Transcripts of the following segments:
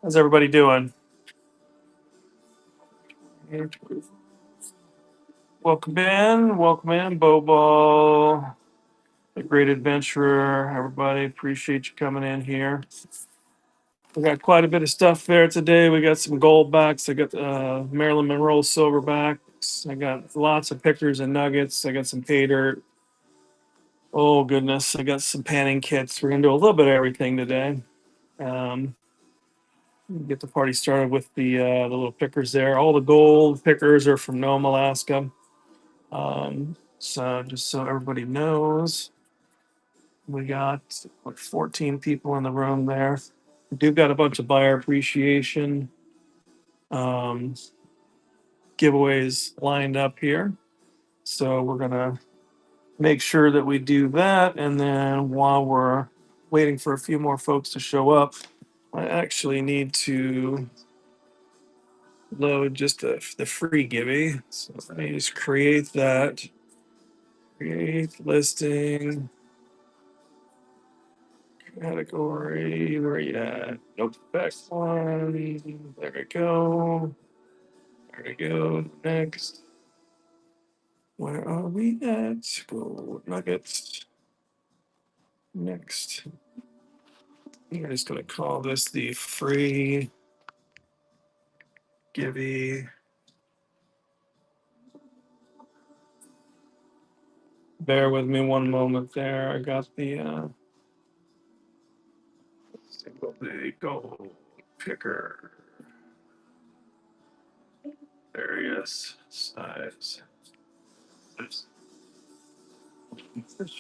How's everybody doing? Welcome in, Bobo, the great adventurer. Everybody, appreciate you coming in here. We got quite a bit of stuff there today. We got some gold backs. I got Marilyn Monroe silverbacks. I got lots of pickers and nuggets. I got some pay dirt. Oh goodness, I got some panning kits. We're gonna do a little bit of everything today. Um, get the party started with the little pickers there. All the gold pickers are from Nome, Alaska. So just so everybody knows, we got like 14 people in the room there. We do got a bunch of buyer appreciation um, giveaways lined up here. So we're gonna make sure that we do that, and then while we're waiting for a few more folks to show up, I actually need to load just the free givey. So let me just create that. Create listing. Category, where you at? Nope, back one. There we go. There we go. Next. Where are we at? Go Nuggets. Next. I'm just gonna call this the free givey. Bear with me one moment there. I got the single big gold picker. Various size.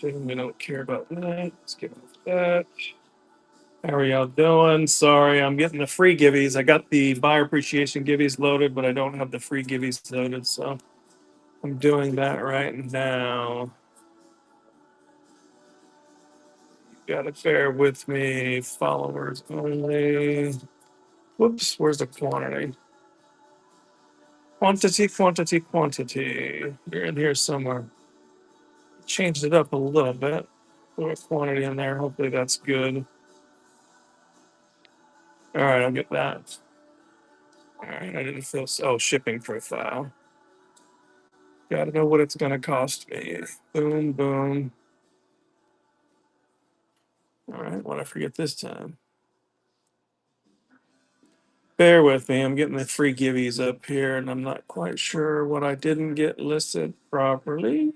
We don't care about that. Let's get off that. How are y'all doing? Sorry, I'm getting the free givvies. I got the buyer appreciation givvies loaded, but I don't have the free givvies loaded. So I'm doing that right now. You gotta bear with me. Followers only. Whoops, where's the quantity? Quantity. You're in here somewhere. Changed it up a little bit. Put a quantity in there. Hopefully that's good. All right, I'll get that. All right, I didn't feel so. Oh, shipping profile. Gotta know what it's gonna cost me. Boom, boom. All right, what I forget this time. Bear with me. I'm getting the free givvies up here, and I'm not quite sure what I didn't get listed properly.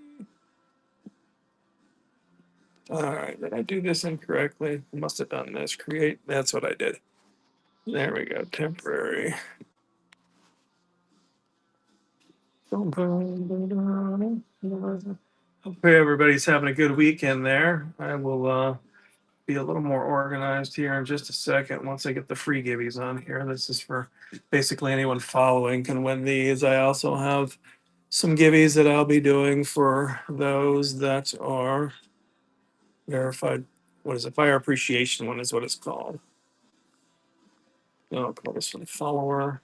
All right, did I do this incorrectly? I must have done this. Create. That's what I did. There we go. Temporary. Hope everybody's having a good weekend there. I will be a little more organized here in just a second once I get the free givvies on here. This is for basically anyone following can win these. I also have some givvies that I'll be doing for those that are verified. What is it? Buyer appreciation one is what it's called. I'll call this one follower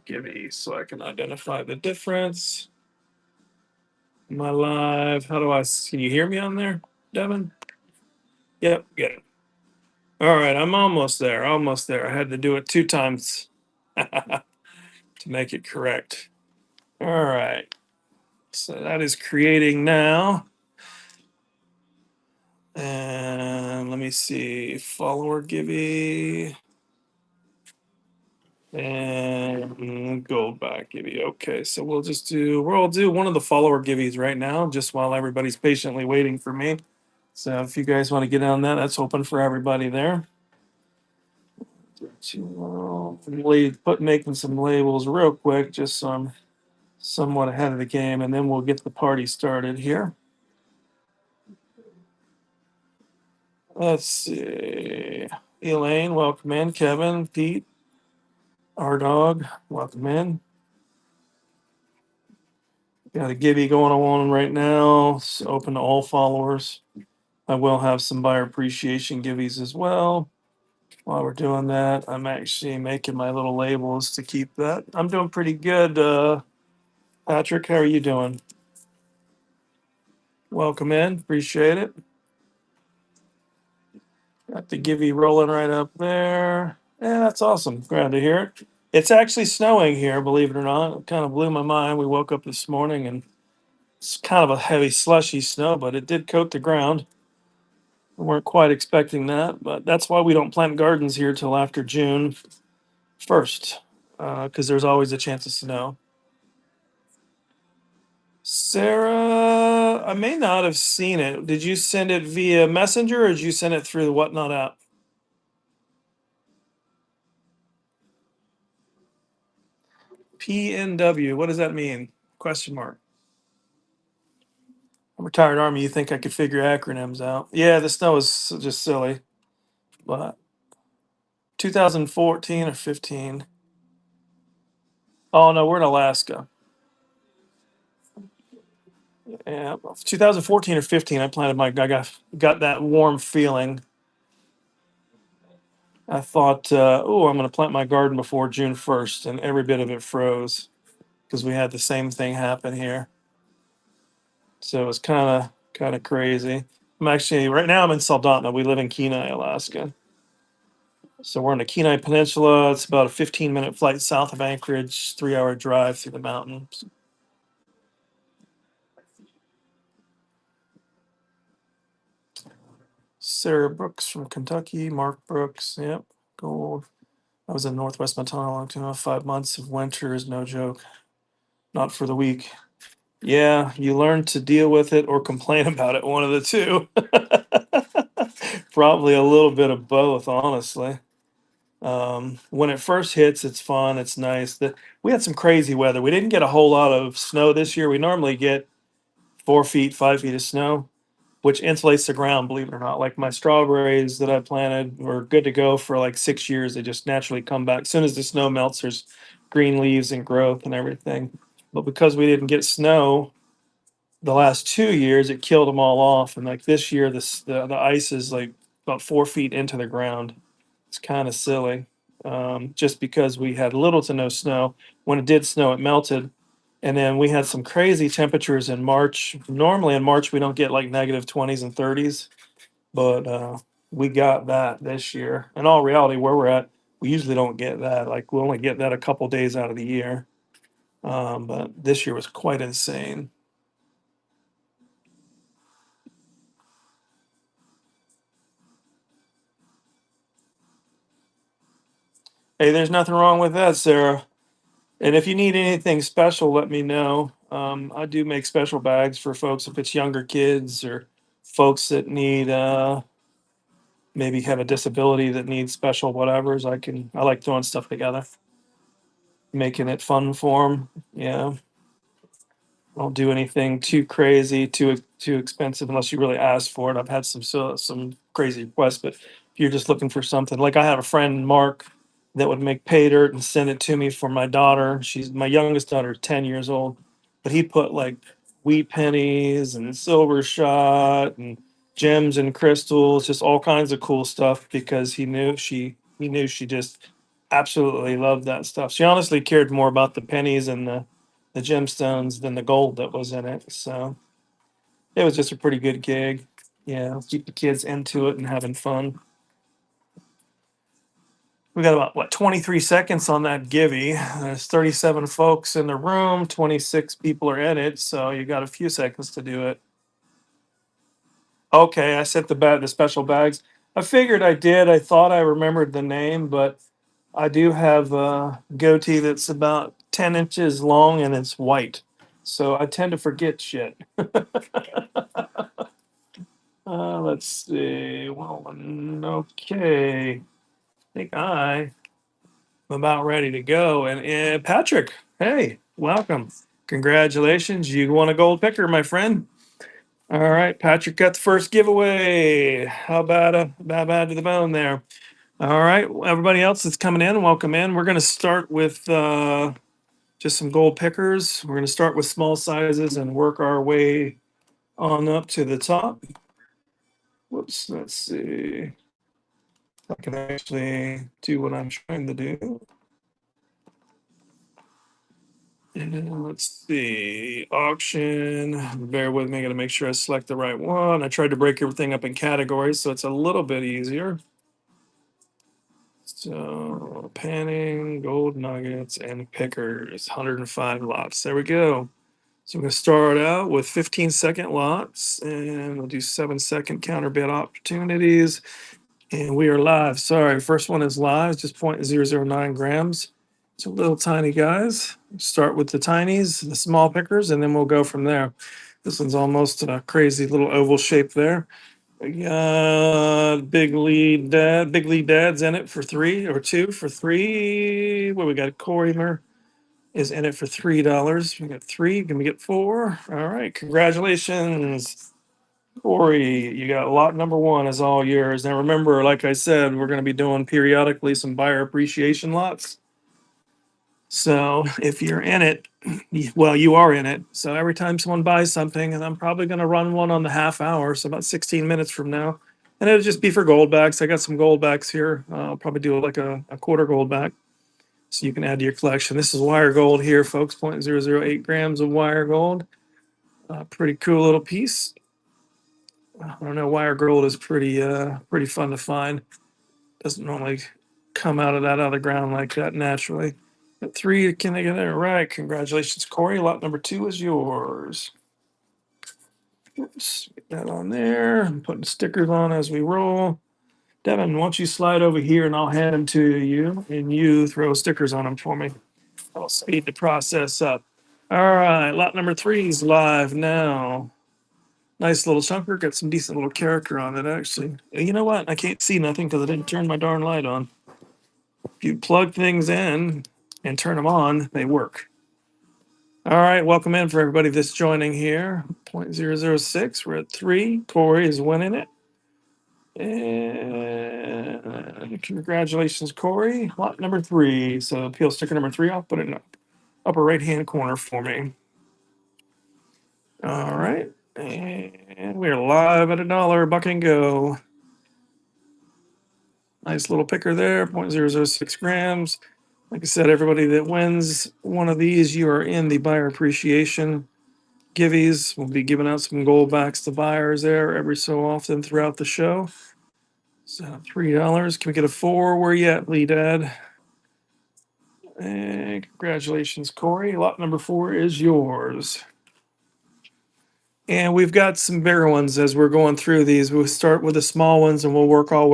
givvies so I can identify the difference. Am I live? How do I? Can you hear me on there, Devin? Yep, get it. All right, I'm almost there. Almost there. I had to do it 2 times to make it correct. All right. So that is creating now. And let me see. Follower givey. And gold back givey. Okay, so we'll do one of the follower givvies right now, just while everybody's patiently waiting for me. So if you guys want to get on that, that's open for everybody there. Making some labels real quick, just so I'm somewhat ahead of the game, and then we'll get the party started here. Let's see. Elaine, welcome in. Kevin, Pete, our dog, welcome in. Got a gibby going on right now. It's open to all followers. I will have some buyer appreciation gibbies as well. While we're doing that, I'm actually making my little labels to keep that. I'm doing pretty good. Patrick, how are you doing? Welcome in. Appreciate it. Got the Givy rolling right up there. Yeah, that's awesome. Glad to hear it. It's actually snowing here, believe it or not. It kind of blew my mind. We woke up this morning and it's kind of a heavy, slushy snow, but it did coat the ground. We weren't quite expecting that, but that's why we don't plant gardens here till after June 1st, because there's always a chance of snow. Sarah, I may not have seen it. Did you send it via Messenger or did you send it through the Whatnot app? PNW, what does that mean? Question mark. I'm retired Army. You think I could figure acronyms out? Yeah, the snow is just silly. But 2014 or 15? Oh no, we're in Alaska. Yeah, 2014 or 15. I planted my. I got that warm feeling. I thought, oh, I'm going to plant my garden before June 1st, and every bit of it froze because we had the same thing happen here. So it was kind of crazy. I'm actually right now. I'm in Soldotna. We live in Kenai, Alaska. So we're on the Kenai Peninsula. It's about a 15-minute flight south of Anchorage, 3-hour drive through the mountains. Sarah Brooks from Kentucky. Mark Brooks. Yep. Gold. I was in Northwest Montana a long time. 5 months of winter is no joke. Not for the weak. Yeah, you learn to deal with it or complain about it. One of the two. Probably a little bit of both, honestly. When it first hits, it's fun. It's nice. We had some crazy weather. We didn't get a whole lot of snow this year. We normally get 4 feet, 5 feet of snow, which insulates the ground, believe it or not. Like my strawberries that I planted were good to go for like 6 years. They just naturally come back. As soon as the snow melts, there's green leaves and growth and everything. But because we didn't get snow the last 2 years, it killed them all off. And like this year, the ice is like about 4 feet into the ground. It's kind of silly, just because we had little to no snow. When it did snow, it melted. And then we had some crazy temperatures in March. Normally in March, we don't get like negative 20s and 30s, but we got that this year. In all reality, where we're at, we usually don't get that. Like we only get that a couple days out of the year. But this year was quite insane. Hey, there's nothing wrong with that, Sarah. And if you need anything special, let me know. I do make special bags for folks if it's younger kids or folks that need maybe have a disability that needs special whatevers. I like throwing stuff together, making it fun for them. Yeah, I don't do anything too crazy, too expensive unless you really ask for it. I've had some crazy requests, but if you're just looking for something, like I have a friend Mark that would make pay dirt and send it to me for my daughter. She's my youngest daughter, 10 years old, but he put like wheat pennies and silver shot and gems and crystals, just all kinds of cool stuff because he knew she just absolutely loved that stuff. She honestly cared more about the pennies and the gemstones than the gold that was in it. So it was just a pretty good gig. Yeah, keep the kids into it and having fun. We got about 23 seconds on that Givy. There's 37 folks in the room, 26 people are in it, so you got a few seconds to do it. Okay, I sent the special bags. I figured I did. I thought I remembered the name, but I do have a goatee that's about 10 inches long and it's white. So I tend to forget shit. Let's see. Well, okay. I think I'm about ready to go. And Patrick, hey, welcome. Congratulations. You won a gold picker, my friend. All right, Patrick got the first giveaway. How about bad to the bone there? All right, everybody else that's coming in, welcome in. We're going to start with just some gold pickers. We're going to start with small sizes and work our way on up to the top. Whoops, let's see. I can actually do what I'm trying to do. And let's see, auction. Bear with me, I gotta make sure I select the right one. I tried to break everything up in categories, so it's a little bit easier. So panning, gold nuggets, and pickers, 105 lots. There we go. So we're gonna start out with 15-second lots, and we'll do 7-second counter bid opportunities. And we are live. Sorry, first one is live, just 0.009 grams. So little tiny guys. Start with the tinies, the small pickers, and then we'll go from there. This one's almost a crazy little oval shape there. We got big lead dads in it for 3 or 2 for 3. What we got? Corey is in it for $3. We got 3. Can we get 4? All right, congratulations. Corey, you got lot number 1 is all yours. Now remember, like I said, we're going to be doing periodically some buyer appreciation lots. So if you're in it, well, you are in it. So every time someone buys something, and I'm probably going to run one on the half hour, so about 16 minutes from now, and it'll just be for gold backs. I got some gold backs here. I'll probably do like a quarter gold back, so you can add to your collection. This is wire gold here, folks. 0.008 grams of wire gold. Pretty cool little piece. I don't know. Wire gold is pretty fun to find. Doesn't normally come out of that other ground like that naturally. At 3, can I get it right? Congratulations, Corey. Lot number 2 is yours. Oops, get that on there. I'm putting stickers on as we roll. Devin, why don't you slide over here and I'll hand them to you, and you throw stickers on them for me. I'll speed the process up. All right, lot number 3 is live now. Nice little chunker, got some decent little character on it, actually. You know what? I can't see nothing because I didn't turn my darn light on. If you plug things in and turn them on, they work. All right, welcome in for everybody that's joining here. 0.006, we're at 3. Corey is winning it. And congratulations, Corey. Lot number 3. So peel sticker number 3 off, put it in the upper right-hand corner for me. All right. And we're live at $1. Buck and go. Nice little picker there, 0.006 grams. Like I said, everybody that wins one of these, you are in the buyer appreciation giveies. We'll be giving out some gold backs to buyers there every so often throughout the show. So $3. Can we get a 4? Where you at, Lee Dad? And congratulations, Corey. Lot number 4 is yours. And we've got some bigger ones as we're going through these. We'll start with the small ones and we'll work all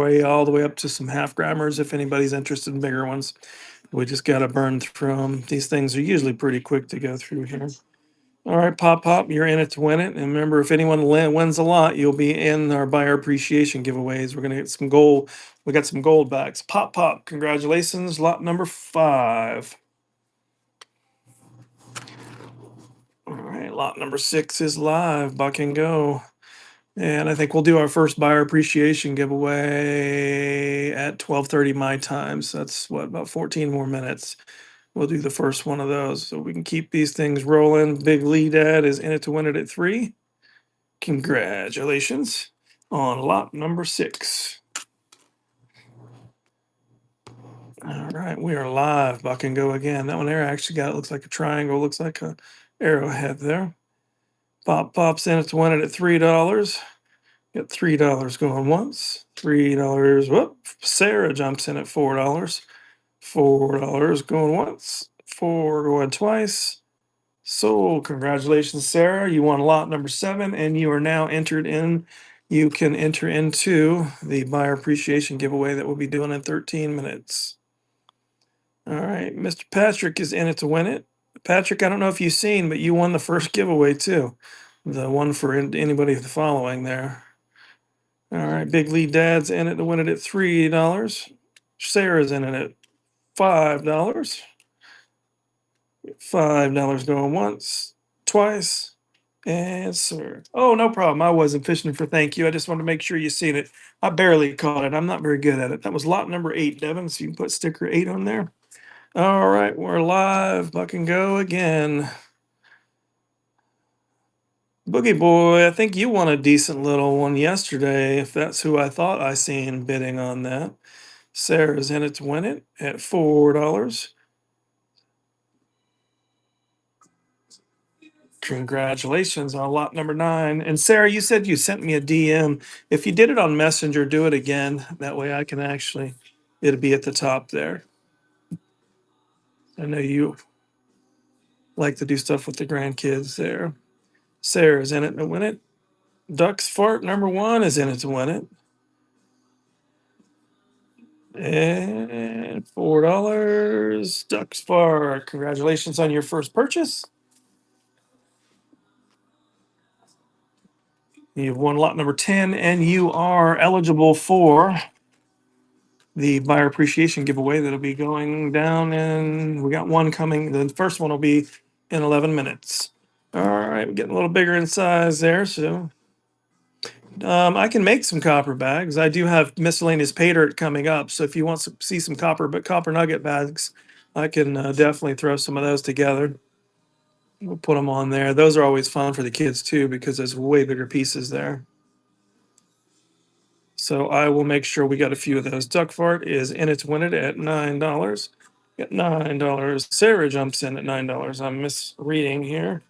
the way up to some half grammars if anybody's interested in bigger ones. We just got to burn through them. These things are usually pretty quick to go through here. All right, Pop, you're in it to win it. And remember, if anyone wins a lot, you'll be in our buyer appreciation giveaways. We're going to get some gold. We got some gold backs. Pop, congratulations. Lot number 5. All right, lot number 6 is live. Buck and go. And I think we'll do our first buyer appreciation giveaway at 12:30 my time. So that's what, about 14 more minutes. We'll do the first one of those so we can keep these things rolling. Big Lee Dad is in it to win it at 3. Congratulations on lot number 6. All right, we are live. Buck and go again. That one there actually got, it looks like a triangle, looks like a arrowhead there. Pop's in it to win it at $3. Got $3 going once. $3. Whoop. Sarah jumps in at $4. $4 going once. 4 going twice. So congratulations, Sarah. You won lot number 7, and you are now entered in. You can enter into the buyer appreciation giveaway that we'll be doing in 13 minutes. All right, Mr. Patrick is in it to win it. Patrick, I don't know if you've seen, but you won the first giveaway too. The one for anybody following there. All right, Big Lee Dad's in it to win it at $3. Sarah's in it at $5. $5 going once, twice, and sir. Oh, no problem. I wasn't fishing for thank you. I just wanted to make sure you seen it. I barely caught it. I'm not very good at it. That was lot number 8, Devin. So you can put sticker 8 on there. All right, we're live. Buck and go again. Boogie Boy, I think you won a decent little one yesterday, if that's who I thought I seen bidding on that. Sarah's in it to win it at $4. Congratulations on lot number 9. And Sarah, you said you sent me a DM. If you did it on Messenger, do it again. That way I can actually, it'll be at the top there. I know you like to do stuff with the grandkids there. Sarah's in it to win it. Duck's Fart number 1 is in it to win it. And $4. Duck's Fart. Congratulations on your first purchase. You've won lot number 10, and you are eligible for the buyer appreciation giveaway that'll be going down. And we got one coming. The first one will be in 11 minutes. All right, we're getting a little bigger in size there. So I can make some copper bags. I do have miscellaneous pay dirt coming up. So if you want to see some copper nugget bags, I can definitely throw some of those together. We'll put them on there. Those are always fun for the kids too because there's way bigger pieces there. So I will make sure we got a few of those. Duck Fart is in it to win it at $9. Got $9. Sarah jumps in at $9. I'm misreading here.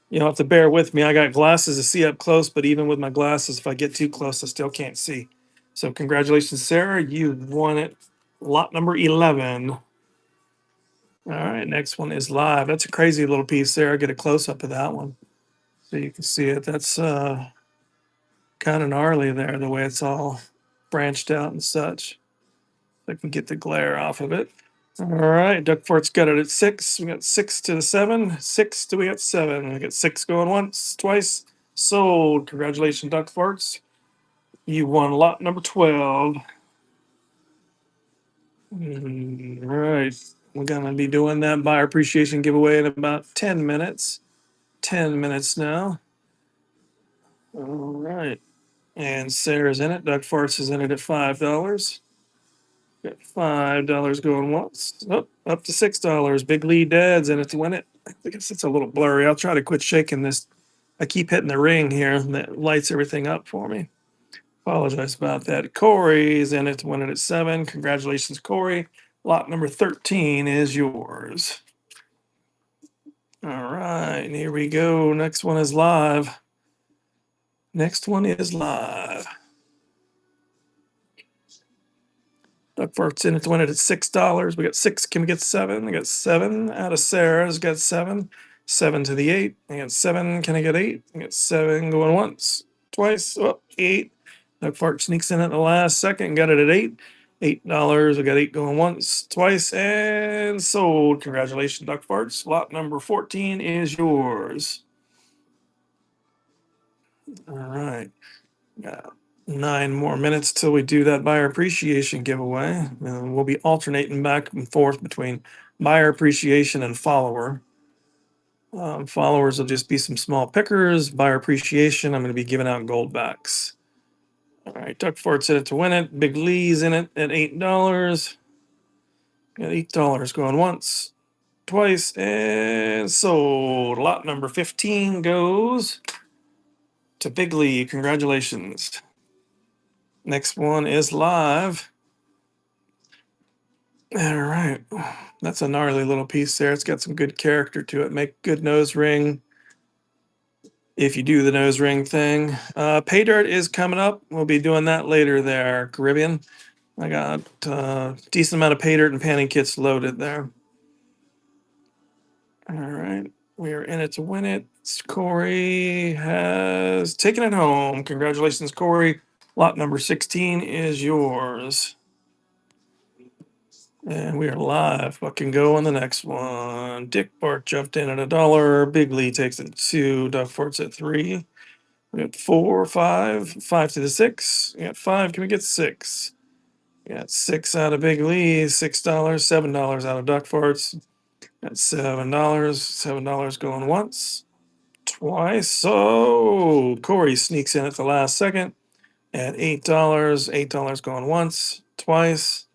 You'll have to bear with me. I got glasses to see up close, but even with my glasses, if I get too close, I still can't see. So congratulations, Sarah. You won it. Lot number 11. All right, next one is live. That's a crazy little piece there. Get a close up of that one so you can see it. That's kind of gnarly there, the way it's all branched out and such. I can get the glare off of it. All right, Duckfort's got it at 6. We got 6 to the 7. 6 to we got 7. We got 6 going once, twice. Sold. Congratulations, Duckforts. You won lot number 12. All right, we're gonna be doing that buyer appreciation giveaway in about 10 minutes. 10 minutes now. All right, and Sarah's in it. Duckforts is in it at $5. Got $5 going once. Oh, up to $6. Big lead dad's in it to win it. I guess it's a little blurry. I'll try to quit shaking this. I keep hitting the ring here and that lights everything up for me. Apologize about that. Corey's in it to win it at 7. Congratulations, Corey. Lot number 13 is yours. All right, here we go. Next one is live. Next one is live. Duckfort's in it to win it at $6. We got 6. Can we get 7? I got 7 out of Sarah's. Got 7. 7 to the 8. I got 7. Can I get 8? I got 7 going once, twice. Oh, 8. Duckfart sneaks in at the last second. Got it at 8. $8. We got 8 going once, twice, and sold. Congratulations, Duckfarts. Lot number 14 is yours. All right. Got 9 more minutes till we do that buyer appreciation giveaway. And we'll be alternating back and forth between buyer appreciation and follower. Followers will just be some small pickers. Buyer appreciation, I'm going to be giving out gold backs. All right, Duckfort's in it to win it. Big Lee's in it at $8. Got $8 going once, twice, and sold. Lot number 15 goes to Big Lee. Congratulations. Next one is live. All right. That's a gnarly little piece there. It's got some good character to it. Make good nose ring if you do the nose ring thing. Pay dirt is coming up. We'll be doing that later there, Caribbean. I got decent amount of pay dirt and panning kits loaded there. All right. We are in it to win it. Corey has taken it home. Congratulations, Corey. Lot number 16 is yours. And we are live. Fucking go on the next one. Dick Bart jumped in at $1. Big Lee takes it at 2. Duckfort's at 3. We got 4, 5, 5 to the 6. We got 5. Can we get 6? We got 6 out of Big Lee. $6. $7 out of Duckfort's. Got $7. $7 going once, twice. So Corey sneaks in at the last second at $8. $8 going once, twice.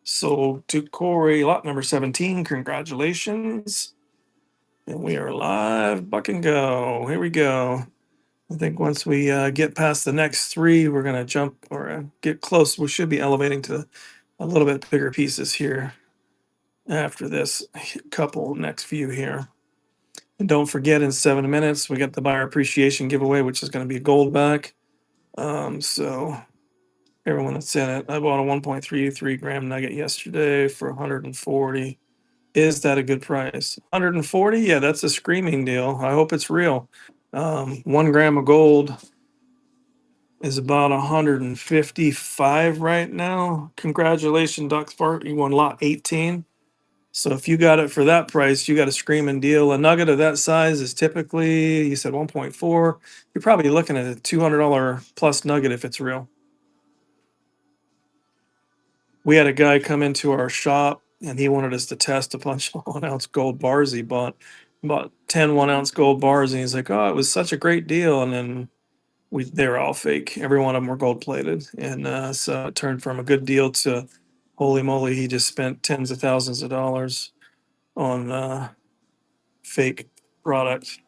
Sold to Corey. Lot number 17. Congratulations. And we are live. Buck and go. Here we go. I think once we get past the next 3, we're going to jump or get close. We should be elevating to a little bit bigger pieces here after this couple next few here. And don't forget, in 7 minutes, we got the buyer appreciation giveaway, which is going to be a gold back. So everyone that's in it, I bought a 1.33 gram nugget yesterday for 140. Is that a good price? 140? Yeah, that's a screaming deal. I hope it's real. 1 gram of gold is about 155 right now. Congratulations, Doc Spark. You won lot 18. So if you got it for that price, you got a screaming deal. A nugget of that size is typically, you said 1.4. You're probably looking at a $200 plus nugget if it's real. We had a guy come into our shop and he wanted us to test a bunch of 1 ounce gold bars he bought 10 1 ounce gold bars, and he's like, oh, it was such a great deal. And then they were all fake. Every one of them were gold plated. And so it turned from a good deal to holy moly, he just spent tens of thousands of dollars on fake product.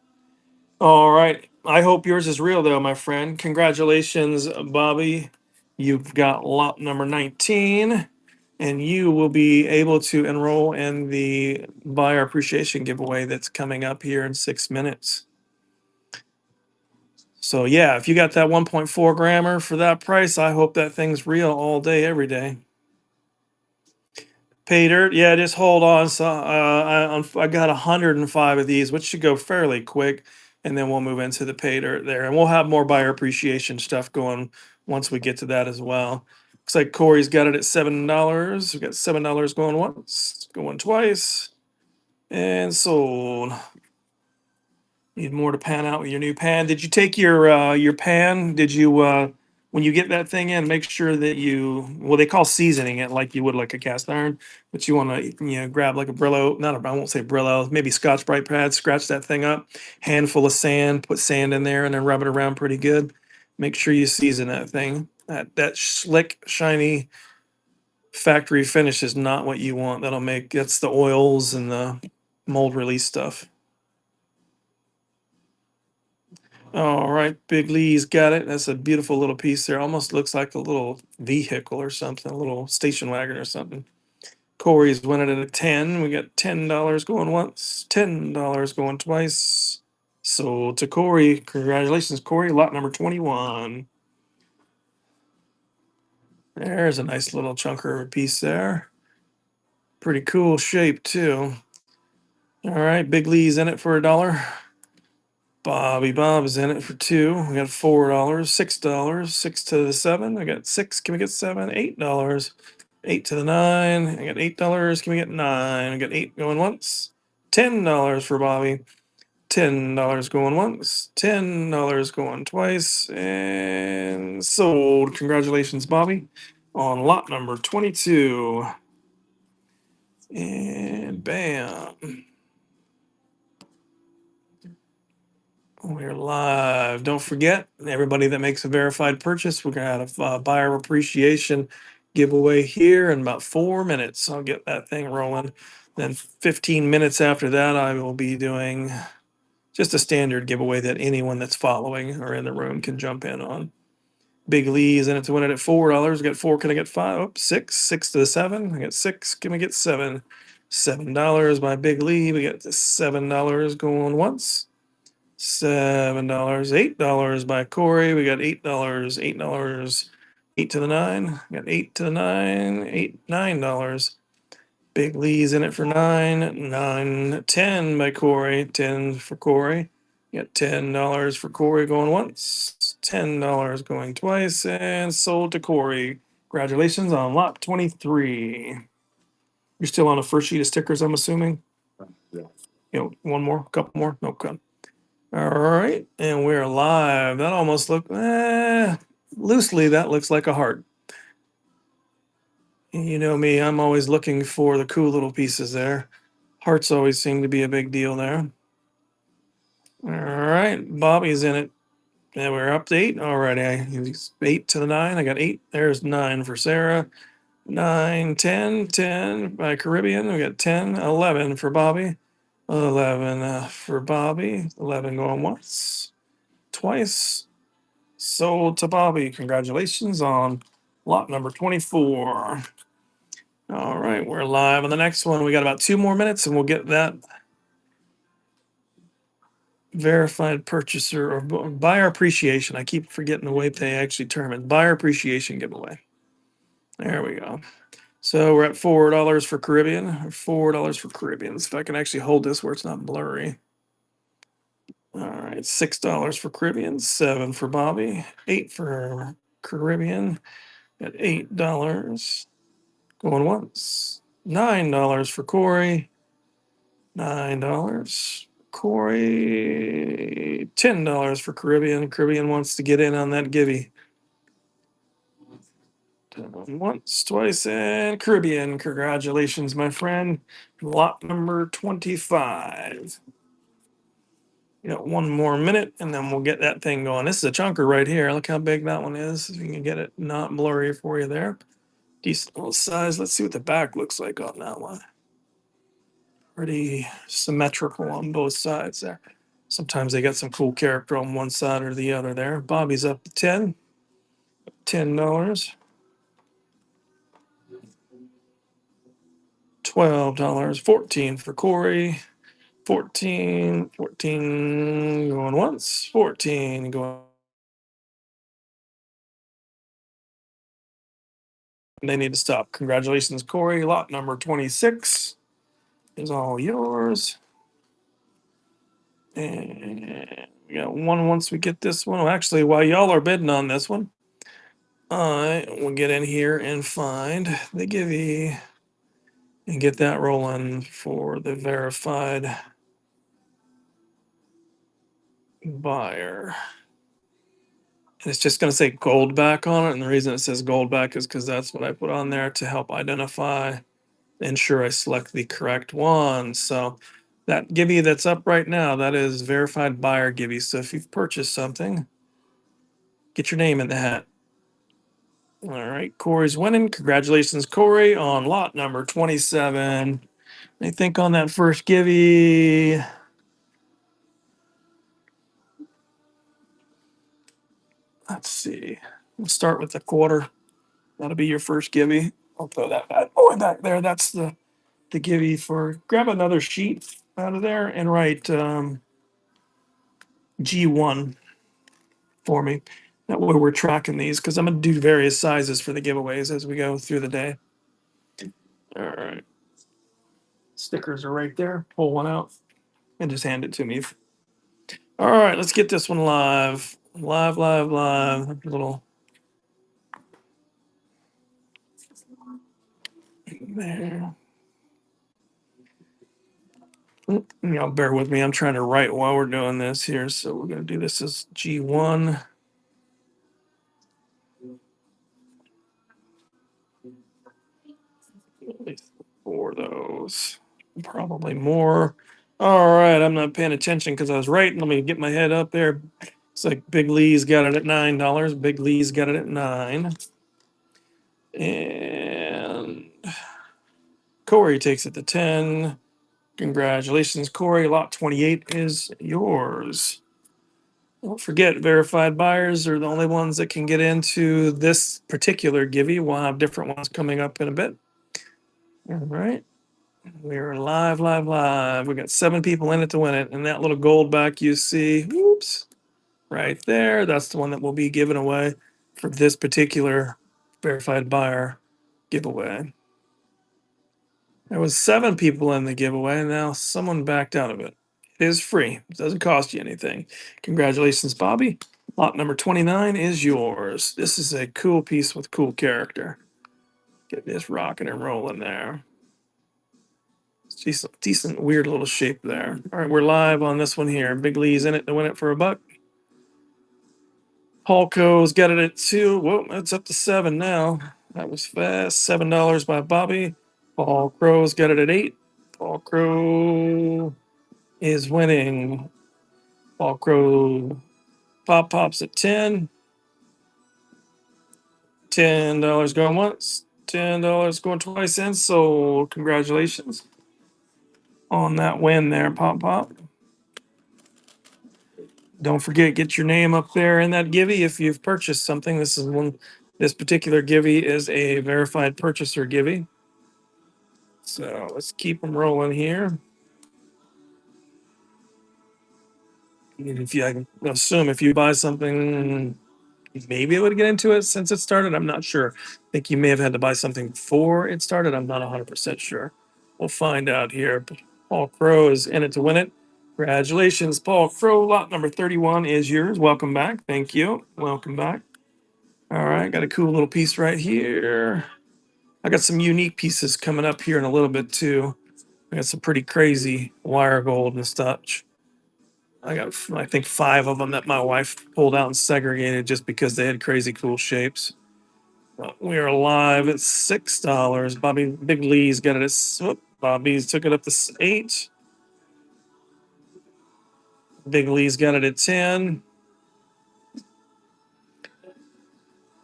All right. I hope yours is real, though, my friend. Congratulations, Bobby. You've got lot number 19, and you will be able to enroll in the buyer appreciation giveaway that's coming up here in 6 minutes. So, yeah, if you got that 1.4 grammer for that price, I hope that thing's real all day, every day. Pay dirt, yeah, just hold on. So I got 105 of these, which should go fairly quick, and then we'll move into the pay dirt there, and we'll have more buyer appreciation stuff going once we get to that as well. Looks like Corey's got it at $7. We got $7 going once, going twice, and sold. Need more to pan out with your new pan. Did you take your pan? Did you when you get that thing in, make sure that they call seasoning it like you would like a cast iron, but you want to grab like a Brillo, not a, I won't say Brillo, maybe Scotch Brite pad, scratch that thing up, handful of sand, put sand in there, and then rub it around pretty good. Make sure you season that thing. That slick, shiny factory finish is not what you want. That's the oils and the mold release stuff. All right, Big Lee's got it. That's a beautiful little piece there. Almost looks like a little vehicle or something, a little station wagon or something. Corey's winning at a 10. We got $10 going once, $10 going twice. So to Corey, congratulations, Corey. Lot number 21. There's a nice little chunker piece there. Pretty cool shape, too. All right, Big Lee's in it for $1. Bobby Bob is in it for 2. We got $4, $6, 6 to the 7. I got 6. Can we get 7? $8. 8 to the 9. I got $8. Can we get 9? I got 8 going once. $10 for Bobby. $10 going once. $10 going twice. And sold. Congratulations, Bobby, on lot number 22. And bam. We're live. Don't forget, everybody that makes a verified purchase, we're going to have a buyer appreciation giveaway here in about 4 minutes. I'll get that thing rolling. Then 15 minutes after that, I will be doing just a standard giveaway that anyone that's following or in the room can jump in on. Big Lee's in it to win it at $4. Got 4. Can I get 5? Oh, 6. 6 to the 7. I got 6. Can we get 7? $7 by Big Lee. We got $7 going once. $7, $8 by Corey. We got $8, $8, 8 to the 9. We got 8 to the 9, $9. Big Lee's in it for 9, 9, 10 by Corey, 10 for Corey. We got $10 for Corey going once, $10 going twice, and sold to Corey. Congratulations on lot 23. You're still on a first sheet of stickers, I'm assuming. One more, couple more. Okay. All right, and we're live. That almost looked loosely. That looks like a heart. You know me, I'm always looking for the cool little pieces there. Hearts always seem to be a big deal there. All right, Bobby's in it. And we're up to 8 already. He's 8 to the 9. I got 8. There's 9 for Sarah. 9, 10, 10 by Caribbean. We got 10, 11 for Bobby. 11 for Bobby. 11 going once, twice. Sold to Bobby. Congratulations on lot number 24. All right, we're live on the next one. We got about 2 more minutes and we'll get that verified purchaser or buyer appreciation. I keep forgetting the way they actually term it. Buyer appreciation giveaway. There we go. So we're at $4 for Caribbean. $4 for Caribbeans. If I can actually hold this where it's not blurry. All right, $6 for Caribbean, 7 for Bobby, 8 for Caribbean at $8. Going once. $9 for Corey. $9. Corey, $10 for Caribbean. Caribbean wants to get in on that givey. Once, twice, and Caribbean. Congratulations, my friend. Lot number 25. You got one more minute and then we'll get that thing going. This is a chunker right here. Look how big that one is. If you can get it not blurry for you there. Decent little size. Let's see what the back looks like on that one. Pretty symmetrical on both sides there. Sometimes they got some cool character on one side or the other there. Bobby's up to 10. $10. $12. 14 for Corey. 14 going once. 14 going. They need to stop. Congratulations, Corey. Lot number 26 is all yours. And we got one once we get this one. Well, actually, while y'all are bidding on this one, I will get in here and find the givey and get that rolling for the verified buyer. And it's just going to say gold back on it. And the reason it says gold back is because that's what I put on there to help identify, ensure I select the correct one. So that givey that's up right now, that is verified buyer givey. So if you've purchased something, get your name in the hat. All right, Corey's winning. Congratulations, Corey, on lot number 27. I think on that first givey, let's see. We'll start with the quarter. That'll be your first givey. I'll throw that bad boy back there. That's the givey for. Grab another sheet out of there and write G1 for me. That way we're tracking these because I'm going to do various sizes for the giveaways as we go through the day. All right. Stickers are right there. Pull one out and just hand it to me. All right, let's get this one live. Live. A little there. Y'all bear with me. I'm trying to write while we're doing this here. So we're going to do this as G1. For those. Probably more. All right, I'm not paying attention because I was writing. Let me get my head up there. It's like Big Lee's got it at $9. Big Lee's got it at 9. And Corey takes it to 10. Congratulations, Corey. Lot 28 is yours. Don't forget, verified buyers are the only ones that can get into this particular givey. We'll have different ones coming up in a bit. All right. We're live. We got 7 people in it to win it. And that little gold back you see, whoops, right there, that's the one that will be given away for this particular verified buyer giveaway. There was 7 people in the giveaway. Now someone backed out of it. It is free. It doesn't cost you anything. Congratulations, Bobby. Lot number 29 is yours. This is a cool piece with cool character. Get this rocking and rolling there. Decent, weird little shape there. All right, we're live on this one here. Big Lee's in it to win it for $1. Hulko's got it at 2. Whoa, that's up to 7 now. That was fast. $7 by Bobby. Paul Crow's got it at 8. Paul Crow is winning. Paul Crow pops at 10. $10 going once. $10 going twice in. So congratulations on that win there, Pop. Don't forget, get your name up there in that givey if you've purchased something. This particular givey is a verified purchaser givey. So let's keep them rolling here. If you, I can assume if you buy something, maybe it would get into it since it started. I'm not sure. I think you may have had to buy something before it started. I'm not 100% sure. We'll find out here. But Paul Crow is in it to win it. Congratulations, Paul Crow. Lot number 31 is yours. Welcome back. Thank you. Welcome back. All right, got a cool little piece right here. I got some unique pieces coming up here in a little bit too. I got some pretty crazy wire gold and such. I got, I think, 5 of them that my wife pulled out and segregated just because they had crazy cool shapes. We are live at $6. Bobby Big Lee's got it at Bobby's took it up to 8. Big Lee's got it at 10.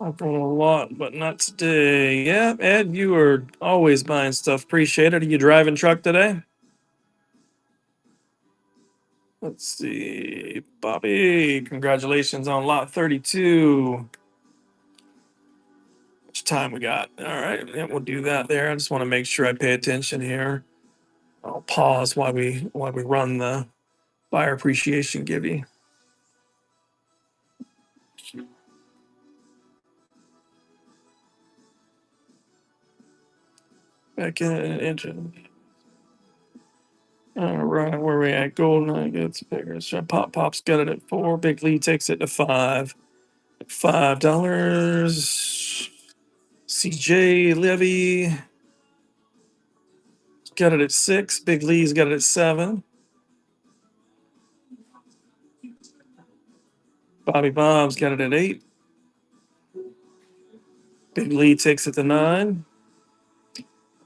I've won a lot, but not today. Yeah, Ed, you are always buying stuff. Appreciate it. Are you driving truck today? Let's see. Bobby, congratulations on lot 32. Much time we got? All right, yeah, we'll do that there. I just want to make sure I pay attention here. I'll pause while we run the buyer appreciation givey. Back in engine. All right, where we at? Gold Nuggets, bigger. So Pop's got it at 4. Big Lee takes it to 5. $5. CJ Levy got it at 6. Big Lee's got it at 7. Bobby Bob's got it at 8. Big Lee takes it to 9.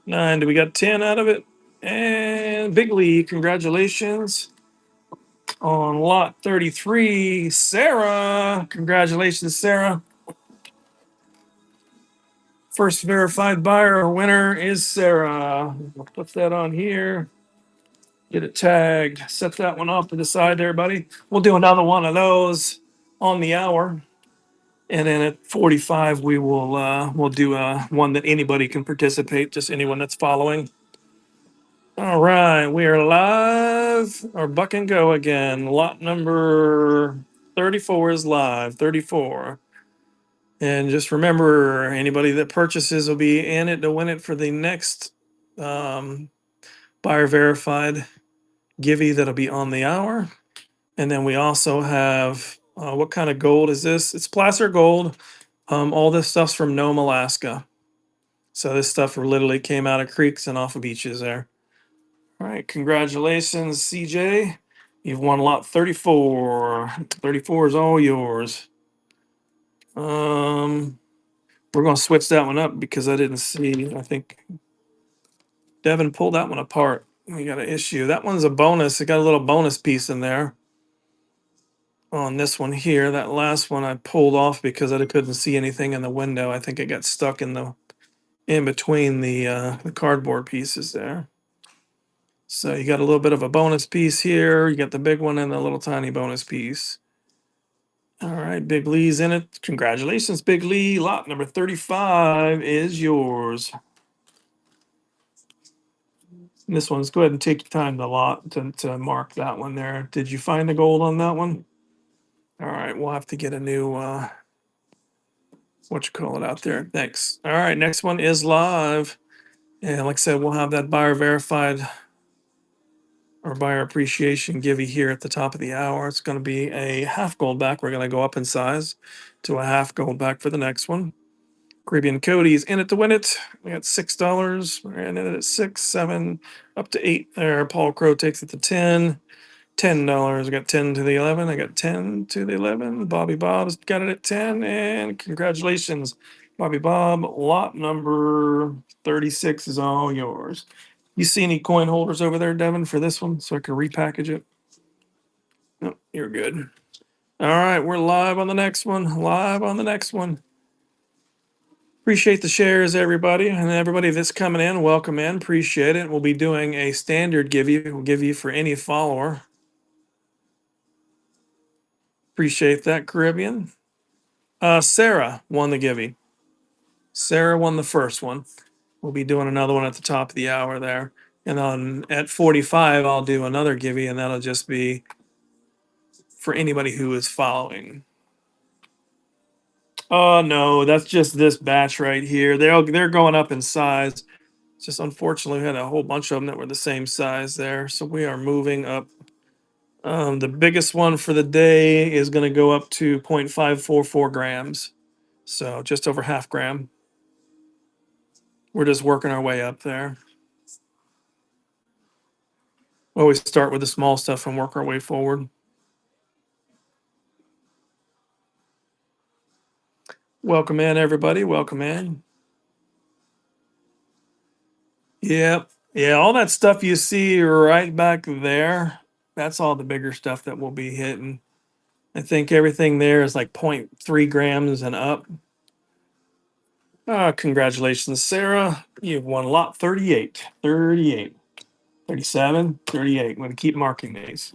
9. Do we got 10 out of it? And Big Lee, congratulations on lot 33. Sarah, congratulations, Sarah. First verified buyer or winner is Sarah. We'll put that on here. Get it tagged. Set that one off to the side there, buddy. We'll do another one of those on the hour. And then at 45, we'll do one that anybody can participate, just anyone that's following. All right, we are live or buck and go again. Lot number 34 is live. 34. And just remember, anybody that purchases will be in it to win it for the next um, buyer verified givey that'll be on the hour. And then we also have what kind of gold is this? It's placer gold. All this stuff's from Nome, Alaska. So this stuff literally came out of creeks and off of beaches there. All right, congratulations, CJ. You've won lot 34. 34 is all yours. We're gonna switch that one up because I didn't see. I think Devin pulled that one apart. We got an issue. That one's a bonus. It got a little bonus piece in there. On this one here, that last one I pulled off because I couldn't see anything in the window. I think it got stuck in between the cardboard pieces there. So you got a little bit of a bonus piece here. You got the big one and a little tiny bonus piece. All right, Big Lee's in it. Congratulations, Big Lee. Lot number 35 is yours. And this one's go ahead and take your time to mark that one there. Did you find the gold on that one? All right, we'll have to get a new what you call it out there. Thanks. All right, next one is live. And like I said, we'll have that buyer verified or buyer appreciation give you here at the top of the hour. It's going to be a half gold back. We're going to go up in size to a half gold back for the next one. Caribbean Cody's in it to win it. We got $6. We're in it at 6, 7, up to 8 there. Paul Crow takes it to 10. $10. I got 10 to the 11. I got 10 to the 11. Bobby Bob's got it at 10. And congratulations, Bobby Bob. Lot number 36 is all yours. You see any coin holders over there, Devin, for this one so I can repackage it? No, you're good. All right, we're live on the next one. Live on the next one. Appreciate the shares, everybody, and everybody that's coming in. Welcome in. Appreciate it. We'll be doing a standard give you. We'll give you for any follower. Appreciate that, Caribbean. Sarah won the givey. Sarah won the first one. We'll be doing another one at the top of the hour there. And then at 45, I'll do another givey, and that'll just be for anybody who is following. Oh no, that's just this batch right here. They're going up in size. Just unfortunately, we had a whole bunch of them that were the same size there. So we are moving up. The biggest one for the day is going to go up to 0.544 grams. So just over half gram. We're just working our way up there. Always start with the small stuff and work our way forward. Welcome in, everybody. Welcome in. Yep. Yeah, all that stuff you see right back there, that's all the bigger stuff that we'll be hitting. I think everything there is like zero point 0.3 grams and up. Congratulations, Sarah. You've won lot 38, 38, 37, 38. I'm going to keep marking these.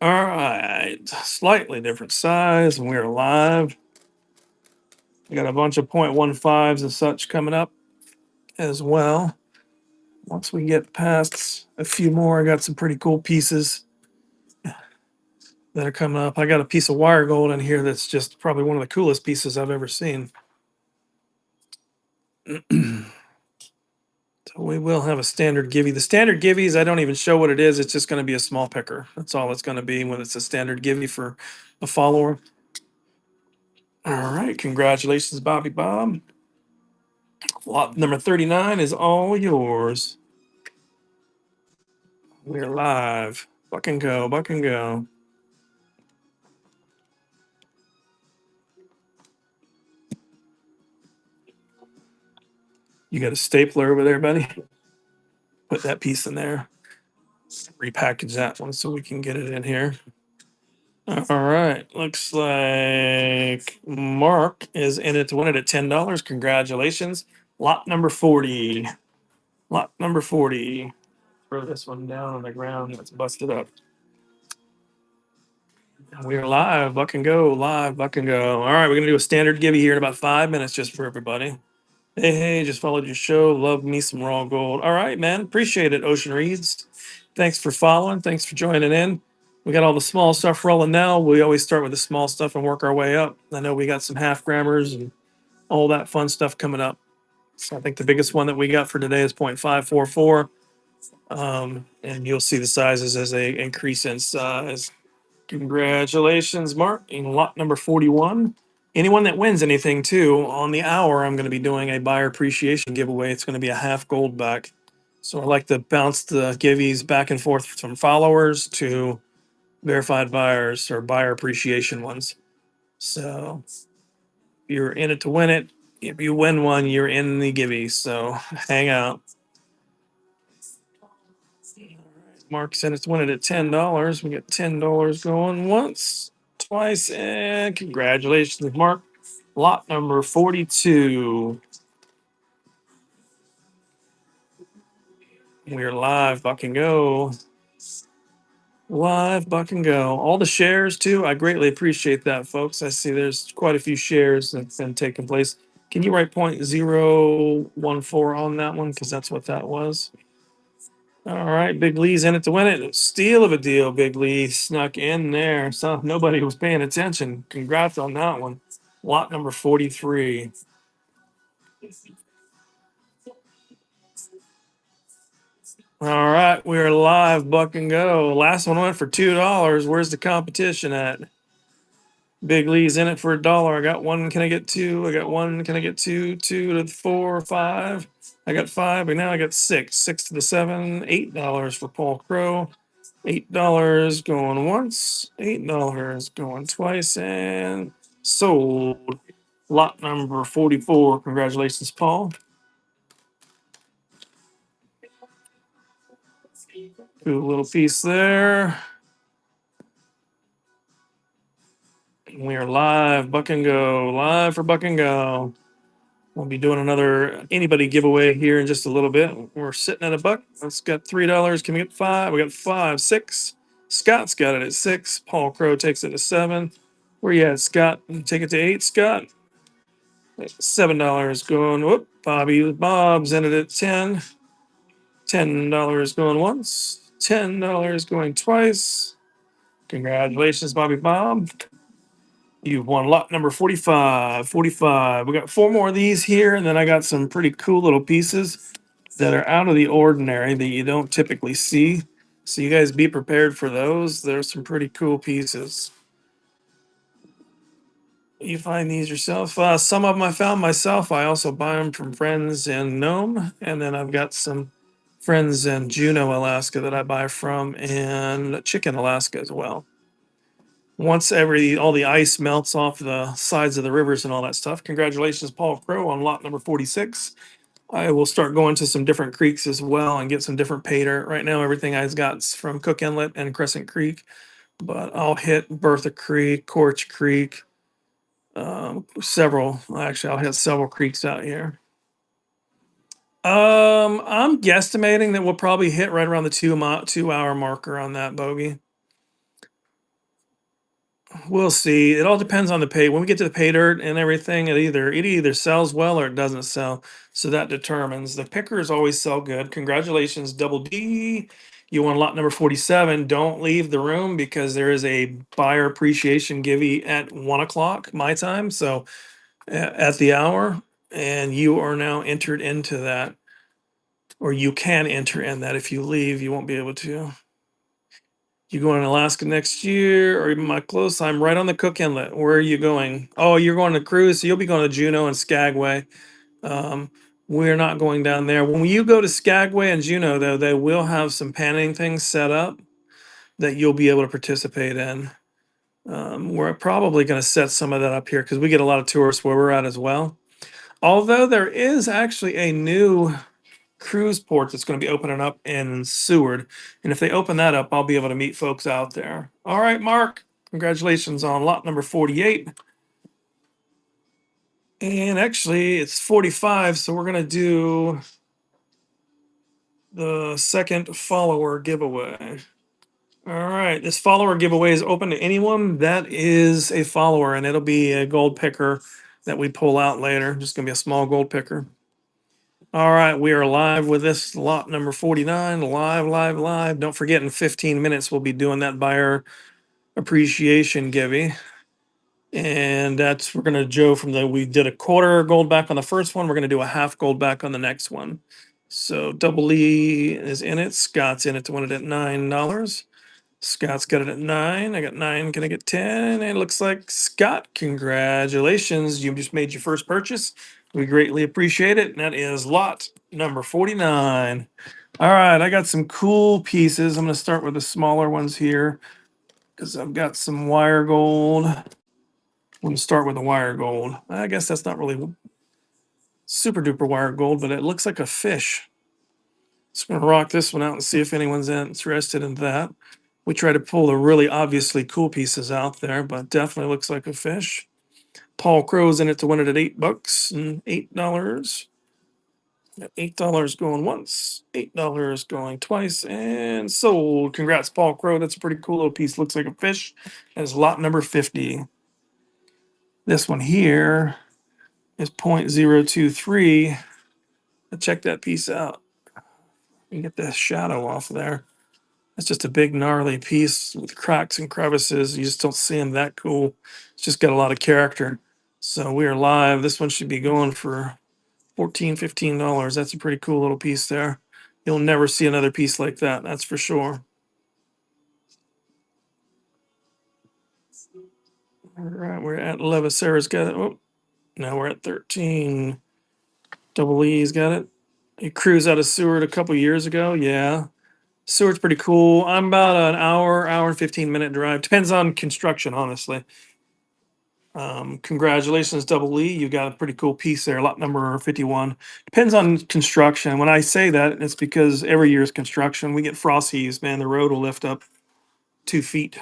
All right. Slightly different size, and we're live. We got a bunch of 0.15s and such coming up as well. Once we get past a few more, I got some pretty cool pieces that are coming up. I got a piece of wire gold in here that's just probably one of the coolest pieces I've ever seen. So we will have a standard givey. The standard giveys, I don't even show what it is. It's just going to be a small picker. That's all it's going to be when it's a standard givey for a follower. All right. Congratulations, Bobby Bob. Lot number 39 is all yours. We're live. Buck and go, buck and go. You got a stapler over there, buddy? Put that piece in there. Repackage that one so we can get it in here. All right. Looks like Mark is in it to win it at $10. Congratulations. Lot number 40. Lot number 40. Throw this one down on the ground. Let's bust it up. We're live. Buck and go. Live. Buck and go. All right. We're going to do a standard givey here in about 5 minutes just for everybody. Hey, just followed your show. Love me some raw gold. All right, man. Appreciate it, Ocean Reeds. Thanks for following. Thanks for joining in. We got all the small stuff rolling now. We always start with the small stuff and work our way up. I know we got some half grammars and all that fun stuff coming up. So I think the biggest one that we got for today is 0.544. And you'll see the sizes as they increase in size. Congratulations, Mark, in lot number 41. Anyone that wins anything, too, on the hour, I'm going to be doing a buyer appreciation giveaway. It's going to be a half gold back. So I like to bounce the giveies back and forth from followers to verified buyers or buyer appreciation ones. So you're in it to win it. If you win one, you're in the givey. So hang out. Mark said it's winning at $10. We got $10 going once, twice, and congratulations, Mark. Lot number 42. We're live, buck and go. Live, buck and go. All the shares, too. I greatly appreciate that, folks. I see there's quite a few shares that's been taking place. Can you write 0.014 on that one? Because that's what that was. All right, Big Lee's in it to win it. Steal of a deal, Big Lee snuck in there. So nobody was paying attention. Congrats on that one. Lot number 43. All right, we're live, buck and go. Last one went for $2. Where's the competition at? Big Lee's in it for $1. I got one. Can I get two? I got one. Can I get two? Two to the four, five. I got five, but now I got six. Six to the seven. $8 for Paul Crow. $8 going once. $8 going twice, and sold. Lot number 44. Congratulations, Paul. Do a little piece there. We are live, Buck and Go, live for Buck and Go. We'll be doing another anybody giveaway here in just a little bit. We're sitting at a buck. Let's got $3. Can we get five? We got five, six. Scott's got it at six. Paul Crow takes it to seven. Where you at, Scott? Take it to eight, Scott. $7 going. Whoop. Bob's in it at 10. $10 going once. $10 going twice. Congratulations, Bobby Bob. You've won lot number 45. 45. We got four more of these here, and then I got some pretty cool little pieces that are out of the ordinary that you don't typically see. So you guys be prepared for those. There's some pretty cool pieces. You find these yourself. Some of them I found myself. I also buy them from friends in Nome, and then I've got some friends in Juneau, Alaska that I buy from, and Chicken, Alaska as well. Once all the ice melts off the sides of the rivers and all that stuff. Congratulations, Paul Crow, on lot number 46. I will start going to some different creeks as well and get some different pay dirt. Right now, everything I've got's from Cook Inlet and Crescent Creek, but I'll hit Bertha Creek, Corch Creek, several. Actually, I'll hit several creeks out here. I'm guesstimating that we'll probably hit right around the 2 hour marker on that bogey. We'll see. It all depends on the pay. When we get to the pay dirt and everything, it either sells well or it doesn't sell. So that determines. The pickers always sell good. Congratulations, Double D. You won lot number 47. Don't leave the room because there is a buyer appreciation givey at 1 o'clock my time. So at the hour, and you are now entered into that, or you can enter in that. If you leave, you won't be able to. You going to Alaska next year, or even my close? I'm right on the Cook Inlet. Where are you going? Oh, you're going to cruise. So you'll be going to Juneau and Skagway. Um, we're not going down there. When you go to Skagway and Juneau, though, they will have some panning things set up that you'll be able to participate in. We're probably going to set some of that up here because we get a lot of tourists where we're at as well. Although there is actually a new cruise port that's going to be opening up in Seward. And if they open that up, I'll be able to meet folks out there. All right, Mark, congratulations on lot number 48. And actually, it's 45, so we're going to do the second follower giveaway. All right, this follower giveaway is open to anyone that is a follower, and it'll be a gold picker that we pull out later. Just going to be a small gold picker. All right, we are live with this lot number 49. Live, live, live. Don't forget, in 15 minutes, we'll be doing that buyer appreciation givey. And we're going to, Joe, we did a quarter gold back on the first one. We're going to do a half gold back on the next one. So Double E is in it. Scott's in it to win it at $9. Scott's got it at 9. I got 9. Can I get 10? And it looks like Scott, congratulations. You just made your first purchase. We greatly appreciate it. And that is lot number 49. All right, I got some cool pieces. I'm going to start with the smaller ones here because I've got some wire gold. I'm going to start with the wire gold. I guess that's not really super duper wire gold, but it looks like a fish. Just going to rock this one out and see if anyone's interested in that. We try to pull the really obviously cool pieces out there, but definitely looks like a fish. Paul Crow's in it to win it at $8 and $8. $8 going once, $8 going twice, and sold. Congrats, Paul Crow. That's a pretty cool little piece. Looks like a fish. That's lot number 50. This one here is 0.023. Check that piece out. You get the shadow off there. It's just a big gnarly piece with cracks and crevices. You just don't see them that cool. It's just got a lot of character. So we are live. This one should be going for $14, $15. That's a pretty cool little piece there. You'll never see another piece like that. That's for sure. All right, we're at 11. Sarah's got it. Oh, now we're at 13. Double E's got it. He cruised out of Seward a couple years ago. Yeah. Seward's pretty cool. I'm about an hour and 15-minute drive. Depends on construction, honestly. Congratulations, Double E. You got a pretty cool piece there. Lot number 51. Depends on construction. When I say that, it's because every year's construction, we get frost heaves, man. The road will lift up 2 feet.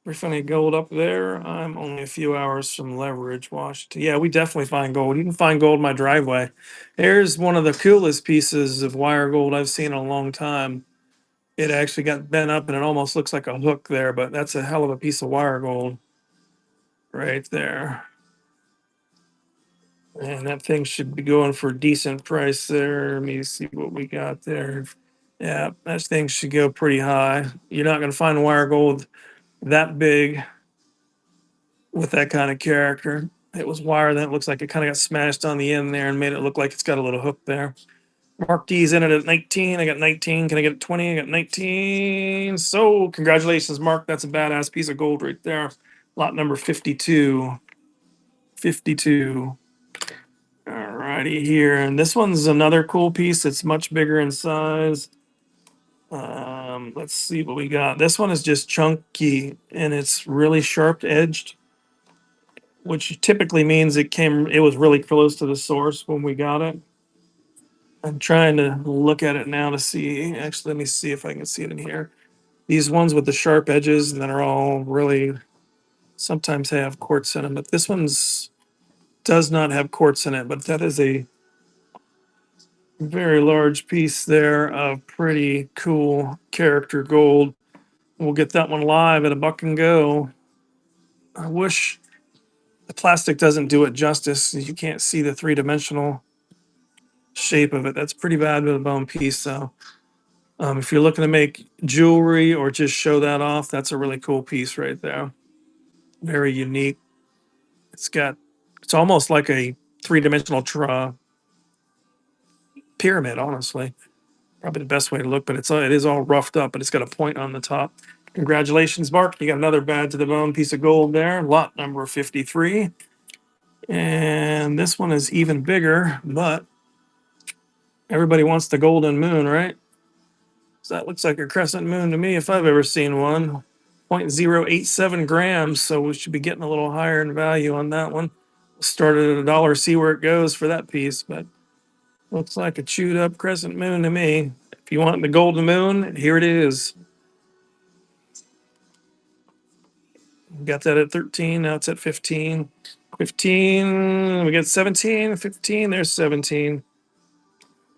We're finding gold up there. I'm only a few hours from Leverage, Washington. Yeah, we definitely find gold. You can find gold in my driveway. There's one of the coolest pieces of wire gold I've seen in a long time. It actually got bent up and it almost looks like a hook there, but that's a hell of a piece of wire gold right there. And that thing should be going for a decent price there. Let me see what we got there. Yeah, that thing should go pretty high. You're not going to find wire gold that big with that kind of character. It was wire, then it looks like it kind of got smashed on the end there and made it look like it's got a little hook there. Mark D's in it at 19. I got 19. Can I get 20? I got 19. So congratulations, Mark. That's a badass piece of gold right there. Lot number 52. 52. All righty here. And this one's another cool piece. It's much bigger in size. Let's see what we got. This one is just chunky and it's really sharp edged, which typically means it was really close to the source when we got it. I'm trying to look at it now to see. Actually, let me see if I can see it in here. These ones with the sharp edges and that are all really sometimes have quartz in them, but this one's does not have quartz in it. But that is a very large piece there of pretty cool character gold. We'll get that one live at a buck and go. I wish the plastic doesn't do it justice. You can't see the three-dimensional shape of it. That's pretty bad with a bone piece, though. If you're looking to make jewelry or just show that off, that's a really cool piece right there. Very unique. It's almost like a three-dimensional pyramid, honestly. Probably the best way to look, but it is all roughed up, but it's got a point on the top. Congratulations, Mark. You got another bad to the bone piece of gold there. Lot number 53. And this one is even bigger, but everybody wants the golden moon, right? So that looks like a crescent moon to me if I've ever seen one. 0.087 grams, so we should be getting a little higher in value on that one. Start at $1, see where it goes for that piece, but looks like a chewed up crescent moon to me. If you want the golden moon, here it is. Got that at 13, now it's at 15. 15, we got 17, 15, there's 17.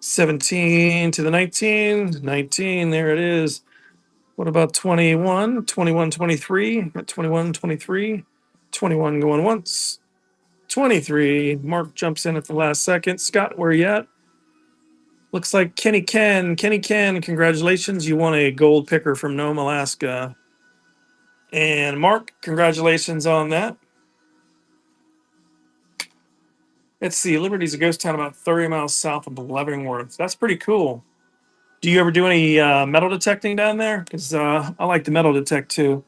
17 to the 19, 19, there it is. What about 21, 21, 23? Got 21, 23, 21 going once, 23. Mark jumps in at the last second. Scott, where you at? Looks like Kenny Ken. Kenny Ken, congratulations. You won a gold picker from Nome, Alaska. And Mark, congratulations on that. Let's see. Liberty's a ghost town about 30 miles south of Leavenworth. That's pretty cool. Do you ever do any metal detecting down there? Because I like to metal detect too.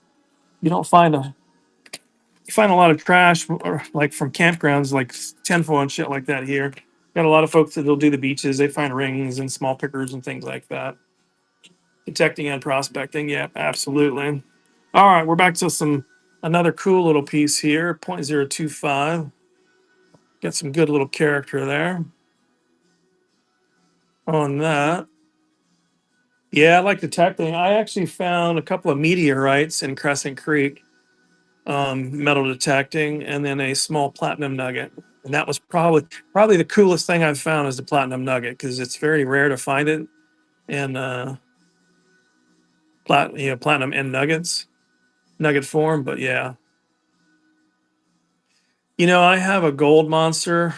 You don't find you find a lot of trash or like from campgrounds like tenfold and shit like that here. Got a lot of folks that will do the beaches. They find rings and small pickers and things like that. Detecting and prospecting, yeah, absolutely. All right, we're back to another cool little piece here. 0.025. Got some good little character there on that. Yeah, I like detecting. I actually found a couple of meteorites in Crescent Creek, metal detecting, and then a small platinum nugget. And that was probably the coolest thing I've found is the platinum nugget because it's very rare to find it in platinum and nugget form. But yeah, I have a gold monster,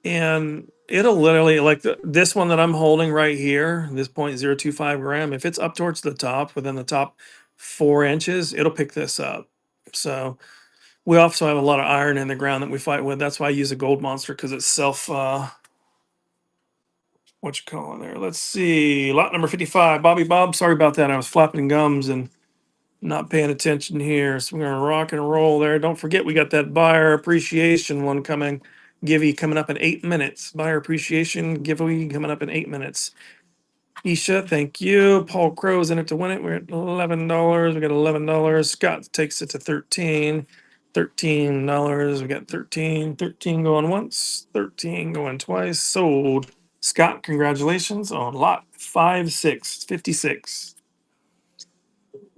and it'll literally like this one that I'm holding right here, this 0.025 gram. If it's up towards the top, within the top 4 inches, it'll pick this up. So we also have a lot of iron in the ground that we fight with. That's why I use a gold monster because it's self. What you call it there? Let's see. Lot number 55. Bobby Bob. Sorry about that. I was flapping gums and not paying attention here. So we're gonna rock and roll there. Don't forget we got that buyer appreciation one coming. Coming up in 8 minutes. Buyer appreciation giveaway coming up in 8 minutes. Isha, thank you. Paul Crow's in it to win it. We're at $11. We got $11. Scott takes it to 13. $13. We got 13. 13 going once. 13 going twice. Sold. Scott, congratulations on lot 56.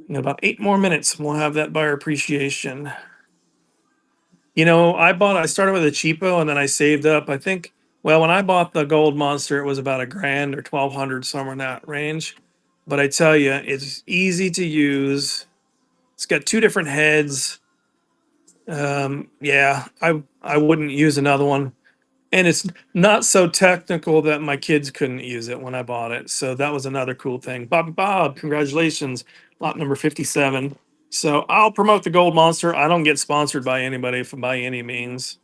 In about 8 more minutes, we'll have that buyer appreciation. I started with a cheapo and then I saved up. I think, well, when I bought the gold monster, it was about a grand or 1,200, somewhere in that range. But I tell you, it's easy to use. It's got two different heads. Yeah, I wouldn't use another one. And it's not so technical that my kids couldn't use it when I bought it. So that was another cool thing. Bob, congratulations. Lot number 57. So I'll promote the Gold Monster. I don't get sponsored by anybody by any means.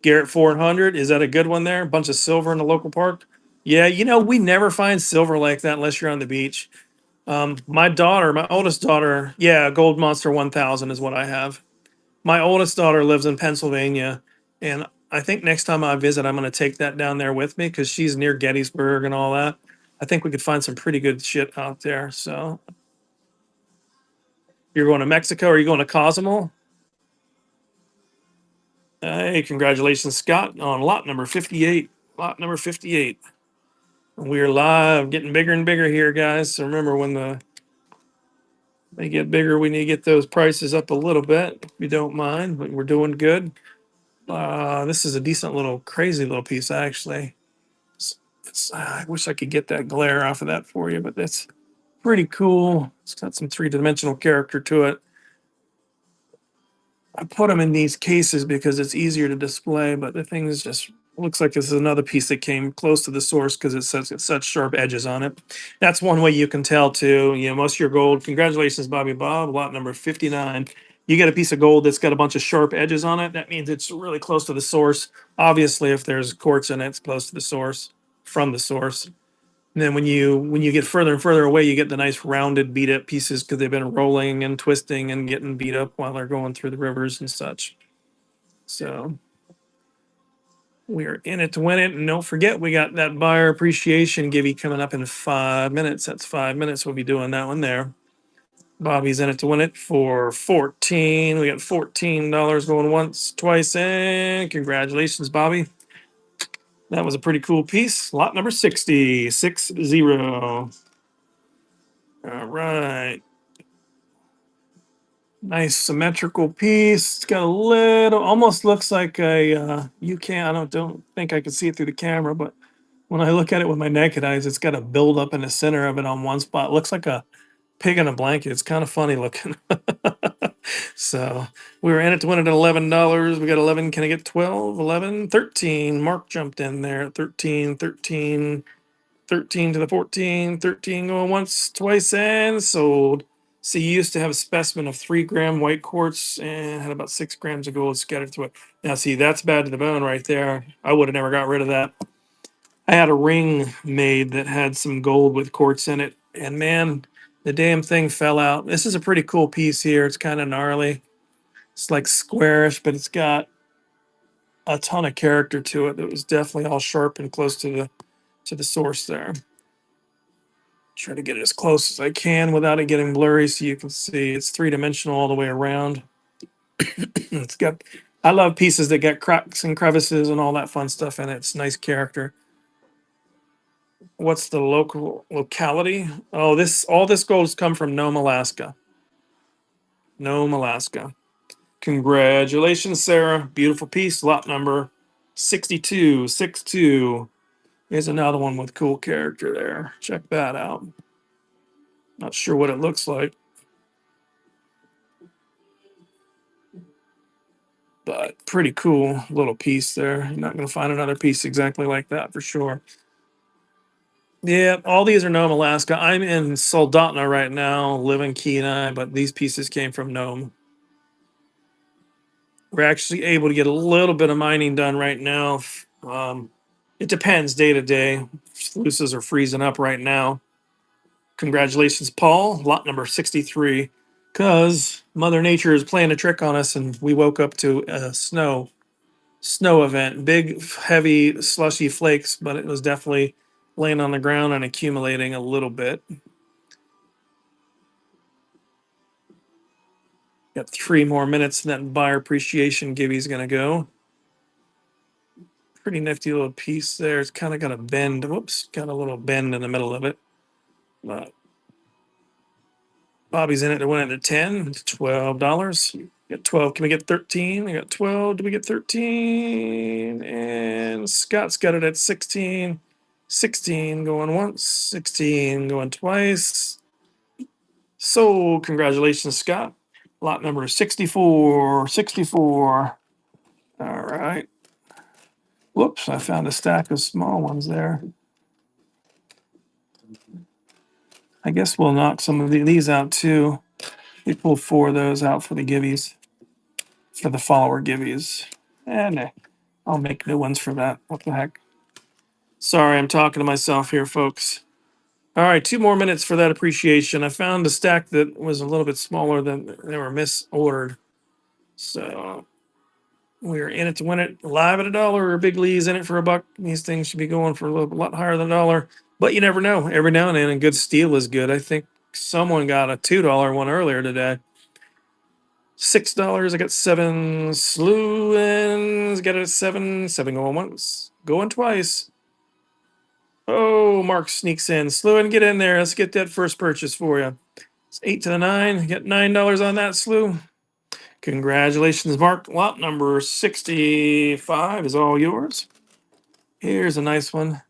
Garrett 400, is that a good one there? A bunch of silver in the local park? Yeah, we never find silver like that unless you're on the beach. My oldest daughter, yeah, Gold Monster 1000 is what I have. My oldest daughter lives in Pennsylvania, and I think next time I visit, I'm going to take that down there with me because she's near Gettysburg and all that. I think we could find some pretty good shit out there. So you're going to Mexico? Or are you going to Cozumel? Hey, congratulations, Scott, on lot number 58. Lot number 58. We're live, getting bigger and bigger here, guys. So remember, when they get bigger, we need to get those prices up a little bit, if you don't mind. But we're doing good. This is a decent little, crazy little piece, actually. I wish I could get that glare off of that for you, but that's pretty cool. It's got some three-dimensional character to it. I put them in these cases because it's easier to display, but the thing is just looks like this is another piece that came close to the source because it's such sharp edges on it. That's one way you can tell too. Most of your gold. Congratulations, Bobby Bob. Lot number 59. You get a piece of gold that's got a bunch of sharp edges on it. That means it's really close to the source. Obviously, if there's quartz in it, it's close to the source, from the source. And then when you get further and further away, you get the nice rounded beat up pieces because they've been rolling and twisting and getting beat up while they're going through the rivers and such. So we are in it to win it. And don't forget, we got that buyer appreciation givey coming up in 5 minutes. That's 5 minutes. We'll be doing that one there. Bobby's in it to win it for 14. We got $14 going once, twice, and congratulations, Bobby. That was a pretty cool piece. Lot number 60, 60. All right. Nice symmetrical piece. It's got a little, almost looks like you can't, I don't think I can see it through the camera, but when I look at it with my naked eyes, it's got a build up in the center of it on one spot. It looks like a pig in a blanket. It's kind of funny looking. So we were in it to win it at $11. We got 11. Can I get 12, 11, 13? Mark jumped in there. 13, 13. 13 to the 14, 13 going once, twice, and sold. So you used to have a specimen of 3 gram white quartz and had about 6 grams of gold scattered through it. Now, see, that's bad to the bone right there. I would have never got rid of that. I had a ring made that had some gold with quartz in it, and man, the damn thing fell out. This is a pretty cool piece here. It's kind of gnarly. It's like squarish, but it's got a ton of character to it. It was definitely all sharp and close to the source there. Try to get it as close as I can without it getting blurry so you can see it's three-dimensional all the way around. It's got, I love pieces that get cracks and crevices and all that fun stuff in it. It's nice character. What's the locality? Oh, all this gold has come from Nome, Alaska. Nome, Alaska. Congratulations, Sarah. Beautiful piece. Lot number 62, 62. Here's another one with cool character there. Check that out. Not sure what it looks like, but pretty cool little piece there. You're not going to find another piece exactly like that for sure. Yeah, all these are Nome, Alaska. I'm in Soldotna right now, live in Kenai, but these pieces came from Nome. We're actually able to get a little bit of mining done right now. It depends day to day. Sluices are freezing up right now. Congratulations, Paul. Lot number 63. Because Mother Nature is playing a trick on us, and we woke up to snow event. Big, heavy, slushy flakes, but it was definitely laying on the ground and accumulating a little bit. Got 3 more minutes, and that buyer appreciation givey's going to go. Pretty nifty little piece there. It's kind of got a bend. Whoops, got a little bend in the middle of it. Bobby's in it to win it at 10. It's $12. Got 12. Can we get 13? We got 12. Do we get 13? And Scott's got it at 16. 16 going once, 16 going twice. So, congratulations, Scott. Lot number 64. 64. All right. Whoops, I found a stack of small ones there. I guess we'll knock some of these out too. We pulled 4 of those out for the givvies, for the follower givvies. And I'll make new ones for that. What the heck? Sorry, I'm talking to myself here, folks. All right, 2 more minutes for that appreciation. I found a stack that was a little bit smaller than they were misordered. So we're in it to win it. Live at $1 or Big Lee's in it for $1. These things should be going for a lot higher than $1. But you never know. Every now and then a good steal is good. I think someone got a $2 one earlier today. $6. I got 7 Slewins. Got it at 7. 7 going once. Going twice. Oh, Mark sneaks in. Slewin, get in there. Let's get that first purchase for you. It's 8 to the 9. Get $9 on that, Slew. Congratulations, Mark. Lot number 65 is all yours. Here's a nice one.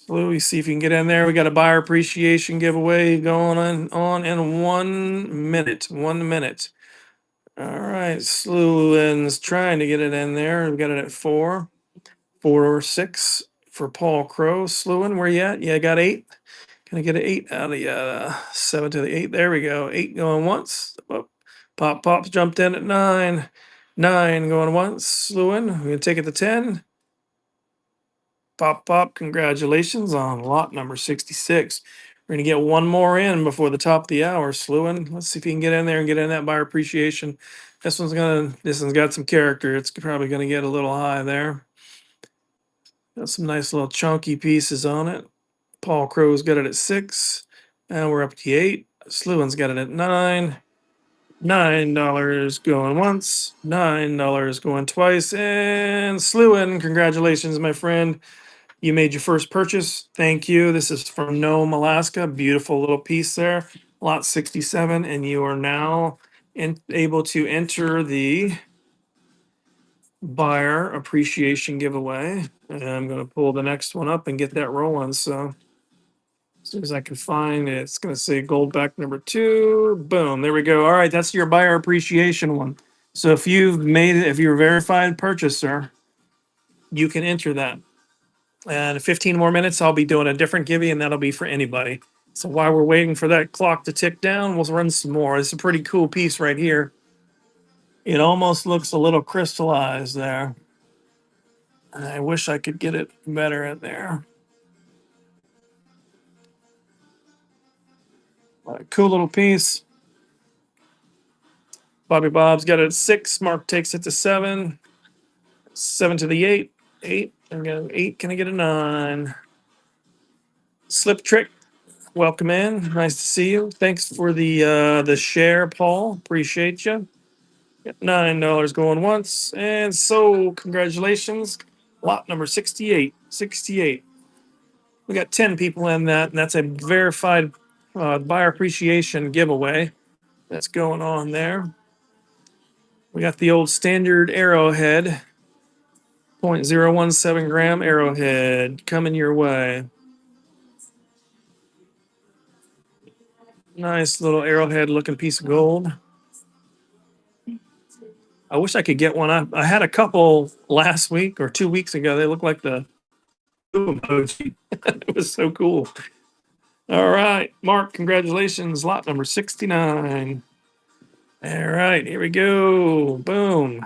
Slew, you see if you can get in there. We got a buyer appreciation giveaway going on in 1 minute. 1 minute. All right, Slewin's trying to get it in there. We got it at 4. 4 or 6 for Paul Crow. Slewin, where you at? Yeah, I got 8. Can I get an 8 out of the 7 to the 8? There we go. 8 going once. Oh, Pops jumped in at 9. 9 going once. Slewin, we're going to take it to 10. Pop, congratulations on lot number 66. We're going to get one more in before the top of the hour. Slewin, let's see if you can get in there and get in that buyer appreciation. This one's got some character. It's probably going to get a little high there. Got some nice little chunky pieces on it. Paul Crow's got it at 6. And we're up to 8. Slewin's got it at 9. $9 going once. $9 going twice. And Slewin, congratulations, my friend. You made your first purchase. Thank you. This is from Nome, Alaska. Beautiful little piece there. Lot 67. And you are now able to enter the buyer appreciation giveaway. And I'm going to pull the next one up and get that rolling. So as soon as I can find it, it's going to say Goldback number 2. Boom. There we go. All right. That's your buyer appreciation one. So if you've made it, if you're a verified purchaser, you can enter that. And in 15 more minutes, I'll be doing a different givey, and that'll be for anybody. So while we're waiting for that clock to tick down, we'll run some more. It's a pretty cool piece right here. It almost looks a little crystallized there. And I wish I could get it better in there. Cool little piece. Bobby Bob's got it at 6. Mark takes it to 7. 7 to the 8. 8. I'm going 8. Can I get a 9? Slip Trick. Welcome in. Nice to see you. Thanks for the share, Paul. Appreciate you. Got $9 going once. And so congratulations. Lot number 68. 68. We got 10 people in that, and that's a verified buyer appreciation giveaway that's going on there. We got the old standard arrowhead, 0.017 gram arrowhead coming your way. Nice little arrowhead looking piece of gold. I wish I could get one. I had a couple last week or 2 weeks ago. They look like the emoji. It was so cool. All right, Mark, congratulations. Lot number 69. All right, here we go. Boom.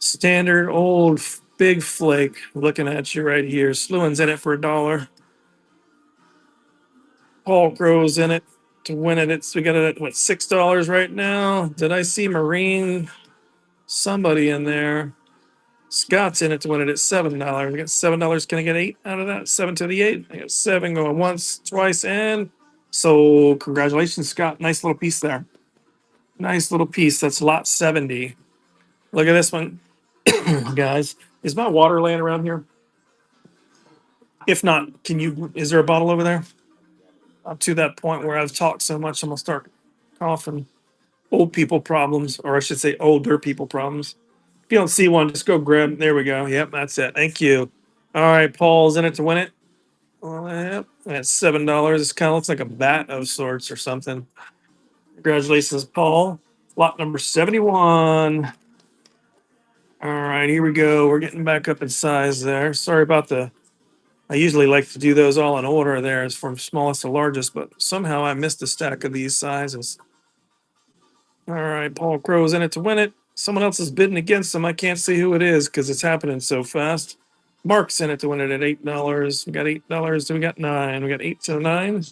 Standard old big flake looking at you right here. Slewin's in it for $1. Paul Crow's in it to win it. We got it at what, $6 right now? Did I see Marine? Somebody in there. Scott's in it to win it at $7. We got $7. Can I get 8 out of that? 7 to the 8. I got 7 going once, twice, and so congratulations, Scott. Nice little piece there. Nice little piece. That's lot 70. Look at this one, guys. Is my water laying around here? If not, is there a bottle over there? I'm to that point where I've talked so much, I'm gonna start coughing. Old people problems, or I should say older people problems. If you don't see one, just go grab. There we go. Yep, that's it. Thank you. All right, Paul's in it to win it. Yep, that's $7. It kind of looks like a bat of sorts or something. Congratulations, Paul. Lot number 71. All right, here we go. We're getting back up in size there. Sorry about the I usually like to do those all in order there, as from smallest to largest, but somehow I missed a stack of these sizes. All right, Paul Crow's in it to win it. Someone else is bidding against him. I can't see who it is because it's happening so fast. Mark's in it to win it at $8. We got $8. We got 9. We got 8 to 9.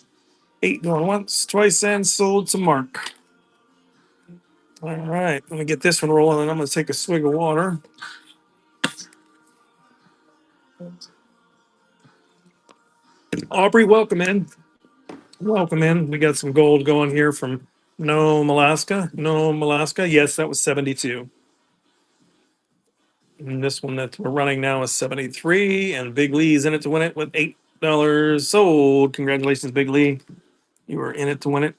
8 going once, twice, and sold to Mark. All right, let me get this one rolling, and I'm going to take a swig of water. Aubrey, welcome in. Welcome in. We got some gold going here from Nome, Alaska. Nome, Alaska. Yes, that was 72. And this one that we're running now is 73. And Big Lee's in it to win it with $8 sold. Congratulations, Big Lee. You were in it to win it.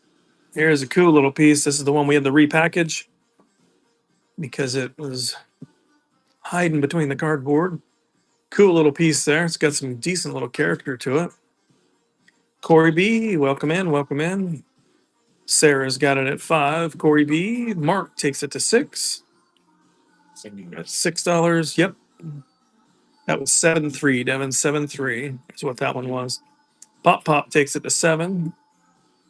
Here's a cool little piece. This is the one we had to repackage because it was hiding between the cardboard. Cool little piece there. It's got some decent little character to it. Corey B, welcome in, welcome in. Sarah's got it at 5. Corey B. Mark takes it to 6. That's $6. Yep. That was 7-3. Devin 7-3 is what that one was. Pop Pop takes it to 7.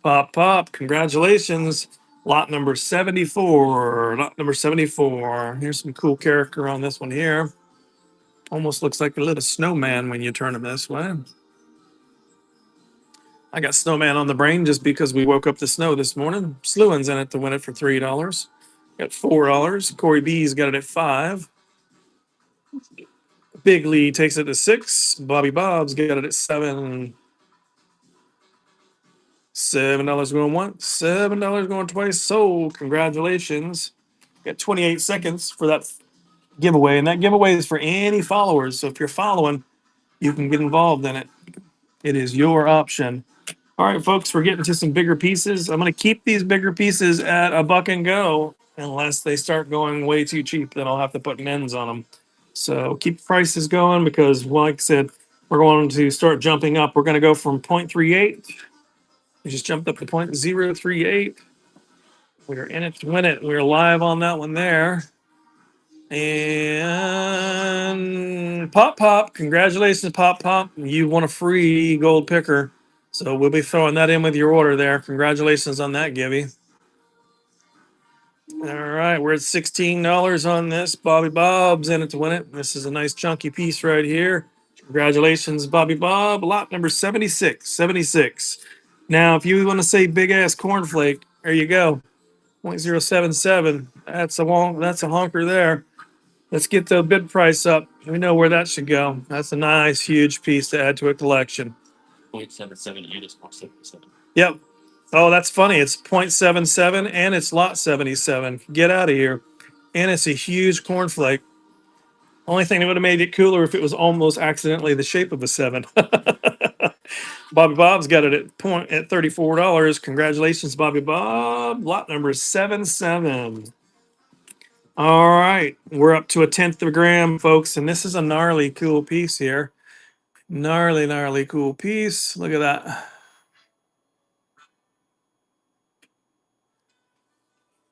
Pop Pop, congratulations. Lot number 74. Lot number 74. Here's some cool character on this one here. Almost looks like a little snowman when you turn him this way. I got snowman on the brain just because we woke up to snow this morning. Sluin's in it to win it for $3. Got $4. Corey B's got it at 5. Big Lee takes it to 6. Bobby Bob's got it at 7. $7 going once, $7 going twice. So congratulations. Got 28 seconds for that giveaway. And that giveaway is for any followers. So if you're following, you can get involved in it. It is your option. All right, folks, we're getting to some bigger pieces. I'm going to keep these bigger pieces at a buck and go unless they start going way too cheap. Then I'll have to put mends on them. So keep prices going because, like I said, we're going to start jumping up. We're going to go from 0.38. We just jumped up to 0.038. We're in it to win it. We're live on that one there. And Pop Pop, congratulations, Pop Pop. You won a free gold picker. So we'll be throwing that in with your order there. Congratulations on that, Gibby. All right, we're at $16 on this. Bobby Bob's in it to win it. This is a nice chunky piece right here. Congratulations, Bobby Bob. Lot number 76. 76. Now, if you want to say big ass cornflake, there you go. 0.077. That's a honker there. Let's get the bid price up. We know where that should go. That's a nice, huge piece to add to a collection. 0.77 and it's 0.77. Yep. Oh, that's funny. It's 0.77 and it's lot 77. Get out of here. And it's a huge cornflake. Only thing that would have made it cooler if it was almost accidentally the shape of a 7. Bobby Bob's got it at $34. Congratulations, Bobby Bob. Lot number 77. All right, we're up to a tenth of a gram, folks, and this is a gnarly cool piece here. Gnarly cool piece. Look at that.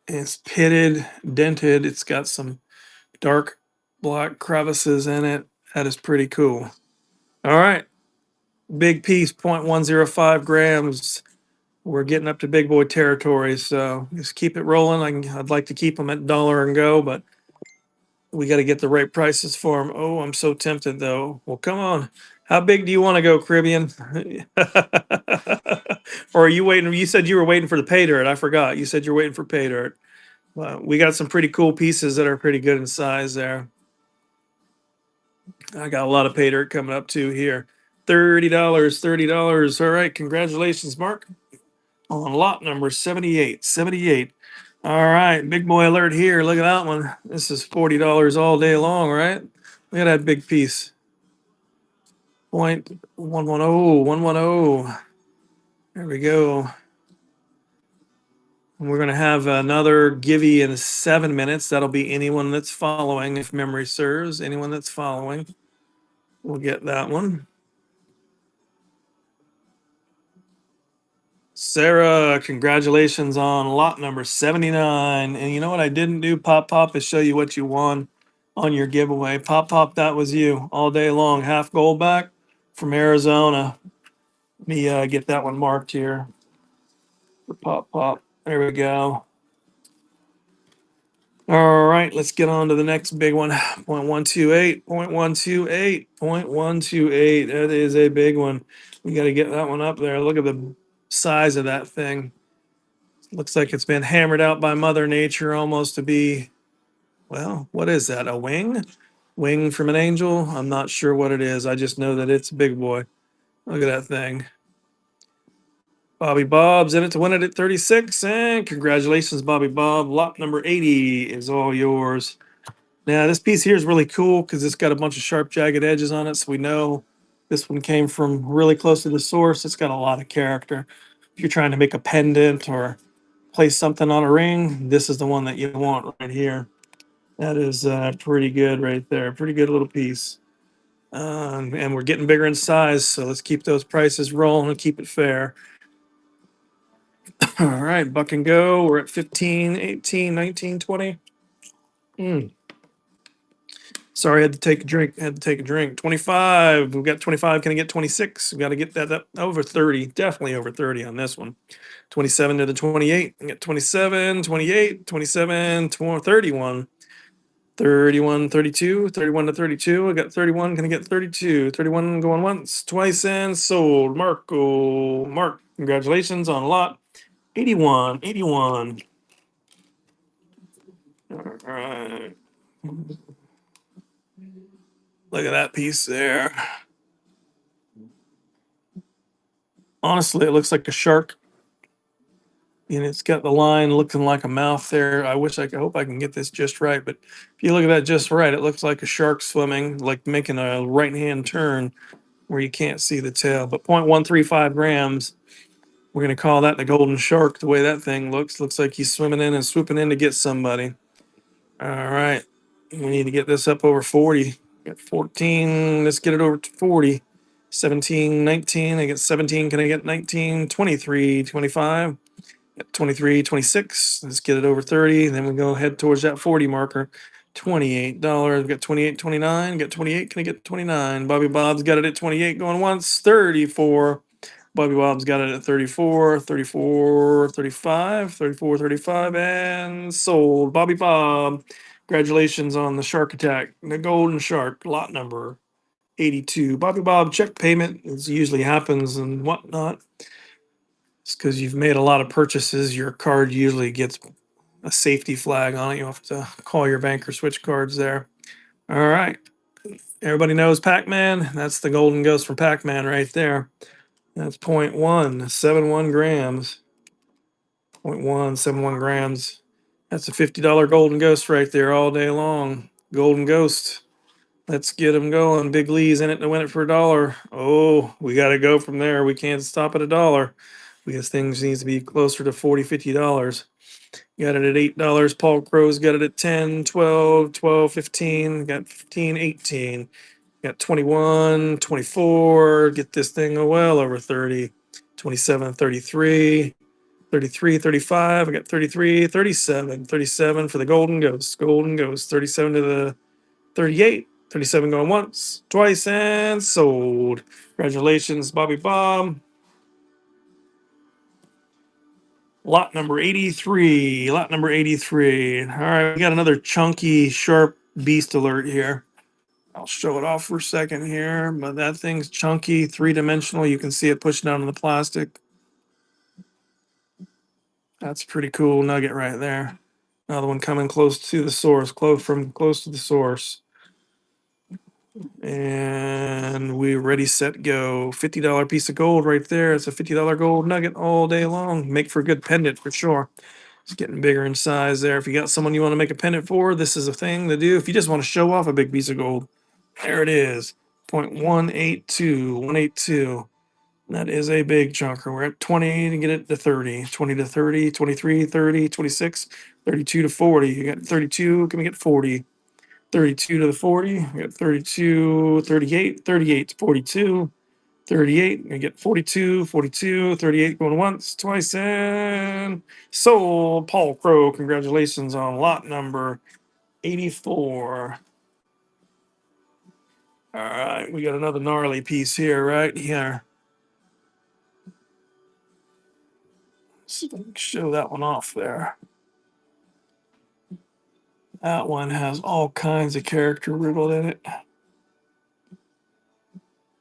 It's pitted, dented. It's got some dark black crevices in it. That is pretty cool. All right, big piece, 0.105 grams. We're getting up to big boy territory, so just keep it rolling. I'd like to keep them at dollar and go, but we got to get the right prices for them. Oh, I'm so tempted though. Well, come on. How big do you want to go, Caribbean? Or are you waiting? You said you were waiting for the pay dirt. I forgot. You said you're waiting for pay dirt. We got some pretty cool pieces that are pretty good in size there. I got a lot of pay dirt coming up too here. $30, $30. All right. Congratulations, Mark. On lot number 78. 78. All right, big boy alert here. Look at that one. This is $40 all day long, right? Look at that big piece. 0.110, 110. There we go. And we're going to have another givey in 7 minutes. That'll be anyone that's following, if memory serves. Anyone that's following will get that one. Sarah, congratulations on lot number 79. And you know what I didn't do, Pop Pop, is show you what you won on your giveaway. Pop Pop, that was you all day long. Half gold back. from Arizona. Let me get that one marked here for Pop Pop. There we go. All right, let's get on to the next big one. 0.128, 0.128, 0.128. That is a big one. We got to get that one up there. Look at the size of that thing. Looks like it's been hammered out by Mother Nature almost to be, well, what is that? A wing? Wing from an angel? I'm not sure what it is. I just know that it's a big boy. Look at that thing. Bobby Bob's in it to win it at 36. And congratulations, Bobby Bob. Lot number 80 is all yours. Now, this piece here is really cool because it's got a bunch of sharp, jagged edges on it. So we know this one came from really close to the source. It's got a lot of character. If you're trying to make a pendant or place something on a ring, this is the one that you want right here. That is pretty good right there. Pretty good little piece. And we're getting bigger in size. So let's keep those prices rolling and keep it fair. All right, buck and go. We're at 15, 18, 19, 20. Sorry, I had to take a drink. 25. We've got 25. Can I get 26? We got to get that up over 30. Definitely over 30 on this one. 27 to the 28. I got 27, 28, 27, 31. 31, 32, 31 to 32. I got 31. Can I get 32? 31 going once, twice, and sold. Mark, congratulations on lot 81. 81. All right. Look at that piece there. Honestly, it looks like a shark. And it's got the line looking like a mouth there. I hope I can get this just right. But if you look at that just right, it looks like a shark swimming, like making a right hand turn where you can't see the tail. But 0.135 grams, we're going to call that the golden shark. The way that thing looks like he's swimming in and swooping in to get somebody. All right. We need to get this up over 40. Got 14. Let's get it over to 40. 17, 19. I get 17. Can I get 19? 23, 25. 23, 26. Let's get it over 30. Then we go head towards that 40 marker. $28. We got 28, 29. Got 28. Can I get 29? Bobby Bob's got it at 28 going once. 34. Bobby Bob's got it at 34, 34, 35, 34, 35, and sold. Bobby Bob, congratulations on the shark attack. The golden shark, lot number 82. Bobby Bob, check payment. It usually happens and whatnot. It's because you've made a lot of purchases. Your card usually gets a safety flag on it. You have to call your bank or switch cards there. All right. Everybody knows Pac-Man. That's the golden ghost from Pac-Man right there. That's 0.171 grams. 0.171 grams. That's a $50 golden ghost right there all day long. Golden ghost. Let's get them going. Big Lee's in it to win it for $1. Oh, we got to go from there. We can't stop at $1 because things needs to be closer to $40, $50. Got it at $8. Paul Crow's got it at 10, 12, 12, 15. Got 15, 18. Got 21, 24. Get this thing well over 30. 27, 33. 33, 35. I got 33, 37. 37 for the Golden Ghost. Golden Ghost. 37 to the 38. 37 going once, twice, and sold. Congratulations, Bobby Bob. Lot number 83. Lot number 83. All right, we got another chunky, sharp beast alert here. I'll show it off for a second here, but that thing's chunky, three-dimensional. You can see it pushing down on the plastic. That's a pretty cool nugget right there. Another one coming close to the source, close to the source. And we ready, set, go. $50 piece of gold right there. It's a $50 gold nugget all day long. Make for a good pendant for sure. It's getting bigger in size there. If you got someone you want to make a pendant for, this is a thing to do. If you just want to show off a big piece of gold, there it is. 0.182, 182. That is a big chunker. We're at 20 to get it to 30. 20 to 30, 23, 30, 26, 32 to 40. You got 32. Can we get 40? 32 to the 40. We got 32, 38, 38 to 42. 38. We get 42, 42, 38 going once, twice, and sold. Paul Crow, congratulations on lot number 84. All right, we got another gnarly piece here, right here. See if I can show that one off there. That one has all kinds of character riddled in it.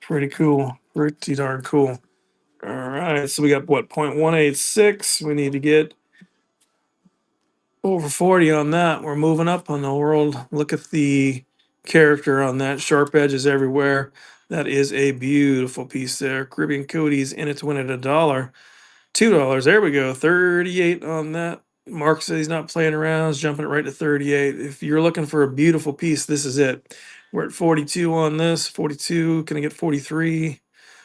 Pretty cool. Pretty darn cool. All right, so we got what, 0.186. We need to get over 40 on that. We're moving up on the world. Look at the character on that. Sharp edges everywhere. That is a beautiful piece there. Caribbean Cody's in it to win at $1. $2. There we go. 38 on that. Mark said he's not playing around. He's jumping it right to 38. If you're looking for a beautiful piece, this is it. We're at 42 on this. 42. Can I get 43?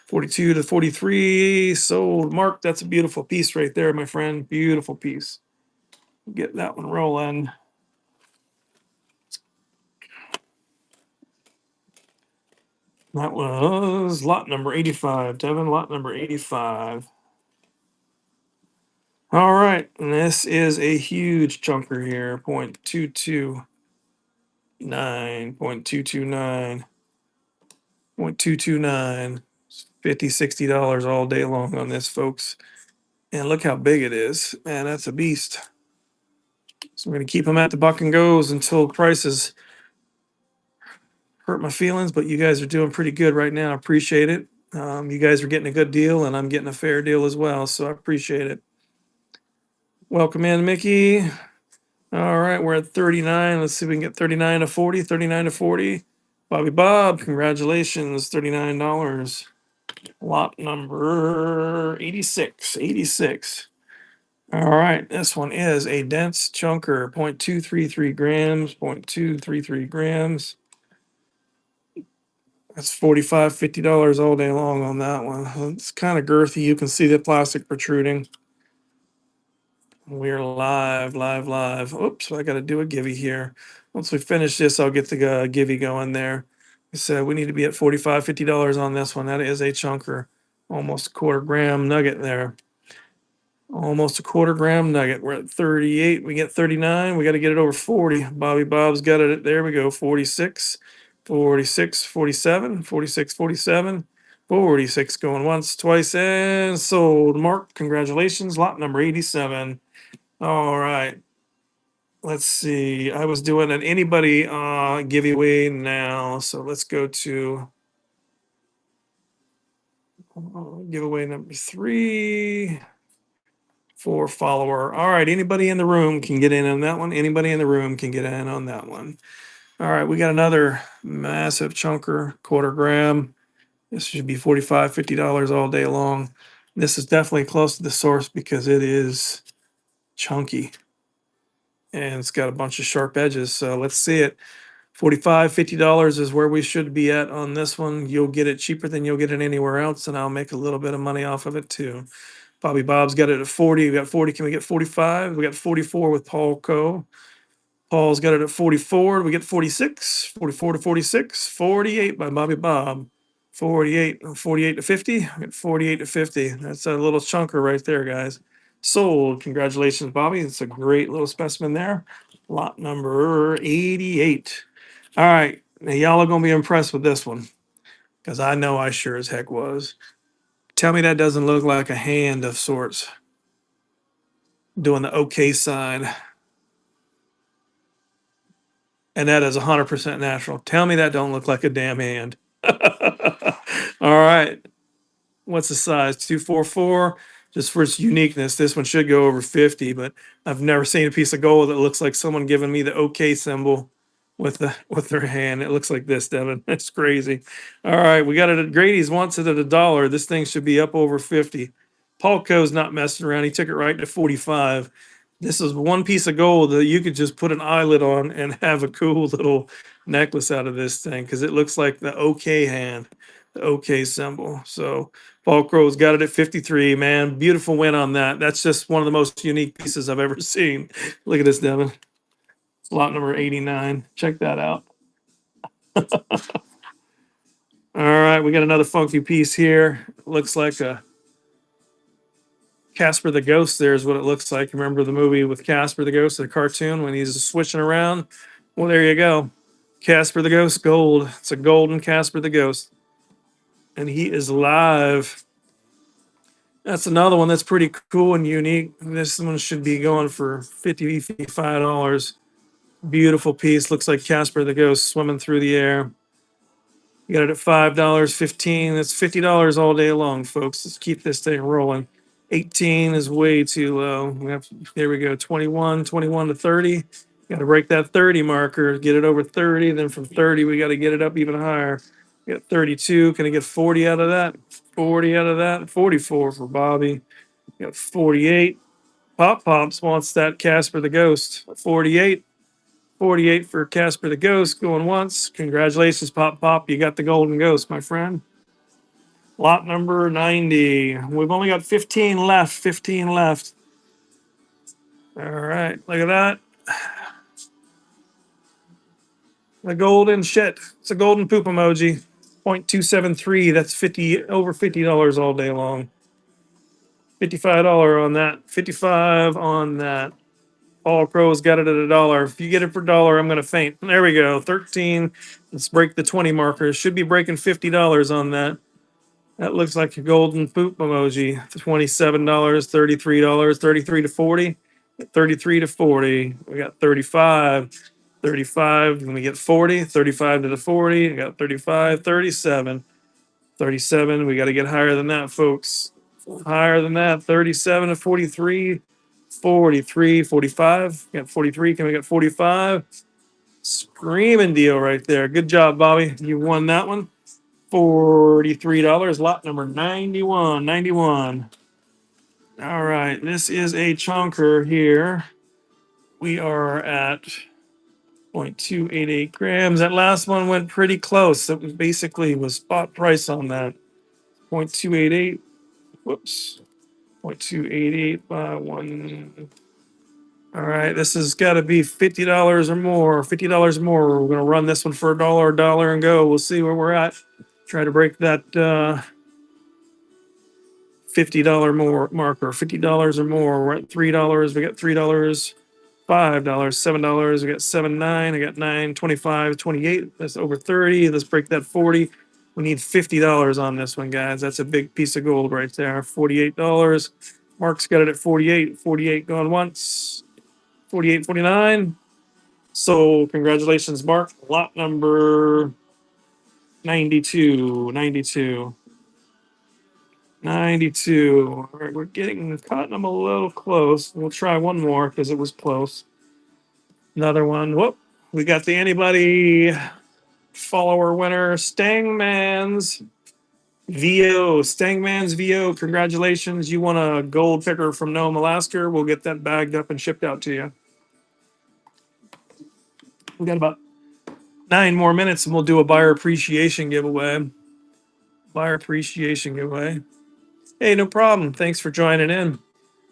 42 to 43. Sold. Mark, that's a beautiful piece right there, my friend. Beautiful piece. Get that one rolling. That was lot number 85. Devin, lot number 85. All right. And this is a huge chunker here. 0.229, 0.229, 0.229. 50, $60 all day long on this, folks. And look how big it is. Man, that's a beast. So we're going to keep them at the buck and goes until prices hurt my feelings, but you guys are doing pretty good right now. I appreciate it. You guys are getting a good deal, and I'm getting a fair deal as well. So I appreciate it. Welcome in, Mickey. All right, we're at 39. Let's see if we can get 39 to 40. 39 to 40. Bobby Bob, congratulations, $39. Lot number 86. 86. All right, this one is a dense chunker, 0.233 grams, 0.233 grams. That's $45, $50 all day long on that one. It's kind of girthy. You can see the plastic protruding. We're live, live, live. Oops, I got to do a givey here. Once we finish this, I'll get the givey going there. I said we need to be at $45, $50 on this one. That is a chunker. Almost a quarter gram nugget there. Almost a quarter gram nugget. We're at 38. We get 39. We got to get it over 40. Bobby Bob's got it. There we go. 46, 46, 47, 46, 47, 46 going once, twice, and sold. Mark, congratulations. Lot number 87. All right. Let's see. I was doing an anybody giveaway now. So let's go to giveaway number 3. For follower. All right, anybody in the room can get in on that one. Anybody in the room can get in on that one. All right, we got another massive chunker, quarter gram. This should be $45, $50 all day long. This is definitely close to the source because it is chunky and it's got a bunch of sharp edges. So let's see it. $45, $50 is where we should be at on this one. You'll get it cheaper than you'll get it anywhere else, and I'll make a little bit of money off of it too. Bobby Bob's got it at 40. We got 40. Can we get 45? We got 44 with Paul Coe. Paul's got it at 44. We get 46. 44 to 46. 48 by Bobby Bob. 48. 48 to 50. We got 48 to 50. That's a little chunker right there, guys. Sold. Congratulations, Bobby. It's a great little specimen there. Lot number 88. All right. Now, y'all are going to be impressed with this one because I know I sure as heck was. Tell me that doesn't look like a hand of sorts doing the OK sign. And that is 100% natural. Tell me that don't look like a damn hand. All right. What's the size? 244. Just for its uniqueness, this one should go over 50, but I've never seen a piece of gold that looks like someone giving me the OK symbol with their hand. It looks like this, Devin. That's crazy. All right, we got it at Grady's wants it at $1. This thing should be up over 50. Paul Coe's not messing around. He took it right to 45. This is one piece of gold that you could just put an eyelid on and have a cool little necklace out of this thing because it looks like the OK hand, the OK symbol. So Paul Crow's got it at 53, man. Beautiful win on that. That's just one of the most unique pieces I've ever seen. Look at this, Devin. It's lot number 89. Check that out. All right, we got another funky piece here. Looks like a Casper the Ghost. There's what it looks like. Remember the movie with Casper the Ghost, the cartoon, when he's switching around? Well, there you go. Casper the Ghost Gold. It's a golden Casper the Ghost. And he is live. That's another one that's pretty cool and unique. This one should be going for $55. Beautiful piece. Looks like Casper the Ghost swimming through the air. You got it at $5, 15. That's $50 all day long, folks. Let's keep this thing rolling. 18 is way too low. There we go. 21, 21 to 30. Got to break that 30 marker, get it over 30. Then from 30, we got to get it up even higher. We got 32. Can I get 40 out of that? 40 out of that. 44 for Bobby. We got 48. Pop Pops wants that Casper the Ghost. 48. 48 for Casper the Ghost going once. Congratulations, Pop Pop. You got the Golden Ghost, my friend. Lot number 90. We've only got 15 left. 15 left. All right. Look at that. The golden shit. It's a golden poop emoji. 0.273. That's 50 over $50 all day long. $55 on that. 55 on that. All pros got it at $1. If you get it for $1, I'm gonna faint. There we go. 13. Let's break the 20 markers. Should be breaking $50 on that. That looks like a golden poop emoji. $27, $33, 33 to 40, 33 to 40. We got 35, 35. When we get 40, 35 to the 40. We got 35, 37, 37. We got to get higher than that, folks. Higher than that. 37 to 43, 43, 45. We got 43. Can we get 45? Screaming deal right there. Good job, Bobby. You won that one. $43. Lot number 91. 91. All right. This is a chunker here. We are at 0.288 grams. That last one went pretty close. That was basically was spot price on that. 0.288. Whoops. 0.288 by 1. All right. This has got to be $50 or more. $50 or more. We're going to run this one for a dollar and go. We'll see where we're at. Try to break that $50 more marker. $50 or more. We're at $3. We got $3, $5, $7. We got 7, 9. I got 9, 25, 28. That's over 30. Let's break that 40. We need $50 on this one, guys. That's a big piece of gold right there. $48. Mark's got it at 48. 48 going once. 48, 49. So congratulations, Mark. Lot number 92. 92. 92. All right, we're getting cutting them a little close. We'll try one more because it was close. Another one. Whoop. We got the anybody follower winner, Stangman's VO. Stangman's VO. Congratulations. You won a gold picker from Nome, Alaska. We'll get that bagged up and shipped out to you. We got about 9 more minutes and we'll do a buyer appreciation giveaway. Buyer appreciation giveaway. Hey, no problem. Thanks for joining in.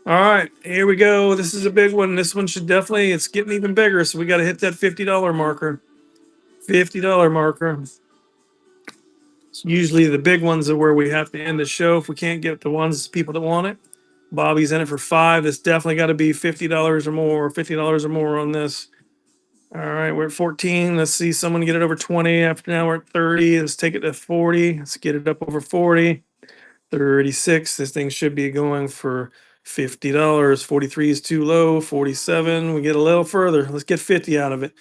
All right, here we go. This is a big one. This one should definitely, it's getting even bigger. So we got to hit that $50 marker. $50 marker. It's usually the big ones are where we have to end the show if we can't get the ones, people that want it. Bobby's in it for 5. It's definitely got to be $50 or more, $50 or more on this. All right, we're at 14. Let's see someone get it over 20. After now, we're at 30. Let's take it to 40. Let's get it up over 40. 36. This thing should be going for $50. 43 is too low. 47. We get a little further. Let's get 50 out of it.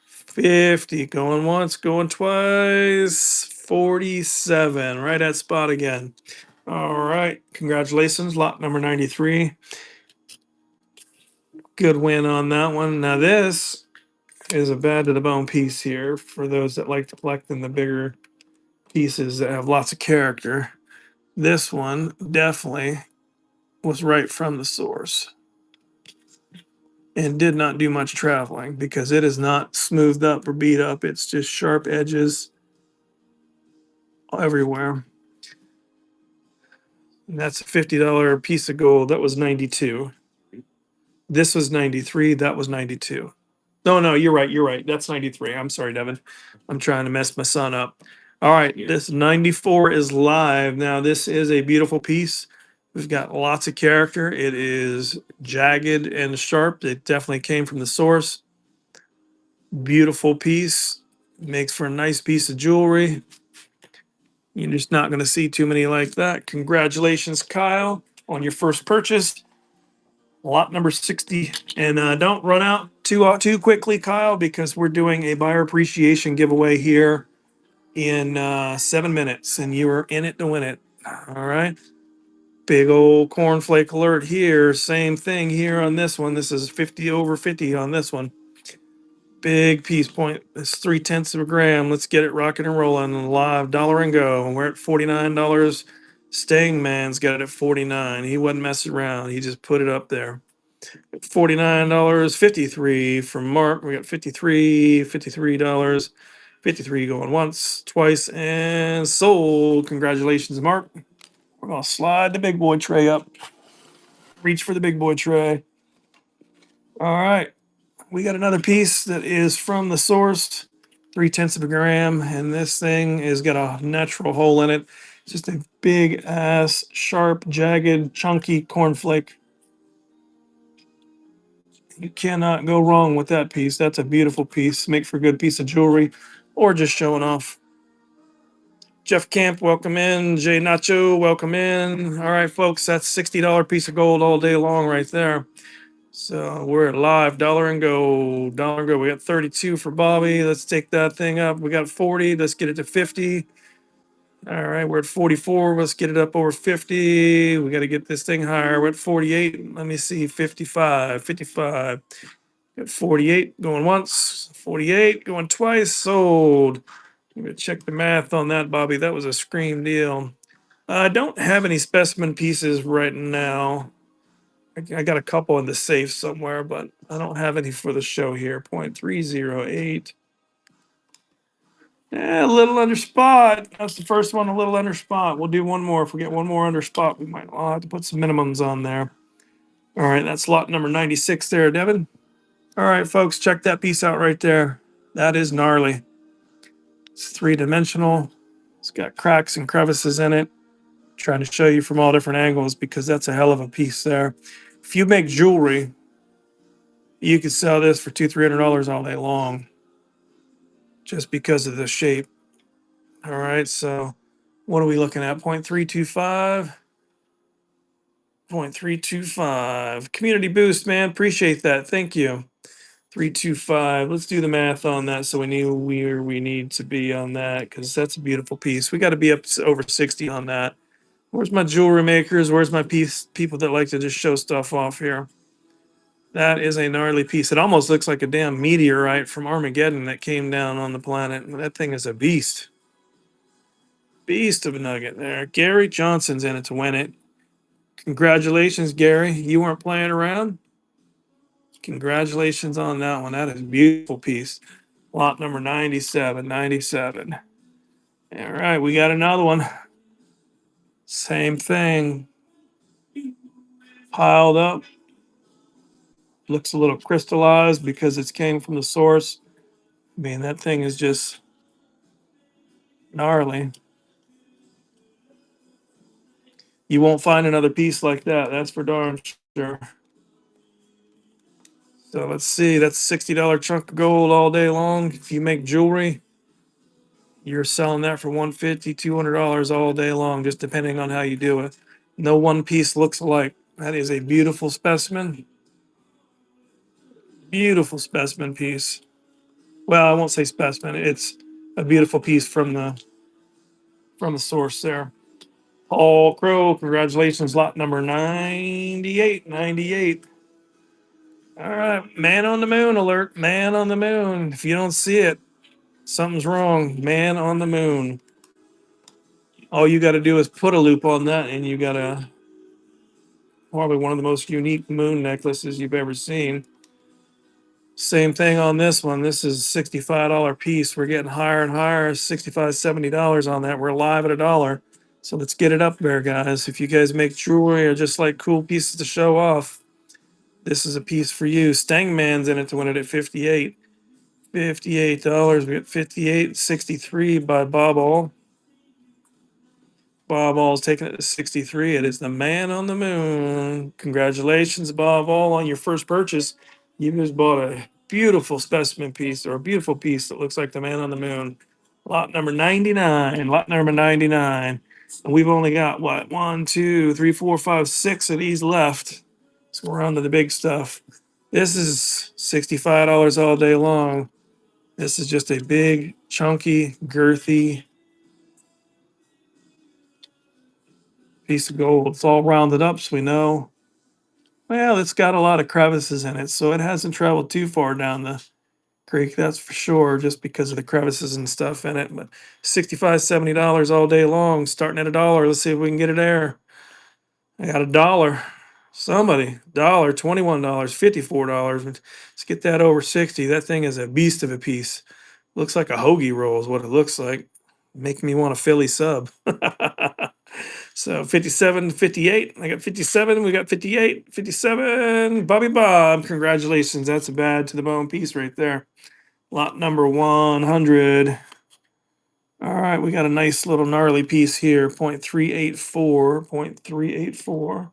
50. Going once, going twice. 47. Right at spot again. All right. Congratulations. Lot number 93. Good win on that one. Now, this is a bad to the bone piece here for those that like to collect in the bigger pieces that have lots of character. This one definitely was right from the source and did not do much traveling because it is not smoothed up or beat up. It's just sharp edges everywhere. And that's a $50 piece of gold. That was 92. This was 93. That was 92. No, you're right. You're right. That's 93. I'm sorry, Devin. I'm trying to mess my son up. All right. This 94 is live. Now, this is a beautiful piece. We've got lots of character. It is jagged and sharp. It definitely came from the source. Beautiful piece. Makes for a nice piece of jewelry. You're just not going to see too many like that. Congratulations, Kyle, on your first purchase. Lot number 60. And don't run out too quickly, Kyle, because we're doing a buyer appreciation giveaway here in 7 minutes, and you are in it to win it. All right. Big old cornflake alert here. Same thing here on this one. This is 50 over 50 on this one. Big piece point. It's 3/10 of a gram. Let's get it rocking and rolling. Live dollar and go. And we're at $49. Staying man's got it at 49. He wasn't messing around. He just put it up there. $49.53 from Mark. We got 53, $53. 53 going once, twice, and sold. Congratulations, Mark. We're gonna slide the big boy tray up. Reach for the big boy tray. All right. We got another piece that is from the source, 3/10 of a gram, and this thing has got a natural hole in it. It's just a big ass, sharp, jagged, chunky cornflake. You cannot go wrong with that piece. That's a beautiful piece. Make for a good piece of jewelry or just showing off. Jeff Camp, welcome in. Jay Nacho, welcome in. All right, folks, that's $60 piece of gold all day long right there. So we're at live dollar and go, dollar and go. We got 32 for Bobby. Let's take that thing up. We got 40. Let's get it to 50. All right, we're at 44. Let's get it up over 50. We got to get this thing higher. We're at 48. Let me see, 55, 55. Got 48 going once, 48 going twice. Sold. I'm gonna check the math on that, Bobby. That was a scream deal. I don't have any specimen pieces right now. I got a couple in the safe somewhere, but I don't have any for the show here. 0.308. Yeah, a little under spot. That's the first one, a little under spot. We'll do one more. If we get one more under spot, we might have to put some minimums on there. All right, that's lot number 96 there, Devin. All right, folks, check that piece out right there. That is gnarly. It's three-dimensional. It's got cracks and crevices in it. Trying to show you from all different angles because that's a hell of a piece there. If you make jewelry, you could sell this for $200-300 all day long just because of the shape. All right, so what are we looking at? 0.325. 0.325. Community boost, man. Appreciate that. Thank you. 325. Let's do the math on that so we knew where we need to be on that because that's a beautiful piece. We got to be up to over 60 on that. Where's my jewelry makers? Where's my people that like to just show stuff off here? That is a gnarly piece. It almost looks like a damn meteorite from Armageddon that came down on the planet. That thing is a beast. Beast of a nugget there. Gary Johnson's in it to win it. Congratulations, Gary. You weren't playing around. Congratulations on that one. That is a beautiful piece. Lot number 97. 97. All right, we got another one. Same thing. Piled up. Looks a little crystallized because it's came from the source. I mean, that thing is just gnarly. You won't find another piece like that. That's for darn sure. So let's see. That's a $60 chunk of gold all day long. If you make jewelry, you're selling that for $150, $200 all day long, just depending on how you do it. No one piece looks alike. That is a beautiful specimen. Beautiful specimen piece. Well, I won't say specimen. It's a beautiful piece from the source there. Paul Crow, congratulations, lot number 98. 98. All right, man on the moon alert. Man on the moon. If you don't see it, something's wrong. Man on the moon. All you got to do is put a loop on that, and you got probably one of the most unique moon necklaces you've ever seen. Same thing on this one. This is a $65 piece. We're getting higher and higher, $65, $70 on that. We're live at $1. So let's get it up there, guys. If you guys make jewelry or just like cool pieces to show off, this is a piece for you. Stangman's in it to win it at 58. $58. We got 58.63 by Bob All. Bob All's taking it to 63. It is the man on the moon. Congratulations, Bob All, on your first purchase. You just bought a beautiful specimen piece or a beautiful piece that looks like the man on the moon. Lot number 99. Lot number 99. And we've only got what? One, two, three, four, five, six of these left. So we're on to the big stuff. This is $65 all day long. This is just a big, chunky, girthy piece of gold. It's all rounded up, so we know. Well, it's got a lot of crevices in it, so it hasn't traveled too far down the creek, that's for sure, just because of the crevices and stuff in it. But $65, $70 all day long, starting at a dollar. Let's see if we can get it there. I got a dollar. Somebody, dollar, $21, $54. Let's get that over 60. That thing is a beast of a piece. Looks like a hoagie roll is what it looks like. Make me want a Philly sub. So 57, 58. I got 57. We got 58, 57. Bobby Bob. Congratulations. That's a bad to the bone piece right there. Lot number 100. All right. We got a nice little gnarly piece here. 0.384. 0.384.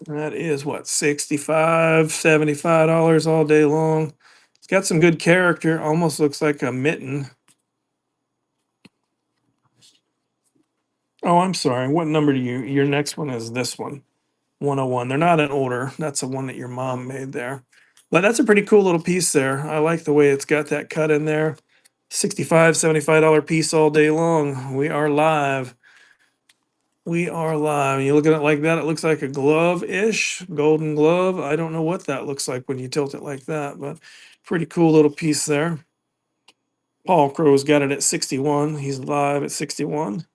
That is what, 65, $75 all day long. It's got some good character. Almost looks like a mitten. Oh, I'm sorry. What number do you? Your next one is this one, 101. They're not in order. That's the one that your mom made there. But that's a pretty cool little piece there. I like the way it's got that cut in there. 65, $75 piece all day long. We are live. We are live. You look at it like that, it looks like a glove-ish, golden glove. I don't know what that looks like when you tilt it like that, but pretty cool little piece there. Paul Crow's got it at 61. He's live at 61.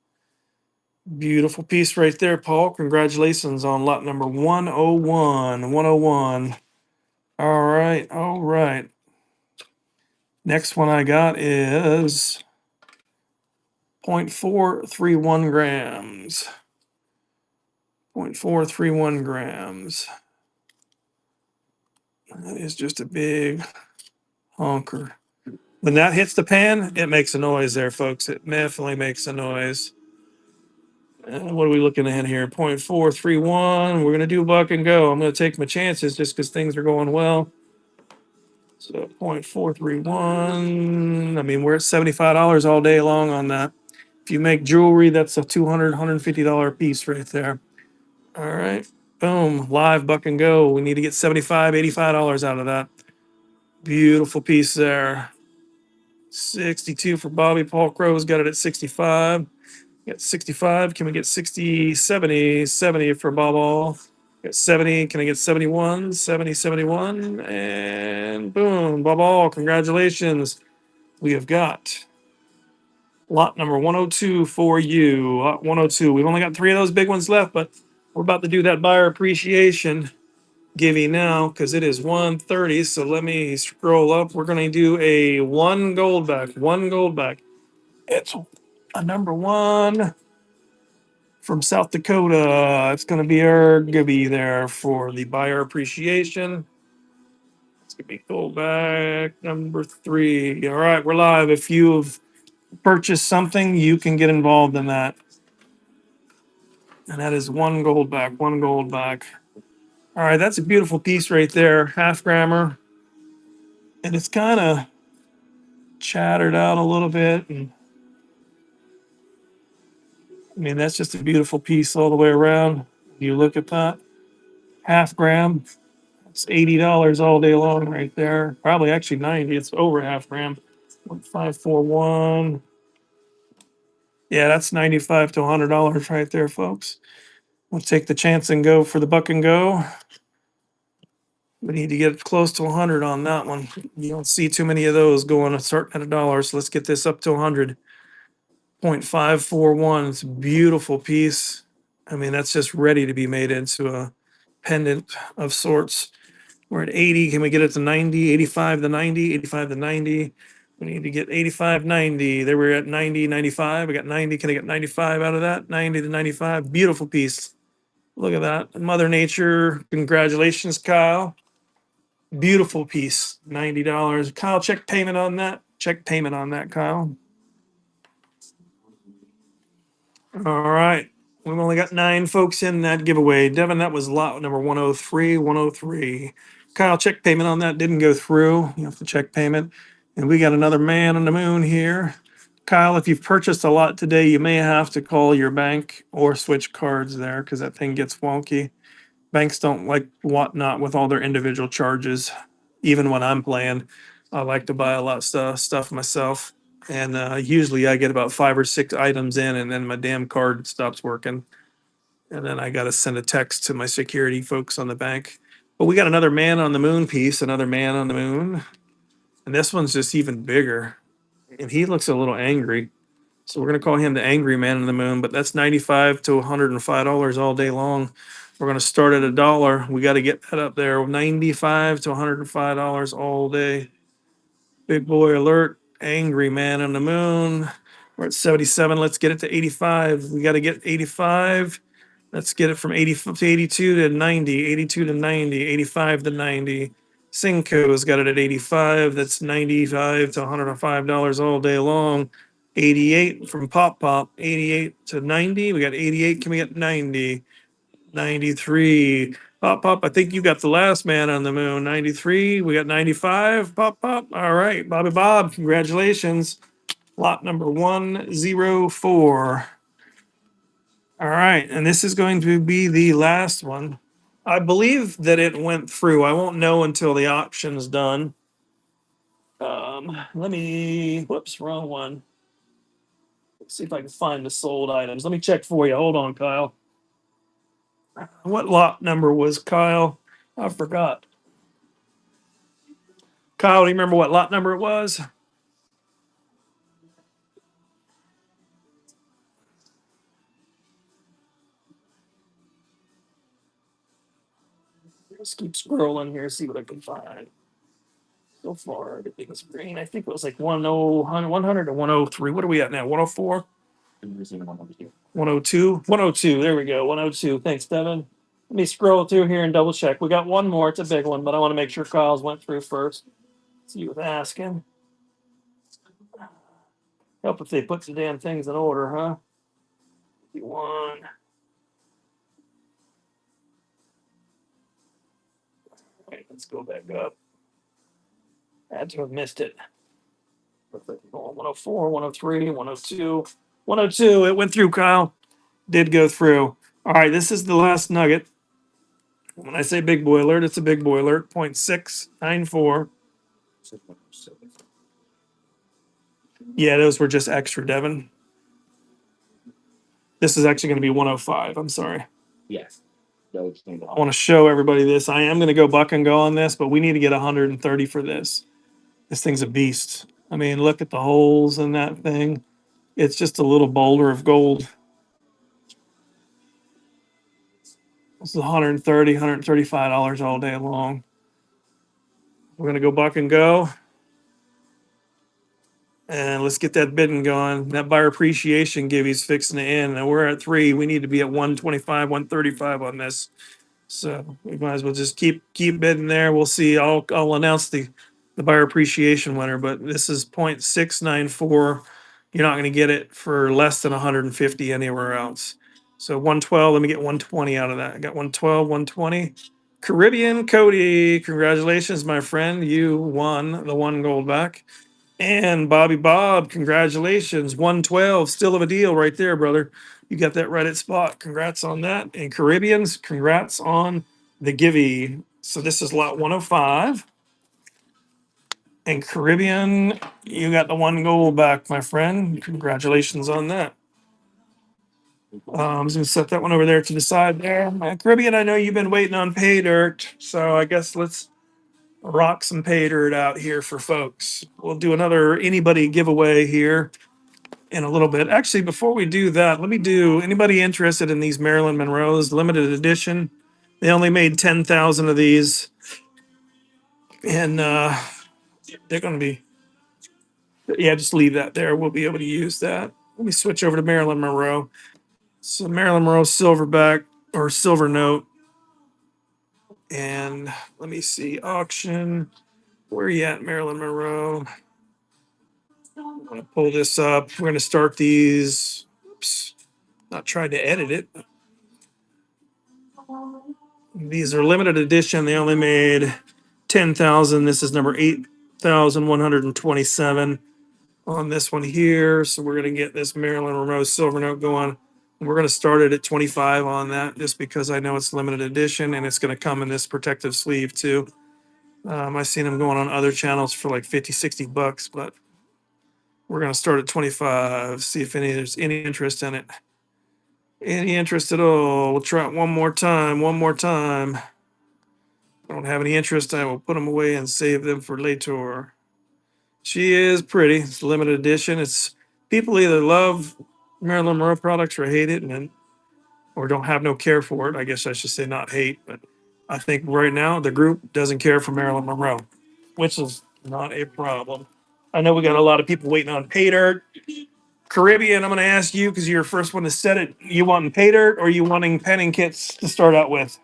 Beautiful piece right there, Paul. Congratulations on lot number 101. 101. All right. All right. Next one I got is 0.431 grams. 0.431 grams. That is just a big honker. When that hits the pan, it makes a noise there, folks. It definitely makes a noise. What are we looking at here? 0.431. We're going to do buck and go. I'm going to take my chances just because things are going well. So 0.431. I mean, we're at $75 all day long on that. If you make jewelry, that's a $200, $150 piece right there. All right. Boom. Live buck and go. We need to get $75, $85 out of that. Beautiful piece there. 62 for Bobby. Paul Crow's got it at 65. Got 65. Can we get 60, 70? 70 for Bob. Got 70. Can I get 71? 70, 71. And boom. Bob. Congratulations. We have got lot number 102 for you. Lot 102. We've only got 3 of those big ones left, but we're about to do that buyer appreciation giving now because it is 130. So let me scroll up. We're going to do a one gold back. One gold back. It's a number 1 from South Dakota. It's going to be our Gibby there for the buyer appreciation. It's going to be gold back number 3. All right, we're live. If you've purchased something, you can get involved in that. And that is one gold back, one gold back. All right, that's a beautiful piece right there, half grammer. And it's kind of chattered out a little bit. And I mean, that's just a beautiful piece all the way around. You look at that, half gram. It's $80 all day long right there. Probably actually 90. It's over half gram. 1541. Yeah, that's 95 to $100 right there, folks. We'll take the chance and go for the buck and go. We need to get close to 100 on that one. You don't see too many of those going starting at a dollar. So let's get this up to 100. 0.541. It's a beautiful piece. I mean, that's just ready to be made into a pendant of sorts. We're at 80. Can we get it to 90? 85 to 90, 85 to 90. We need to get 85, 90. There we're at 90, 95. We got 90. Can I get 95 out of that? 90 to 95. Beautiful piece. Look at that. Mother Nature. Congratulations, Kyle. Beautiful piece. $90. Kyle, check payment on that. Check payment on that, Kyle. All right. We've only got 9 folks in that giveaway. Devin, that was lot number 103. 103. Kyle, check payment on that didn't go through. You have to check payment. And we got another man on the moon here. Kyle, if you've purchased a lot today, you may have to call your bank or switch cards there because that thing gets wonky. Banks don't like whatnot with all their individual charges. Even when I'm playing, I like to buy a lot of stuff myself. And usually I get about 5 or 6 items in, and then my damn card stops working. And then I got to send a text to my security folks on the bank. But we got another man on the moon piece, another man on the moon. And this one's just even bigger. And he looks a little angry. So we're going to call him the angry man on the moon, but that's 95 to $105 all day long. We're going to start at $1. We got to get that up there. 95 to $105 all day. Big boy alert. Angry man on the moon. We're at 77. Let's get it to 85. We got to get 85. Let's get it from 80 to 82 to 90, 82 to 90, 85 to 90. Cinco's got it at 85. That's 95 to $105 all day long. 88 from Pop Pop, 88 to 90. We got 88. Can we get 90? 93. Pop Pop, I think you got the last man on the moon. 93. We got 95. Pop Pop. All right. Bobby Bob, congratulations. Lot number 104. All right, and this is going to be the last one. I believe that it went through. I won't know until the auction's done. Let me, whoops, wrong one. Let's see if I can find the sold items. Let me check for you. Hold on, Kyle. What lot number was Kyle? I forgot. Kyle, do you remember what lot number it was? Let's keep scrolling here, see what I can find. So far, everything's green. I think it was like 100 to 103. What are we at now? 104? 102? 102. There we go. 102. Thanks, Devin. Let me scroll through here and double check. We got one more. It's a big one, but I want to make sure Kyle's went through first. See he was asking. Help if they put the damn things in order, huh? 51. Wait, let's go back up. I had to have missed it. 104, 103, 102. 102. It went through, Kyle. Did go through. All right, this is the last nugget. When I say big boy alert, it's a big boy alert. 0.694. Yeah, those were just extra, Devin. This is actually going to be 105. I'm sorry. Yes. I want to show everybody this. I am going to go buck and go on this, but we need to get 130 for this. This thing's a beast. I mean, look at the holes in that thing. It's just a little boulder of gold. This is 130, $135 all day long. We're going to go buck and go. And let's get that bidding going. That buyer appreciation givey's fixing to end. And we're at 3. We need to be at 125, 135 on this. So we might as well just keep bidding there. We'll see. I'll announce the buyer appreciation winner, but this is 0.694. You're not going to get it for less than 150 anywhere else. So 112. Let me get 120 out of that. I got 112, 120. Caribbean Cody, congratulations, my friend. You won the one gold back. And Bobby Bob, congratulations. 112, still of a deal right there, brother. You got that right at spot. Congrats on that. And Caribbeans, congrats on the givey. So this is lot 105. And Caribbean, you got the one gold back, my friend. Congratulations on that. I'm just gonna set that one over there to the side there. Caribbean, I know you've been waiting on pay dirt, so I guess let's rock some pay dirt out here for folks. We'll do another anybody giveaway here in a little bit. Actually, before we do that, let me do anybody interested in these Marilyn Monroe's limited edition. They only made 10,000 of these, and they're going to be, yeah, just leave that there. We'll be able to use that. Let me switch over to Marilyn Monroe. So, Marilyn Monroe silverback or silver note. And let me see, auction. Where are you at, Marilyn Monroe? I'm going to pull this up. We're going to start these. Oops, not trying to edit it. These are limited edition. They only made 10,000. This is number 8,127 on this one here. So we're going to get this Marilyn Monroe silver note going. We're going to start it at 25 on that just because I know it's limited edition and it's going to come in this protective sleeve too. I've seen them going on other channels for like 50, 60 bucks, but we're going to start at 25, see if there's any interest in it. Any interest at all? We'll try it one more time. One more time. I don't have any interest. I will put them away and save them for later. She is pretty. It's limited edition. It's people either love Marilyn Monroe products or hate it, or don't have no care for it. I guess I should say not hate, but I think right now the group doesn't care for Marilyn Monroe, which is not a problem. I know we got a lot of people waiting on pay dirt. Caribbean, I'm going to ask you because you're the first one to set it. You wanting pay dirt or you wanting penning kits to start out with?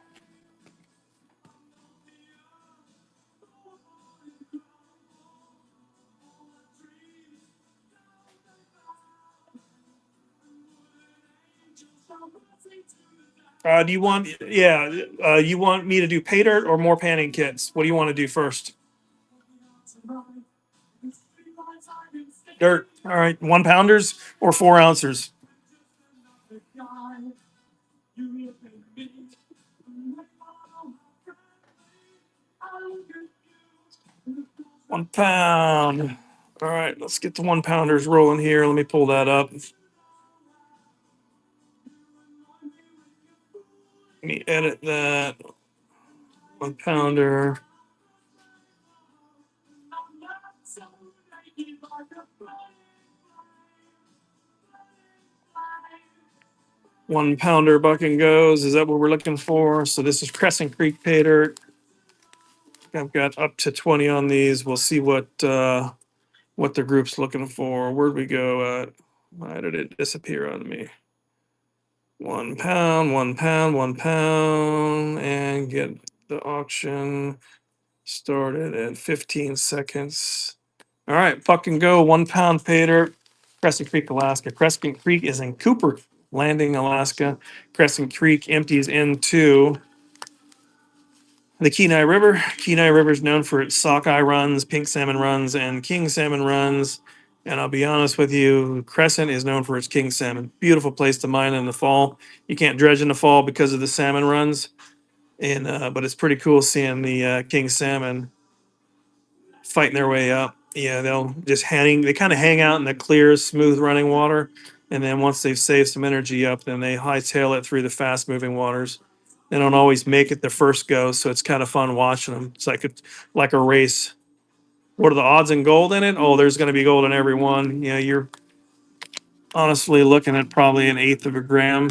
Do you want, yeah, you want me to do pay dirt or more panning kits? What do you want to do first? Dirt. All right. 1 pounders or 4 ounces? 1 pound. All right. Let's get the 1 pounders rolling here. Let me pull that up. Let me edit that. 1 pounder. One pounder buck and goes. Is that what we're looking for? So this is Crescent Creek pay dirt. I've got up to 20 on these. We'll see what the group's looking for. Where'd we go at? Why did it disappear on me? 1 pound, 1 pound, 1 pound, and get the auction started at 15 seconds. All right, fucking go. 1 pound pay dirt. Crescent Creek, Alaska. Crescent Creek is in Cooper Landing, Alaska. Crescent Creek empties into the Kenai River. Kenai River is known for its sockeye runs, pink salmon runs, and king salmon runs. And I'll be honest with you, Crescent is known for its king salmon. Beautiful place to mine in the fall. You can't dredge in the fall because of the salmon runs, and but it's pretty cool seeing the king salmon fighting their way up. Yeah, they'll just hang. They kind of hang out in the clear, smooth running water, and then once they've saved some energy up, then they hightail it through the fast moving waters. They don't always make it the first go, so it's kind of fun watching them. It's like a race. What are the odds in gold in it? Oh, there's going to be gold in every one. You know, you're honestly looking at probably an eighth of a gram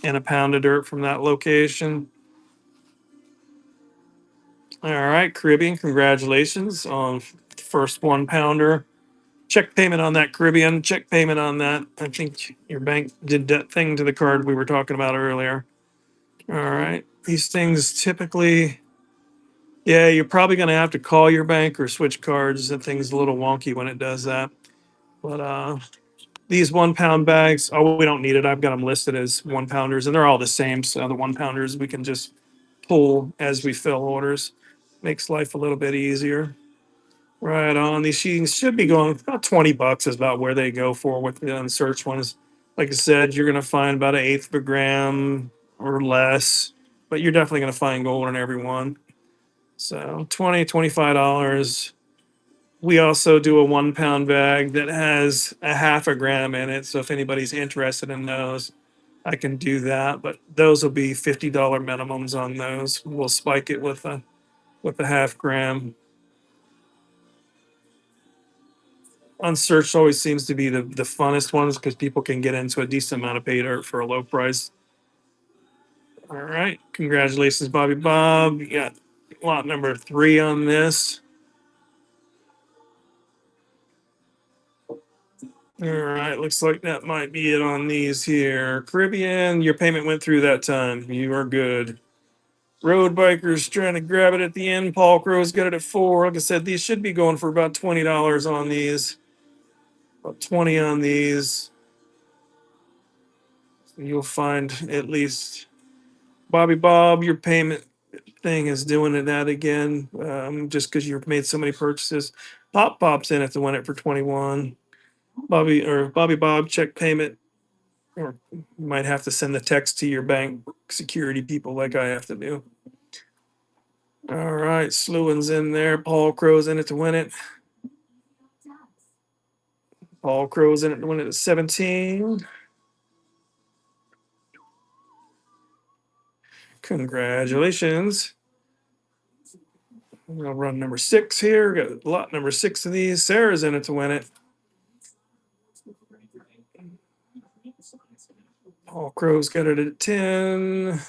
in a pound of dirt from that location. All right, Caribbean, congratulations on the first 1 pounder. Check payment on that, Caribbean. Check payment on that. I think your bank did that thing to the card we were talking about earlier. All right. These things typically, yeah, you're probably going to have to call your bank or switch cards. That thing's a little wonky when it does that. But these 1 pound bags, oh, we don't need it. I've got them listed as 1 pounders, and they're all the same. So the 1 pounders we can just pull as we fill orders. Makes life a little bit easier. Right on. These sheets should be going about 20 bucks is about where they go for with the unsearched ones. Like I said, you're going to find about an eighth of a gram or less, but you're definitely going to find gold in every one. So $25. We also do a 1 pound bag that has a half a gram in it. So if anybody's interested in those, I can do that. But those will be $50 minimums on those. We'll spike it with a half gram. Unsearched always seems to be the funnest ones because people can get into a decent amount of pay dirt for a low price. All right. Congratulations, Bobby Bob. You got lot number 3 on this. All right. Looks like that might be it on these here. Caribbean, your payment went through that time. You are good. Road bikers trying to grab it at the end. Paul Crow's got it at 4. Like I said, these should be going for about $20 on these. About 20 on these. You'll find at least Bobby Bob, your payment thing is doing it that again, just because you've made so many purchases. Pop's in it to win it for 21. Bobby Bob check payment, or you might have to send the text to your bank security people like I have to do. All right, Sluin's in there. Paul Crow's in it to win it. Paul Crow's in it to win it at 17. Congratulations. I'll run number 6 here. Got lot number 6 of these. Sarah's in it to win it. Paul Crow's got it at 10.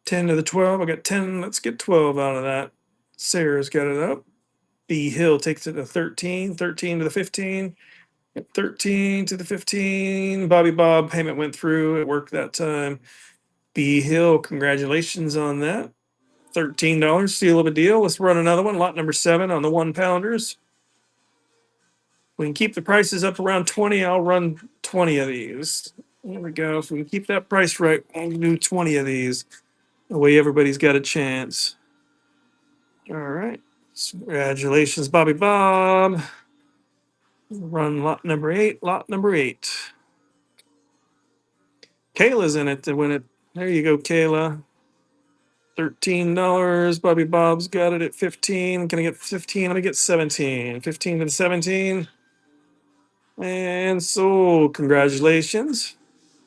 10 to the 12. I got 10. Let's get 12 out of that. Sarah's got it up. B Hill takes it to 13. 13 to the 15. 13 to the 15. Bobby Bob payment went through. It worked that time. B Hill, congratulations on that. $13. Seal of a deal. Let's run another one. Lot number 7 on the 1-pounders. We can keep the prices up around 20. I'll run 20 of these. There we go. If we can keep that price right, I'll do 20 of these. That way everybody's got a chance. All right. Congratulations, Bobby Bob. Run lot number 8. Lot number 8. Kayla's in it to win it. There you go, Kayla. $13. Bobby Bob's got it at 15. Can I get 15? Let me get 17. 15 to the 17. And so, congratulations.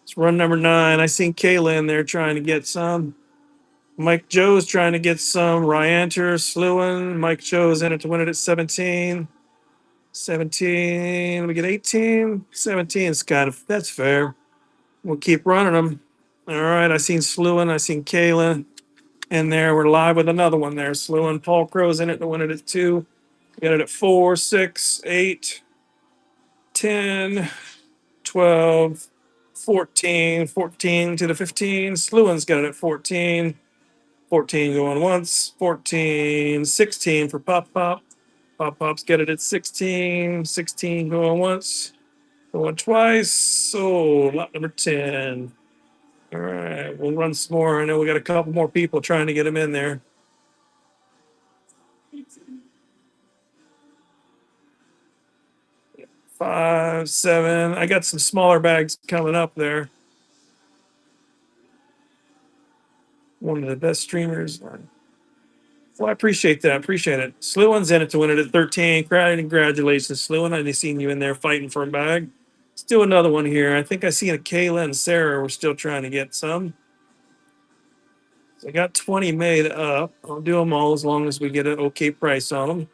It's run number 9. I seen Kayla in there trying to get some. Mike Joe's trying to get some. Ryanter, Sluin. Mike Joe's in it to win it at 17. 17. Let me get 18. 17 is kind of, that's fair. We'll keep running them. All right. I seen Sluin. I seen Kayla in there. We're live with another one there. Sluin. Paul Crow's in it to win it at 2. Got it at 4, 6, 8, 10, 12, 14. 14 to the 15. Sluin's got it at 14. 14 going once. 14, 16 for Pop Pop. Pop Pop's got it at 16. 16 going once. Going twice. So lot number 10. All right, we'll run some more. I know we got a couple more people trying to get them in there. 5, 7. I got some smaller bags coming up there. One of the best streamers. Well, I appreciate that. Appreciate it. Sluin's in it to win it at 13. Congratulations, Sluin. I seen you in there fighting for a bag. Let's do another one here. I think I seen a Kayla and Sarah. We're still trying to get some. So I got 20 made up. I'll do them all as long as we get an okay price on them.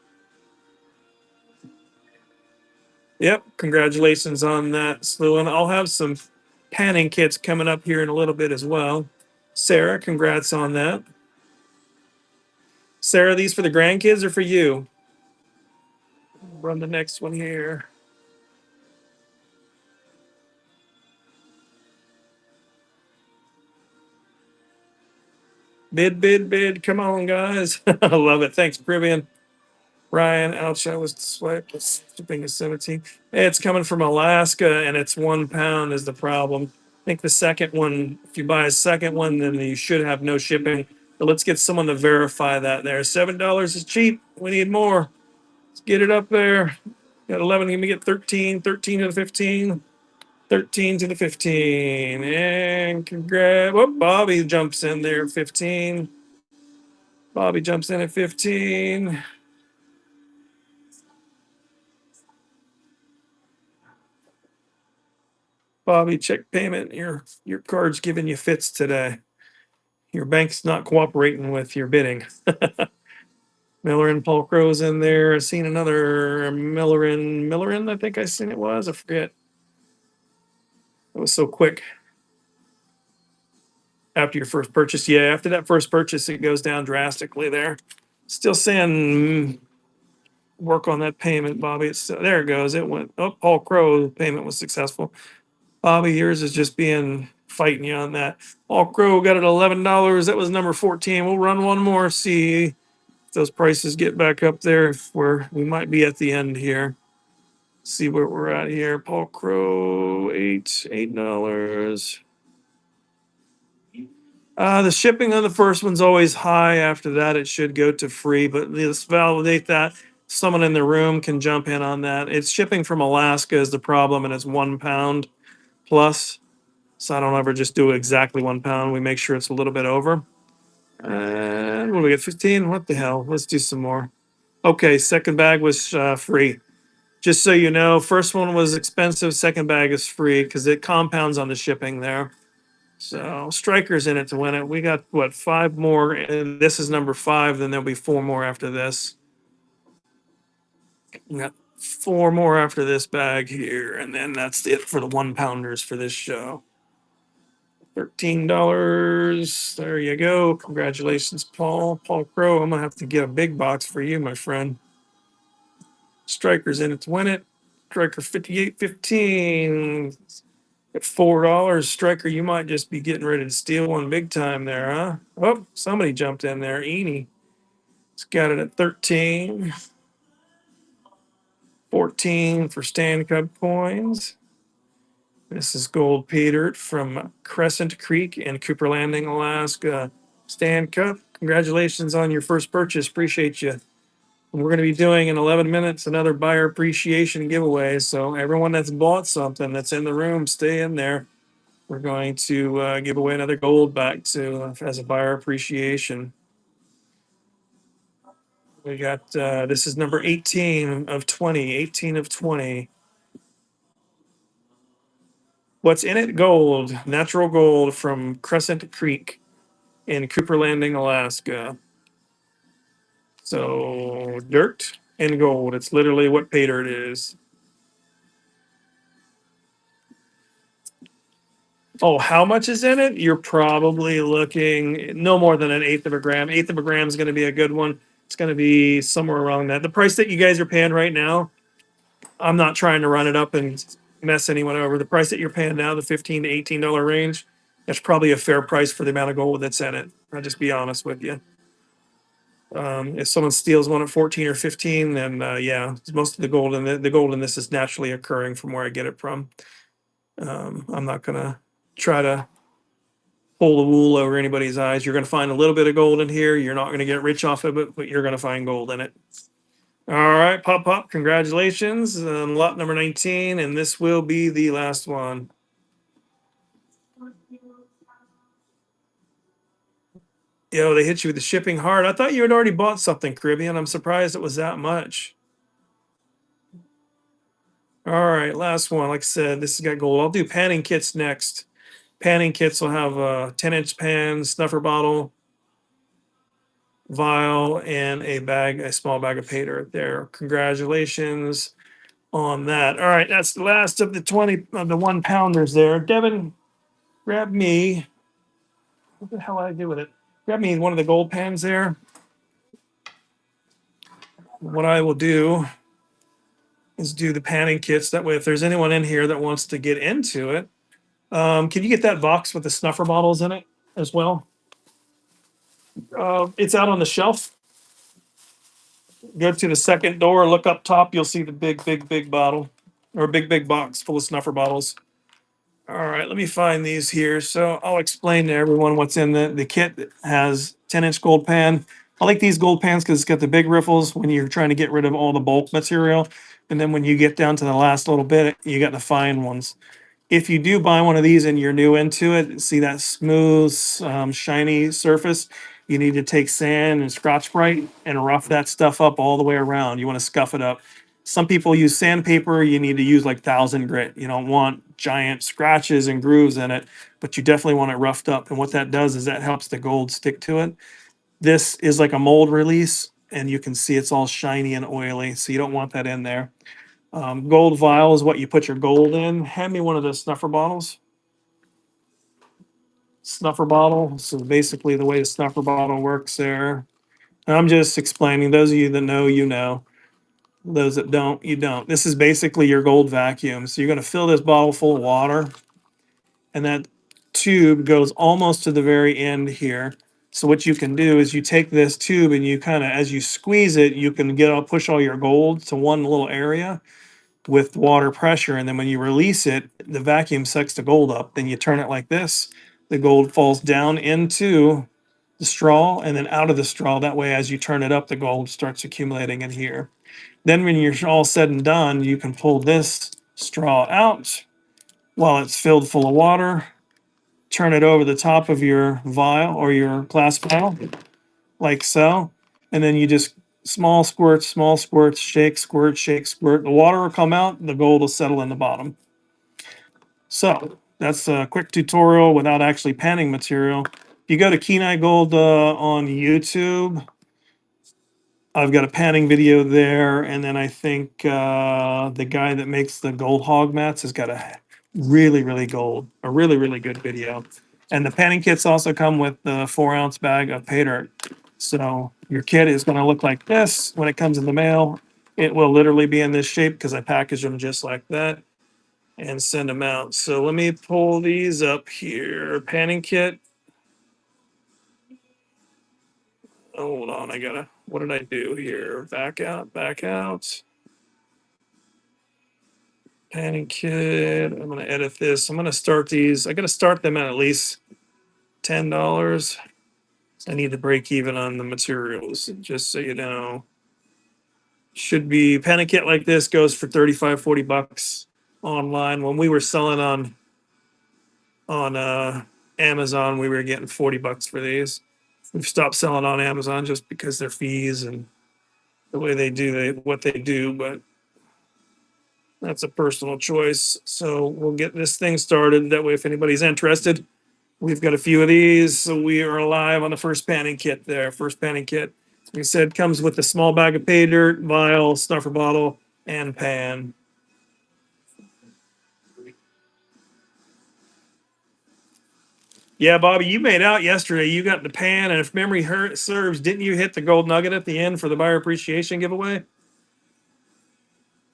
Yep. Congratulations on that, Sluin. I'll have some panning kits coming up here in a little bit as well. Sarah, congrats on that. Sarah, these for the grandkids or for you? Run the next one here. Bid. Come on, guys. I love it. Thanks, Caribbean. Ryan, ouch, I was swiped. Shipping is 17. It's coming from Alaska and it's 1 pound is the problem. I think the second one, if you buy a second one, then you should have no shipping. But let's get someone to verify that there. $7 is cheap. We need more. Let's get it up there. Got 11. Let me get 13. 13 to the 15. 13 to the 15. And congrats. Whoop, Bobby jumps in there. 15. Bobby jumps in at 15. Bobby, check payment. Your card's giving you fits today. Your bank's not cooperating with your bidding. Miller and Paul Crow's in there. I seen another Millerin. I think I seen it was. I forget. It was so quick. After your first purchase, yeah. After that first purchase, it goes down drastically there. Still saying work on that payment, Bobby. There it goes. It went. Oh, Paul Crow payment was successful. Bobby, yours is just being fighting you on that. Paul Crow got it $11. That was number 14. We'll run one more. See if those prices get back up there. Where we might be at the end here. See where we're at here. Paul Crow, $8. The shipping on the first one's always high. After that, it should go to free. But let's validate that. Someone in the room can jump in on that. It's shipping from Alaska is the problem, and it's 1 pound plus. So I don't ever just do exactly 1 pound. We make sure it's a little bit over. And what do we get? 15? What the hell? Let's do some more. Okay, second bag was free. Just so you know, first one was expensive. Second bag is free because it compounds on the shipping there. So strikers in it to win it. We got what, five more, and this is number five. Then there'll be four more after this. We got four more after this bag here, and then that's it for the 1 pounders for this show. $13. There you go. Congratulations, Paul. Paul Crow. I'm gonna have to get a big box for you, my friend. Strikers in it to win it. Striker 58.15. At $4, Striker, you might just be getting ready to steal one big time there, huh? Oh, somebody jumped in there. Eenie. It's got it at 13. 14 for Stan Cup coins. This is Gold Peter from Crescent Creek in Cooper Landing, Alaska. Stan Cup, congratulations on your first purchase. Appreciate you. And we're going to be doing in 11 minutes another buyer appreciation giveaway. So everyone that's bought something that's in the room, stay in there. We're going to give away another gold back to as a buyer appreciation. We got this is number 18 of 20. 18 of 20. What's in it? Gold, natural gold from Crescent Creek in Cooper Landing, Alaska. So dirt and gold. It's literally what pay dirt is. Oh, how much is in it? You're probably looking no more than an eighth of a gram. Eighth of a gram is going to be a good one. It's going to be somewhere around that. The price that you guys are paying right now, I'm not trying to run it up and mess anyone over. The price that you're paying now, the $15 to $18 range, that's probably a fair price for the amount of gold that's in it. I'll just be honest with you. If someone steals one at 14 or 15, then yeah, most of the gold in the gold in this is naturally occurring from where I get it from. I'm not gonna try to pull the wool over anybody's eyes. You're gonna find a little bit of gold in here. You're not gonna get rich off of it, but you're gonna find gold in it. All right, Pop Pop, congratulations on lot number 19, and this will be the last one. Yo, they hit you with the shipping hard. I thought you had already bought something, Caribbean. I'm surprised it was that much. All right, last one. Like I said, this has got gold. I'll do panning kits next. Panning kits will have a 10-inch pan, snuffer bottle, vial, and a small bag of pay dirt there. Congratulations on that. All right, that's the last of the 20 of the 1 pounders there. Devin, grab me. What the hell did I do with it? Grab me one of the gold pans there. What I will do is do the panning kits. That way, if there's anyone in here that wants to get into it, can you get that box with the snuffer bottles in it as well? It's out on the shelf. Go to the second door, look up top. You'll see the big bottle or big box full of snuffer bottles. All right, let me find these here. So I'll explain to everyone what's in the kit. That has 10-inch gold pan. I like these gold pans because it's got the big riffles when you're trying to get rid of all the bulk material. And then when you get down to the last little bit, you got the fine ones. If you do buy one of these and you're new into it, see that smooth, shiny surface, you need to take sand and Scotch Brite and rough that stuff up all the way around. You want to scuff it up. Some people use sandpaper. You need to use like 1,000 grit. You don't want giant scratches and grooves in it, but you definitely want it roughed up. And what that does is that helps the gold stick to it. This is like a mold release, and you can see it's all shiny and oily. So you don't want that in there. Gold vial is what you put your gold in. Hand me one of the snuffer bottles. Snuffer bottle. So basically, the way the snuffer bottle works there. I'm just explaining. Those of you that know, you know. Those that don't, you don't. This is basically your gold vacuum. So you're going to fill this bottle full of water, and that tube goes almost to the very end here. So what you can do is you take this tube and you kind of, as you squeeze it, you can push all your gold to one little area with water pressure, and then when you release it, the vacuum sucks the gold up. Then you turn it like this, the gold falls down into the straw and then out of the straw. That way, as you turn it up, the gold starts accumulating in here. Then, when you're all said and done, you can pull this straw out while it's filled full of water, turn it over the top of your vial or your glass vial, like so. And then you just small squirts, shake, squirt, shake, squirt. The water will come out, the gold will settle in the bottom. So that's a quick tutorial without actually panning material. If you go to Kenai Gold on YouTube, I've got a panning video there, and then I think the guy that makes the gold hog mats has got a really good video. And the panning kits also come with the 4-ounce bag of pay dirt. So your kit is going to look like this when it comes in the mail. It will literally be in this shape because I package them just like that and send them out. So let me pull these up here. Panning kit. Hold on, I gotta. What did I do here? Back out, back out. Panning kit. I'm gonna edit this. I'm gonna start these. I gotta start them at least $10. I need to break even on the materials, just so you know. Should be panning kit like this goes for 35, $40 online. When we were selling on Amazon, we were getting $40 for these. We've stopped selling on Amazon just because their fees and the way what they do, but that's a personal choice. So we'll get this thing started. That way, if anybody's interested, we've got a few of these. So we are live on the first panning kit there. First panning kit, like I said, comes with a small bag of pay dirt, vial, snuffer bottle, and pan. Yeah, Bobby, you made out yesterday. You got the pan, and if memory serves, didn't you hit the gold nugget at the end for the buyer appreciation giveaway?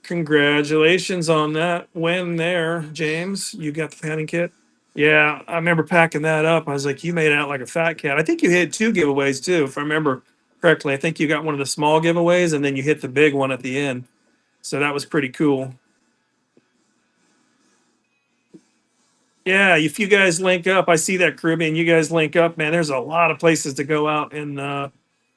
Congratulations on that win there, James. You got the panning kit. Yeah, I remember packing that up. I was like, you made out like a fat cat. I think you hit two giveaways too, if I remember correctly. I think you got one of the small giveaways and then you hit the big one at the end. So that was pretty cool. Yeah, if you guys link up, I see that Caribbean. You guys link up, man. There's a lot of places to go out in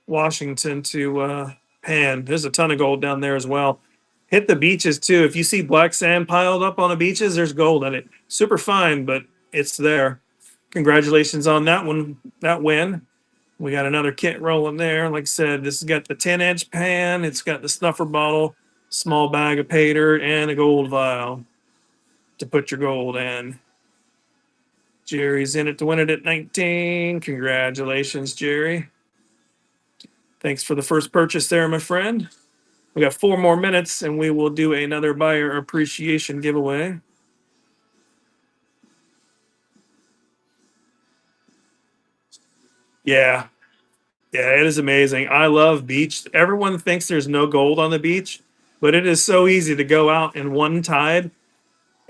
Washington to pan. There's a ton of gold down there as well. Hit the beaches too. If you see black sand piled up on the beaches, there's gold in it. Super fine, but it's there. Congratulations on that one, that win. We got another kit rolling there. Like I said, this has got the 10-inch pan. It's got the snuffer bottle, small bag of pay dirt, and a gold vial to put your gold in. Jerry's in it to win it at 19. Congratulations, Jerry. Thanks for the first purchase there, my friend. We got 4 more minutes and we will do another buyer appreciation giveaway. Yeah. Yeah, it is amazing. I love beach. Everyone thinks there's no gold on the beach, but it is so easy to go out in one tide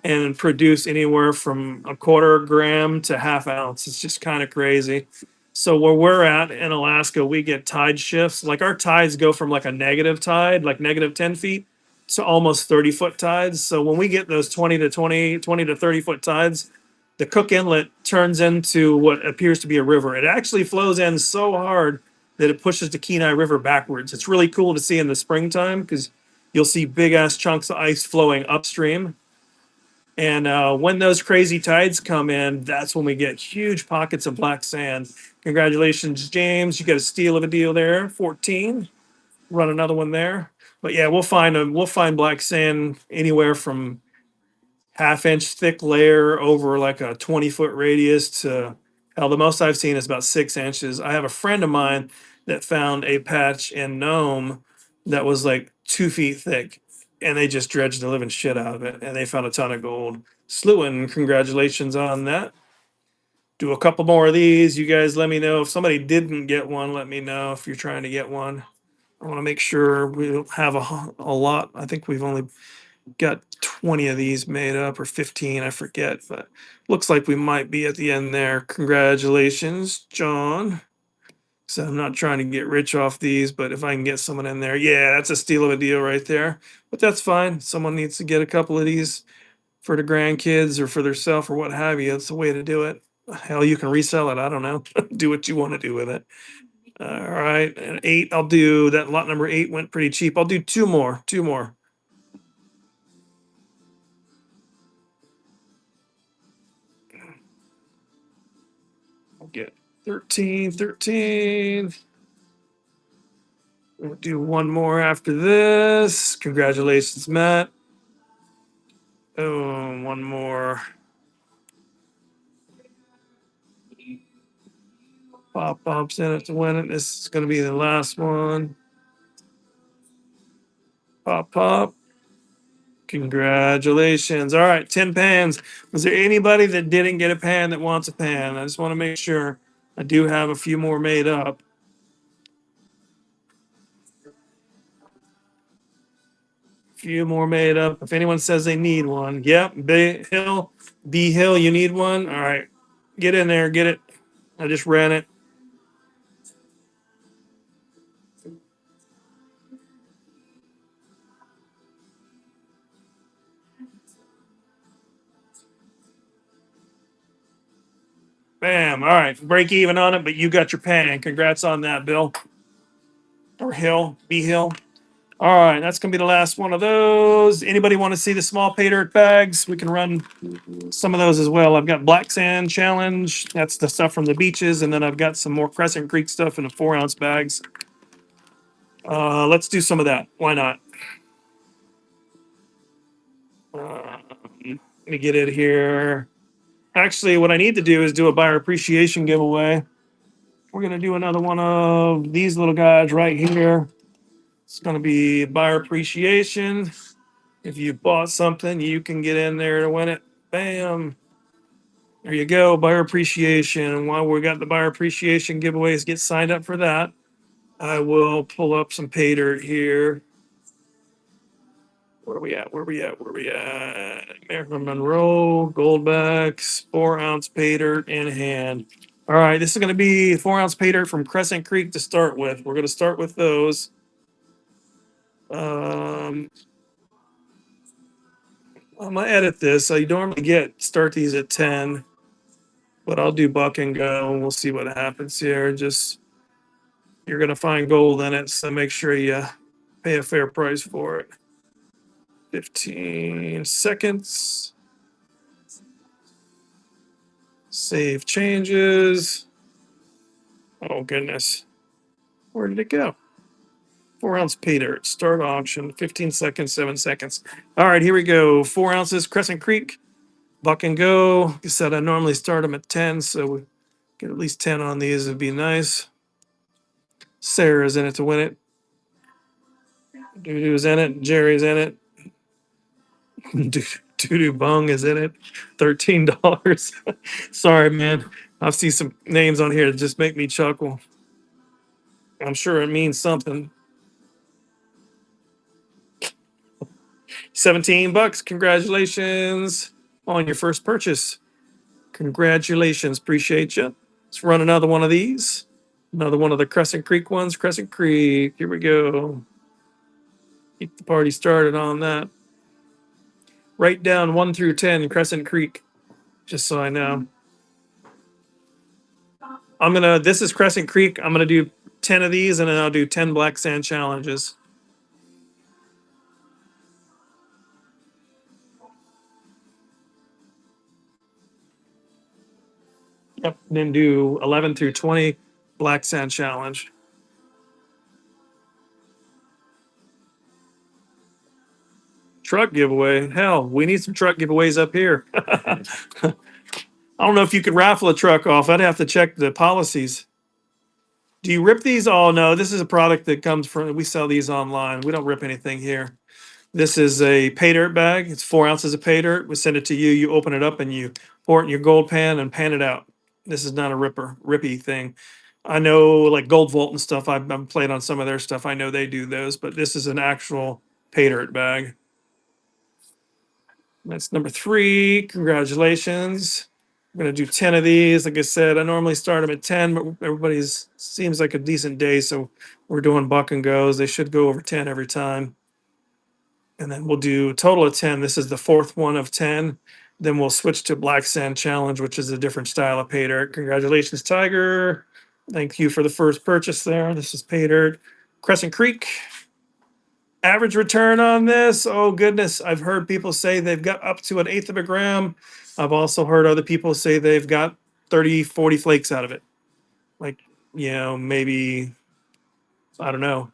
and produce anywhere from a quarter gram to half ounce. It's just kind of crazy. So where we're at in Alaska, we get tide shifts. Like our tides go from like a negative tide, like negative 10 feet, to almost 30-foot tides. So when we get those 20 to 30-foot tides, the Cook Inlet turns into what appears to be a river. It actually flows in so hard that it pushes the Kenai River backwards. It's really cool to see in the springtime because you'll see big ass chunks of ice flowing upstream, and when those crazy tides come in, that's when we get huge pockets of black sand. Congratulations, James. You got a steal of a deal there. 14. Run another one there. But yeah, we'll find black sand anywhere from half-inch thick layer over like a 20-foot radius to hell. The most I've seen is about 6 inches. I have a friend of mine that found a patch in Nome that was like 2 feet thick, and they just dredged the living shit out of it, and they found a ton of gold. Slewin, congratulations on that. Do a couple more of these. You guys let me know if somebody didn't get one. Let me know if you're trying to get one. I want to make sure we have a lot. I think we've only got 20 of these made up, or 15, I forget, but looks like we might be at the end there. Congratulations, John. So I'm not trying to get rich off these, but if I can get someone in there, yeah, that's a steal of a deal right there. But that's fine. Someone needs to get a couple of these for the grandkids or for theirself or what have you. That's the way to do it. Hell, you can resell it. I don't know. Do what you want to do with it. All right. And eight, I'll do that. Lot number eight went pretty cheap. I'll do two more. Two more. I'll get 13, 13. We'll do one more after this. Congratulations, Matt. Oh, one more. Pop pops in it to win it. This is going to be the last one. Pop pop. Congratulations. All right, 10 pans. Was there anybody that didn't get a pan that wants a pan? I just want to make sure. I do have a few more made up. Few more made up. If anyone says they need one, yep. B Hill, you need one. All right, get in there, get it. I just ran it. Bam. All right, break even on it, but you got your pan. Congrats on that, Bill or Hill, B Hill. All right, that's gonna be the last one of those. Anybody want to see the small pay dirt bags? We can run some of those as well. I've got Black Sand Challenge. That's the stuff from the beaches, and then I've got some more Crescent Creek stuff in the 4 ounce bags. Let's do some of that. Why not? Let me get it here. Actually, what I need to do is do a buyer appreciation giveaway. We're gonna do another one of these little guys right here. It's gonna be buyer appreciation. If you bought something, you can get in there to win it. Bam. There you go, buyer appreciation. And while we got the buyer appreciation giveaways, get signed up for that. I will pull up some pay dirt here. Where are we at? Where are we at? Where are we at? Marilyn Monroe, Goldbacks, 4 ounce pay dirt in hand. All right, this is going to be 4 ounce pay dirt from Crescent Creek to start with. We're going to start with those. I'm gonna edit this. I normally start these at 10, but I'll do buck and go, and we'll see what happens here. Just you're gonna find gold in it, so make sure you pay a fair price for it. 15 seconds. Save changes. Oh goodness. Where did it go? 4 ounce pay dirt. Start auction. 15 seconds, 7 seconds. All right, here we go. 4 ounces, Crescent Creek. Buck and go. Like I said, I normally start them at 10, so we get at least 10 on these. It'd be nice. Sarah's in it to win it. Doo-doo's in it. Jerry's in it. Doo-doo Bung is in it. $13. Sorry, man. I see some names on here that just make me chuckle. I'm sure it means something. $17. Congratulations on your first purchase. Congratulations. Appreciate you. Let's run another one of these. Another one of the Crescent Creek ones. Crescent Creek. Here we go. Keep the party started on that. Write down 1 through 10 Crescent Creek, just so I know. This is Crescent Creek. I'm gonna do 10 of these, and then I'll do 10 black sand challenges. Yep. Then do 11 through 20 black sand challenge. Truck giveaway. Hell, we need some truck giveaways up here. I don't know if you could raffle a truck off. I'd have to check the policies. Do you rip these? Oh no, this is a product that comes from. We sell these online. We don't rip anything here. This is a pay dirt bag. It's 4 ounces of pay dirt. We send it to you. You open it up and you pour it in your gold pan and pan it out. This is not a rippy thing. I know like Gold Vault and stuff. I've played on some of their stuff. I know they do those, but this is an actual pay dirt bag. That's number 3. Congratulations. I'm gonna do 10 of these. Like I said, I normally start them at 10, but everybody's seems like a decent day, so we're doing buck and goes. They should go over 10 every time. And then we'll do a total of 10. This is the 4th one of 10. Then we'll switch to Black Sand Challenge, which is a different style of pay dirt. Congratulations, Tiger. Thank you for the first purchase there. This is pay dirt. Crescent Creek. Average return on this, oh goodness. I've heard people say they've got up to an eighth of a gram. I've also heard other people say they've got 30, 40 flakes out of it. Like, maybe, I don't know,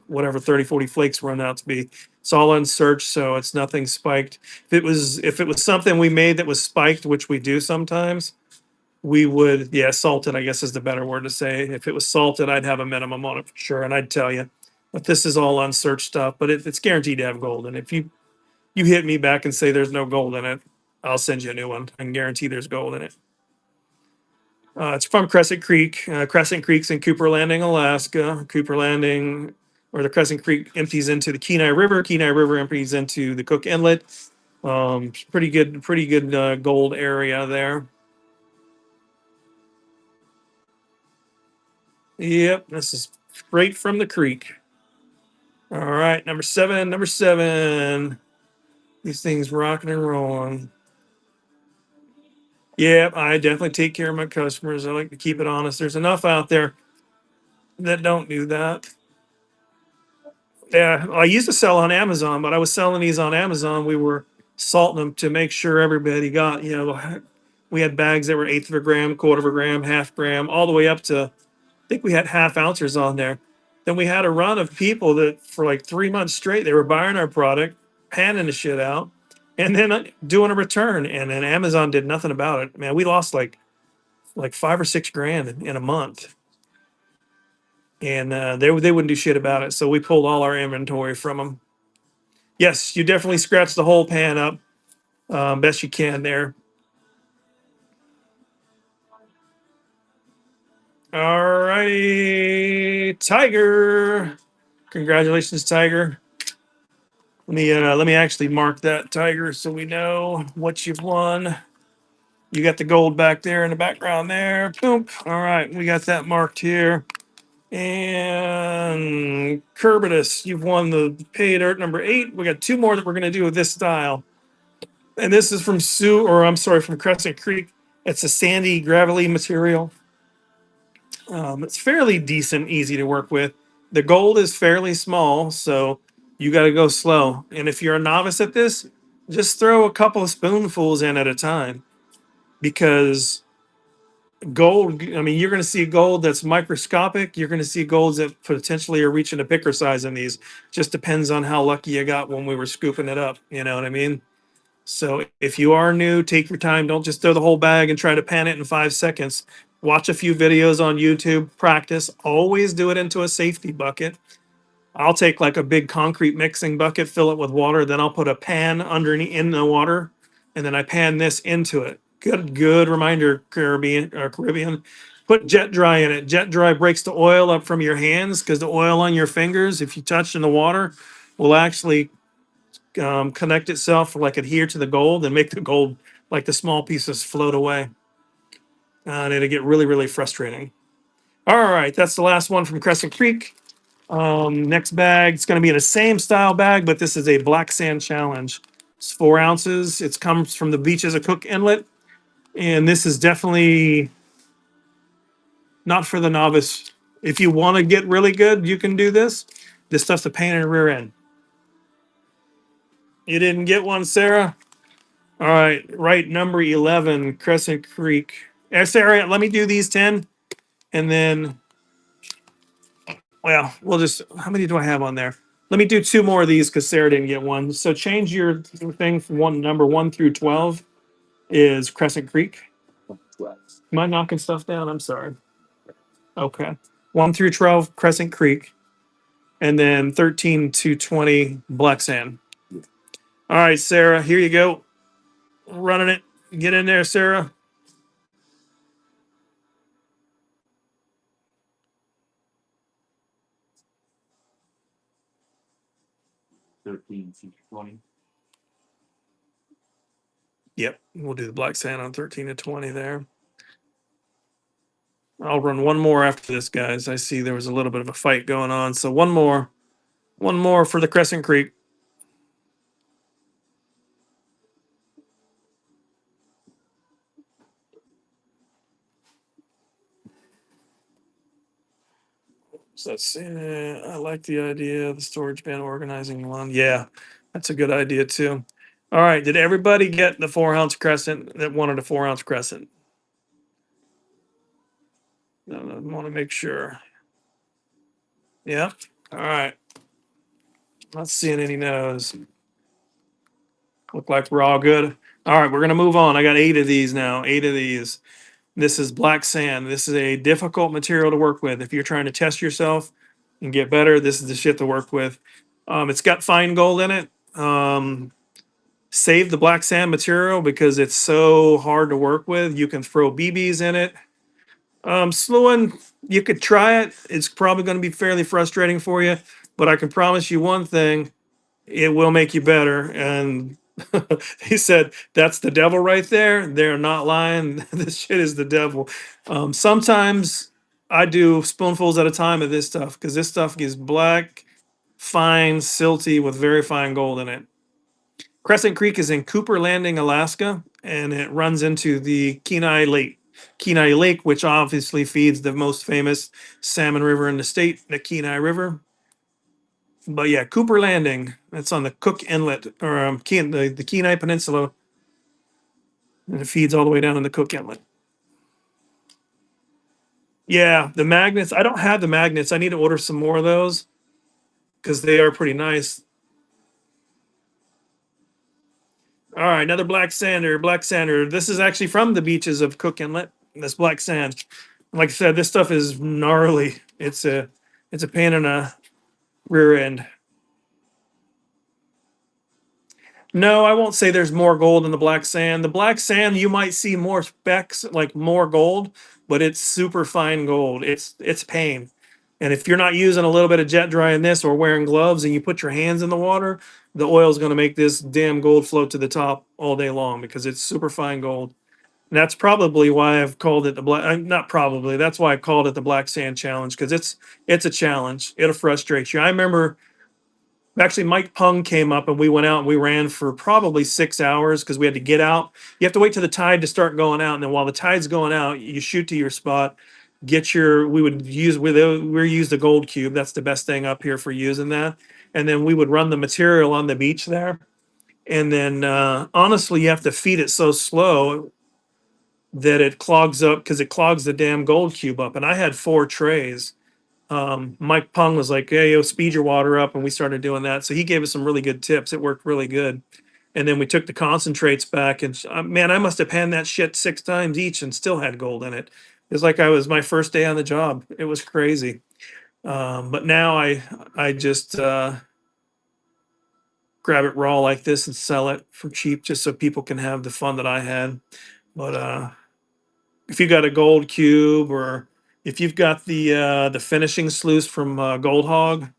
whatever 30, 40 flakes run out to be. It's all unsearched, so it's nothing spiked. If it was something we made that was spiked, which we do sometimes, we would, yeah, salted, I guess is the better word to say. If it was salted, I'd have a minimum on it for sure, and I'd tell you. But this is all unsearched stuff, but it's guaranteed to have gold. And if you hit me back and say there's no gold in it, I'll send you a new one. I can guarantee there's gold in it. It's from Crescent Creek. Crescent Creek's in Cooper Landing, Alaska. Cooper Landing, or the Crescent Creek empties into the Kenai River. Kenai River empties into the Cook Inlet. Pretty good gold area there. Yep, this is straight from the creek. All right, number seven. Number seven. These things rocking and rolling. Yep, I definitely take care of my customers. I like to keep it honest. There's enough out there that don't do that. Yeah, I used to sell on Amazon, but I was selling these on Amazon. We were salting them to make sure everybody got, we had bags that were eighth of a gram, quarter of a gram, half gram, all the way up to, I think we had half ounces on there. Then we had a run of people that for like 3 months straight, they were buying our product, panning the shit out, and then doing a return. And then Amazon did nothing about it. Man, we lost like 5 or 6 grand in a month, and they wouldn't do shit about it. So we pulled all our inventory from them. Yes, you definitely scratch the whole pan up best you can there. All righty, Tiger. Congratulations, Tiger. Let me actually mark that, Tiger, so we know what you've won. You got the gold back there in the background there. Boom. All right, we got that marked here. And Curbitus, you've won the pay dirt number 8. We got 2 more that we're gonna do with this style. And this is from from Crescent Creek. It's a sandy, gravelly material. It's fairly decent, easy to work with. The gold is fairly small, so you got to go slow. And if you're a novice at this, just throw a couple of spoonfuls in at a time, because gold, I mean, you're going to see gold that's microscopic. You're going to see golds that potentially are reaching a picker size in these. Just depends on how lucky you got when we were scooping it up. You know what I mean? So if you are new, take your time. Don't just throw the whole bag and try to pan it in 5 seconds. Watch a few videos on YouTube, practice. Always do it into a safety bucket. I'll take like a big concrete mixing bucket, fill it with water, then I'll put a pan underneath in the water, and then I pan this into it. Good reminder, Caribbean. Put jet dry in it. Jet dry breaks the oil up from your hands, because the oil on your fingers, if you touch in the water, will actually connect itself, like adhere to the gold, and make the gold, like the small pieces, float away. And it'll get really, really frustrating. All right, that's the last one from Crescent Creek. Next bag, it's going to be in the same style bag, but this is a Black Sand Challenge. It's 4 ounces. It comes from the beaches of Cook Inlet. And this is definitely not for the novice. If you want to get really good, you can do this. This stuff's a pain in the rear end. You didn't get one, Sarah? All right, number 11, Crescent Creek. Sarah, let me do these 10, and then, well, we'll just, how many do I have on there? Let me do 2 more of these because Sarah didn't get one. So change your thing from number 1 through 12 is Crescent Creek. Am I knocking stuff down? I'm sorry. Okay. 1 through 12, Crescent Creek. And then 13 to 20, Black Sand. All right, Sarah, here you go. Running it. Get in there, Sarah. Yep, we'll do the Black Sand on 13 to 20 there. I'll run one more after this, guys. I see there was a little bit of a fight going on. So one more for the Crescent Creek. So let's see. I like the idea of the storage bin organizing one. Yeah, that's a good idea too. All right. Did everybody get the 4 ounce crescent that wanted a 4 ounce crescent? No, I want to make sure. Yeah. All right. Not seeing any no's. Look like we're all good. All right, we're gonna move on. I got 8 of these now. 8 of these. This is black sand. This is a difficult material to work with. If you're trying to test yourself and get better, this is the shit to work with. It's got fine gold in it. Save the black sand material because it's so hard to work with. You can throw BBs in it. Slewing, you could try it. It's probably going to be fairly frustrating for you, but I can promise you one thing: it will make you better. And he said, "That's the devil right there." They're not lying. This shit is the devil. Sometimes I do spoonfuls at a time of this stuff because this stuff is black, fine, silty with very fine gold in it. Crescent Creek is in Cooper Landing, Alaska, and it runs into the Kenai Lake. Kenai Lake, which obviously feeds the most famous salmon river in the state, the Kenai River. But yeah, Cooper Landing, that's on the Cook Inlet, or the Kenai Peninsula, and it feeds all the way down in the Cook Inlet. Yeah, the magnets, I don't have the magnets. I need to order some more of those because they are pretty nice. All right, another black sander. Black sander. This is actually from the beaches of Cook Inlet. This black sand. Like I said, this stuff is gnarly. It's a pain in the rear end. No, I won't say there's more gold in the black sand. The black sand, you might see more specks, like more gold, but it's super fine gold. It's pain. And if you're not using a little bit of jet dry in this or wearing gloves and you put your hands in the water, the oil is going to make this damn gold float to the top all day long because it's super fine gold. And that's probably why I've called it the black. Not probably. That's why I called it the black sand challenge because it's a challenge. It'll frustrate you. I remember actually Mike Pung came up and we went out and we ran for probably 6 hours because we had to get out. You have to wait till the tide to start going out, and then while the tide's going out, you shoot to your spot. Get your. We would use we use the gold cube. That's the best thing up here for using that. And then we would run the material on the beach there. And then honestly, you have to feed it so slow that it clogs up because it clogs the damn gold cube up. And I had 4 trays. Mike Pung was like, "Hey, yo, speed your water up," and we started doing that. So he gave us some really good tips. It worked really good. And then we took the concentrates back, and man, I must have panned that shit 6 times each and still had gold in it. It was like I was my first day on the job. It was crazy. But now I just grab it raw like this and sell it for cheap, just so people can have the fun that I had. But if you got a gold cube, or if you've got the finishing sluice from Gold Hog,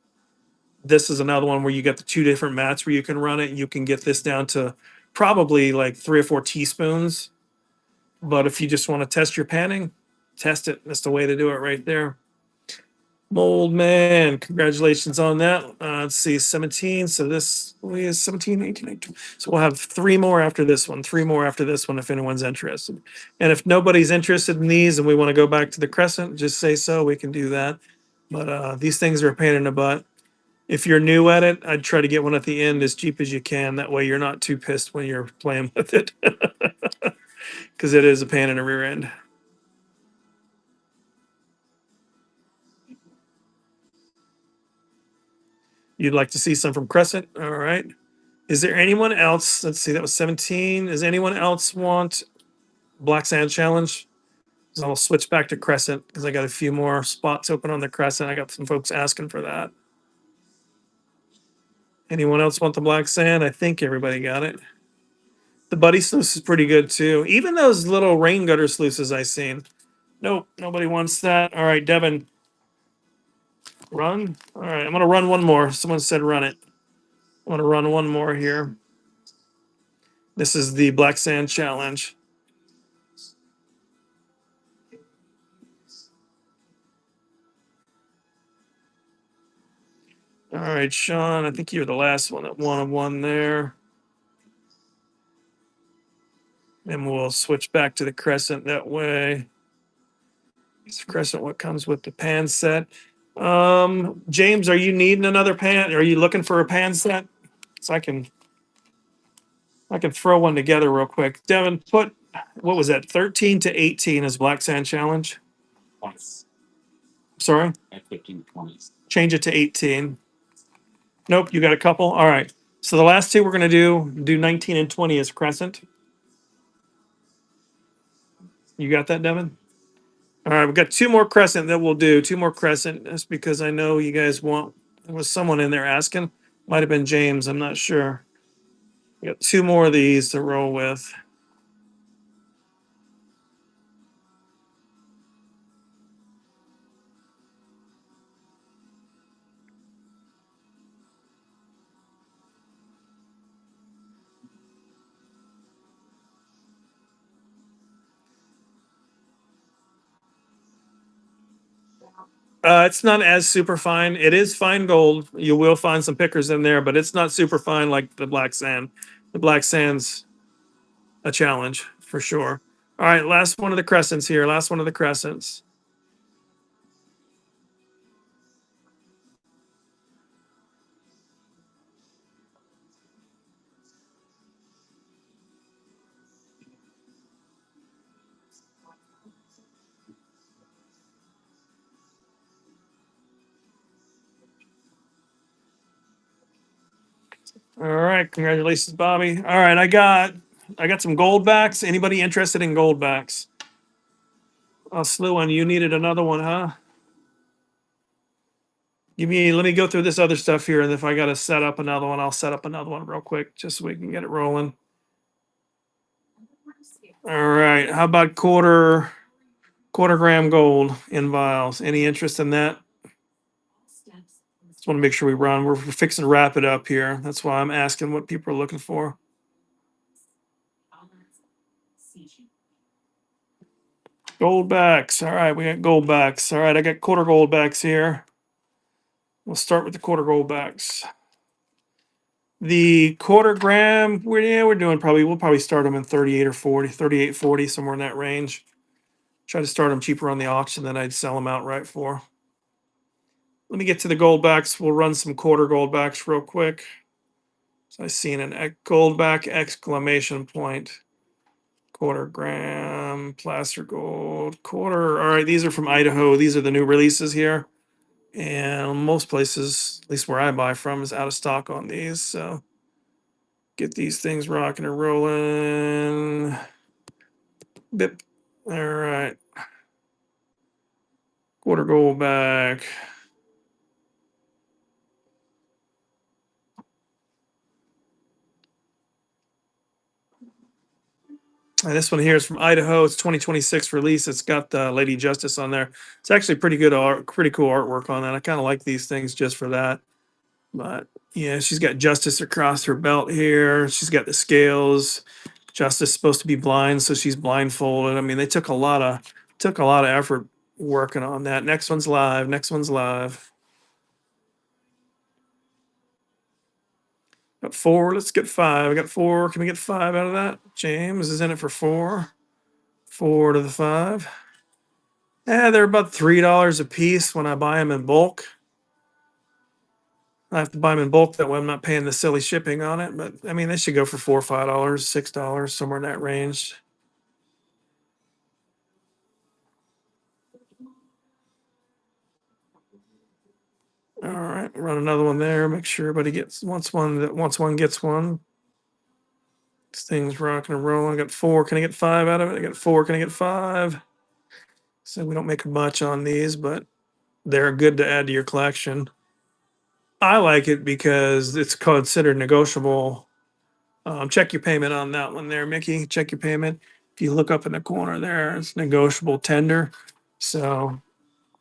this is another one where you get the 2 different mats where you can run it. You can get this down to probably like 3 or 4 teaspoons. But if you just want to test your panning, test it. That's the way to do it right there. Mold man, congratulations on that. Let's see, 17. So this is 17, 18, 19. So we'll have 3 more after this one, 3 more after this one if anyone's interested. And if nobody's interested in these and we want to go back to the crescent, just say so. We can do that. But these things are a pain in the butt. If you're new at it, I'd try to get one at the end as cheap as you can. That way you're not too pissed when you're playing with it. Because it is a pain in the rear end. You'd like to see some from Crescent? All right. Is there anyone else? Let's see, that was 17. Does anyone else want Black Sand Challenge? Because I'll switch back to Crescent because I got a few more spots open on the Crescent. I got some folks asking for that. Anyone else want the Black Sand? I think everybody got it. The Buddy Sluice is pretty good too. Even those little rain gutter sluices I seen. Nope, nobody wants that. All right, Devin, run. All right, I'm gonna run one more. Someone said run it. I'm gonna run one more here. This is the Black Sand Challenge. All right, Sean, I think you're the last one that wanted one there. And we'll switch back to the Crescent that way. It's Crescent what comes with the pan set. James, are you needing another pan? Are you looking for a pan set? So I can throw one together real quick. Devin, put what was that? 13 to 18 is Black Sand Challenge. Sorry, change it to 18. Nope, you got a couple. All right. So the last two we're gonna do 19 and 20 as Crescent. You got that, Devin? All right, we've got two more Crescent that we'll do. Two more Crescent. That's because I know you guys want. There was someone in there asking. Might have been James. I'm not sure. We got two more of these to roll with. It's not as super fine. It is fine gold. You will find some pickers in there, but it's not super fine like the black sand. The black sand's a challenge for sure. All right, last one of the crescents here. Last one of the crescents. All right, congratulations, Bobby. All right, I got some gold backs. Anybody interested in gold backs? Oh, Slew one, you needed another one, huh? Let me go through this other stuff here, and if I got to set up another one, I'll set up another one real quick just so we can get it rolling. All right, how about quarter gram gold in vials? Any interest in that? Just want to make sure we run. We're fixing to wrap it up here. That's why I'm asking what people are looking for. Gold backs. All right, we got gold backs. All right, I got quarter gold backs here. We'll start with the quarter gold backs. The quarter gram, we'll probably start them in 38 or 40, 38, 40, somewhere in that range. Try to start them cheaper on the auction than I'd sell them outright for. Let me get to the gold backs. We'll run some quarter gold backs real quick. So I seen an gold back exclamation point. Quarter gram, placer gold, quarter. All right, these are from Idaho. These are the new releases here. And most places, at least where I buy from, is out of stock on these. So get these things rocking and rolling. Bip. All right. Quarter gold back. And this one here is from Idaho. It's 2026 release. It's got Lady Justice on there. It's actually pretty good art, pretty cool artwork on that. I kind of like these things just for that. But yeah, she's got Justice across her belt here. She's got the scales. Justice is supposed to be blind, so she's blindfolded. I mean, they took a lot of effort working on that. Next one's live. Next one's live. Got four. Let's get five. I got four. Can we get five out of that? James is in it for four. Four to the five. Yeah, they're about $3 a piece when I buy them in bulk. I have to buy them in bulk that way I'm not paying the silly shipping on it. But I mean, they should go for $4, $5, $6, somewhere in that range. All right, run another one there. Make sure everybody wants one that wants one gets one. This thing's rocking and rolling. I got four. Can I get five out of it? I got four. Can I get five? So we don't make much on these, but they're good to add to your collection. I like it because it's considered negotiable. Check your payment on that one there, Mickey. Check your payment. If you look up in the corner there, it's negotiable tender. So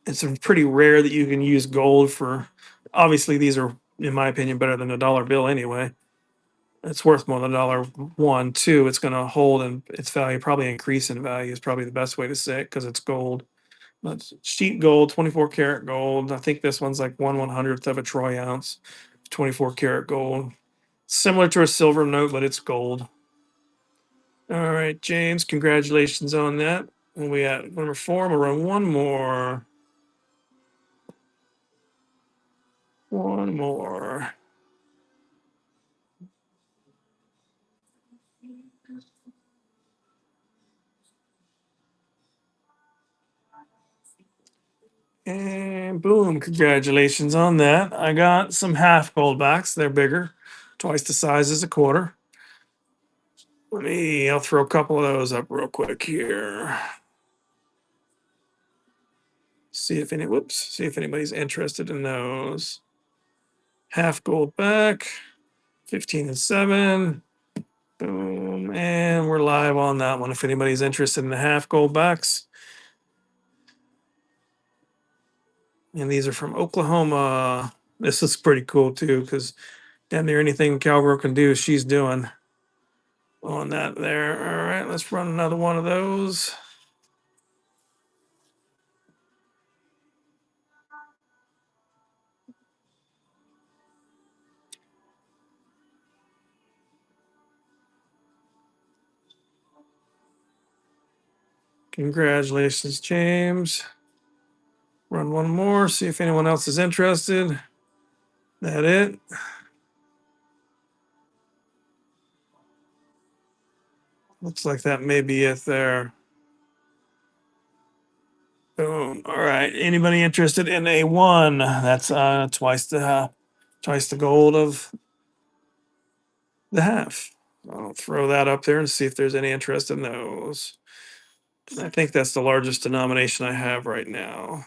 it's pretty rare that you can use gold for. Obviously, these are, in my opinion, better than a dollar bill anyway. It's worth more than a dollar. One, two, it's going to hold and its value probably increase in value is probably the best way to say it because it's gold. But sheet gold, 24 karat gold. I think this one's like 1/100th of a troy ounce, 24 karat gold. Similar to a silver note, but it's gold. All right, James, congratulations on that. And we at number four. I'm gonna run one more. One more. And boom, congratulations on that. I got some half gold backs. They're bigger, twice the size as a quarter. I'll throw a couple of those up real quick here. See if anybody's interested in those. Half gold back, 15 and 7. Boom. And we're live on that one. If anybody's interested in the half gold backs. And these are from Oklahoma. This is pretty cool too, because damn near anything Cowgirl can do, she's doing on that there. All right, let's run another one of those. Congratulations, James. Run one more, see if anyone else is interested. That it? Looks like that may be it there. Boom. All right. Anybody interested in a one? That's twice the gold of the half. I'll throw that up there and see if there's any interest in those. I think that's the largest denomination I have right now.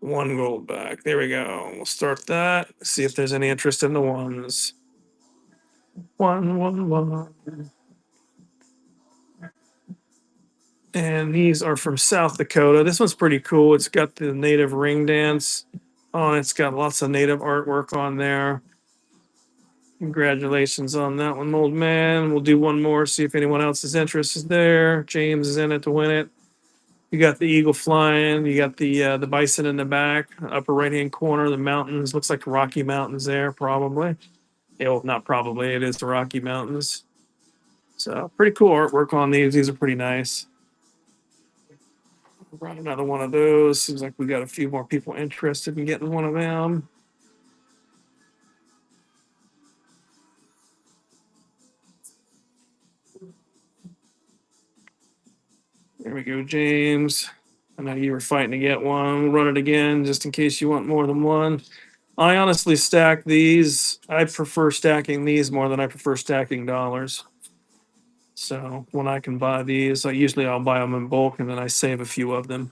One gold back. There we go. We'll start that. See if there's any interest in the ones. One. And these are from South Dakota. This one's pretty cool. It's got the native ring dance on it. It's got lots of native artwork on there. Congratulations on that one, old man. We'll do one more, see if anyone else is interested there. James is in it to win it. You got the eagle flying. You got the bison in the back, upper right hand corner. The mountains looks like Rocky Mountains there, probably. Yeah, well, not probably. It is the Rocky Mountains. So pretty cool artwork on these. These are pretty nice. Brought another one of those. Seems like we got a few more people interested in getting one of them. There we go, James. I know you were fighting to get one. We'll run it again just in case you want more than one. I honestly stack these. I prefer stacking these more than I prefer stacking dollars. So when I can buy these, I'll buy them in bulk and then I save a few of them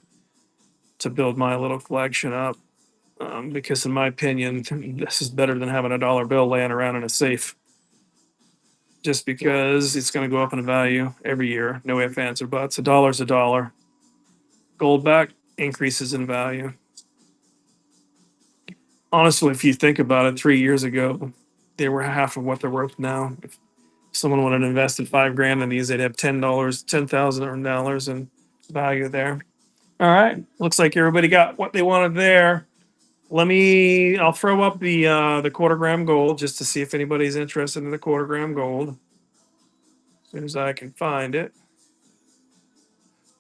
to build my little collection up. Because in my opinion, this is better than having a dollar bill laying around in a safe. Just because it's going to go up in value every year. No ifs, ands, or buts. A dollar's a dollar. Gold back increases in value. Honestly, if you think about it, 3 years ago, they were half of what they're worth now. If someone would have invested $5,000 in these, they'd have $10,000 in value there. All right. Looks like everybody got what they wanted there. I'll throw up the quarter gram gold just to see if anybody's interested in the quarter gram gold. As soon as I can find it.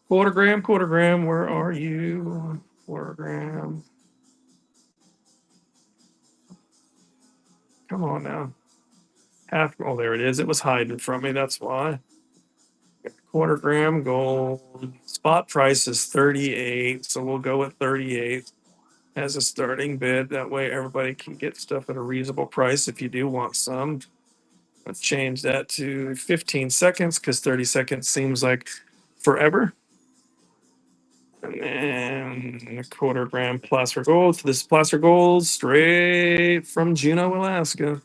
Quarter gram, where are you? Quarter gram. Come on now. Oh, there it is. It was hiding from me. That's why. Quarter gram gold. Spot price is 38. So we'll go with 38 as a starting bid. That way everybody can get stuff at a reasonable price if you do want some. Let's change that to 15 seconds because 30 seconds seems like forever. And then a quarter gram placer gold. So this is placer gold straight from Juneau, Alaska.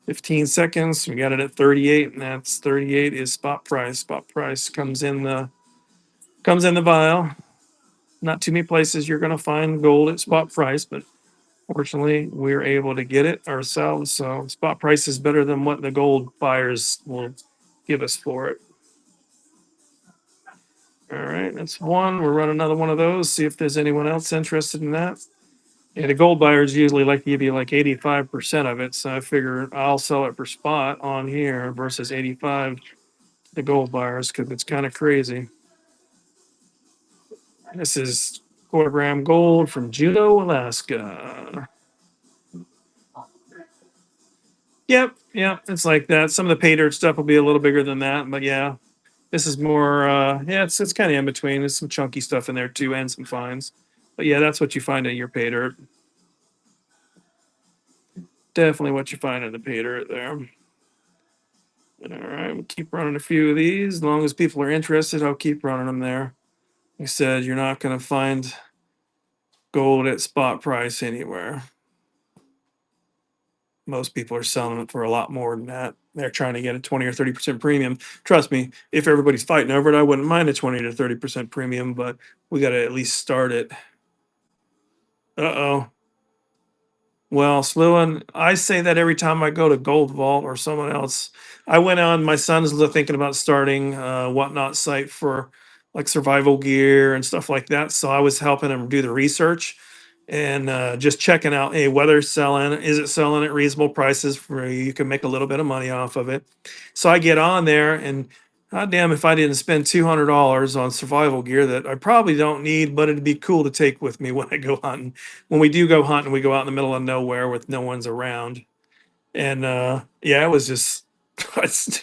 15 seconds. We got it at 38, and that's 38 is spot price. Spot price comes in the vial. Not too many places you're going to find gold at spot price, but fortunately, we're able to get it ourselves. So spot price is better than what the gold buyers will give us for it. All right, that's one. We'll run another one of those, see if there's anyone else interested in that. Yeah, the gold buyers usually like to give you like 85% of it. So I figure I'll sell it for spot on here versus 85 the gold buyers because it's kind of crazy. This is quarter gram gold from Juneau, Alaska. Yep, yep. It's like that. Some of the pay dirt stuff will be a little bigger than that, but yeah, this is more. Yeah, it's kind of in between. There's some chunky stuff in there too, and some fines. But yeah, that's what you find in your pay dirt. Definitely what you find in the pay dirt there. All right, we'll keep running a few of these. As long as people are interested, I'll keep running them there. Like I said, you're not going to find gold at spot price anywhere. Most people are selling it for a lot more than that. They're trying to get a 20 or 30% premium. Trust me, if everybody's fighting over it, I wouldn't mind a 20 to 30% premium, but we got to at least start it. Uh oh. Well, Sluin, I say that every time I go to Gold Vault or someone else. I went on, my son's thinking about starting a whatnot site for like survival gear and stuff like that. So I was helping him do the research and just checking out, hey, whether it's selling, is it selling at reasonable prices for you can make a little bit of money off of it. So I get on there and god damn if I didn't spend $200 on survival gear that I probably don't need, but it'd be cool to take with me when I go hunting. When we do go hunting, we go out in the middle of nowhere with no one's around. And yeah, it was just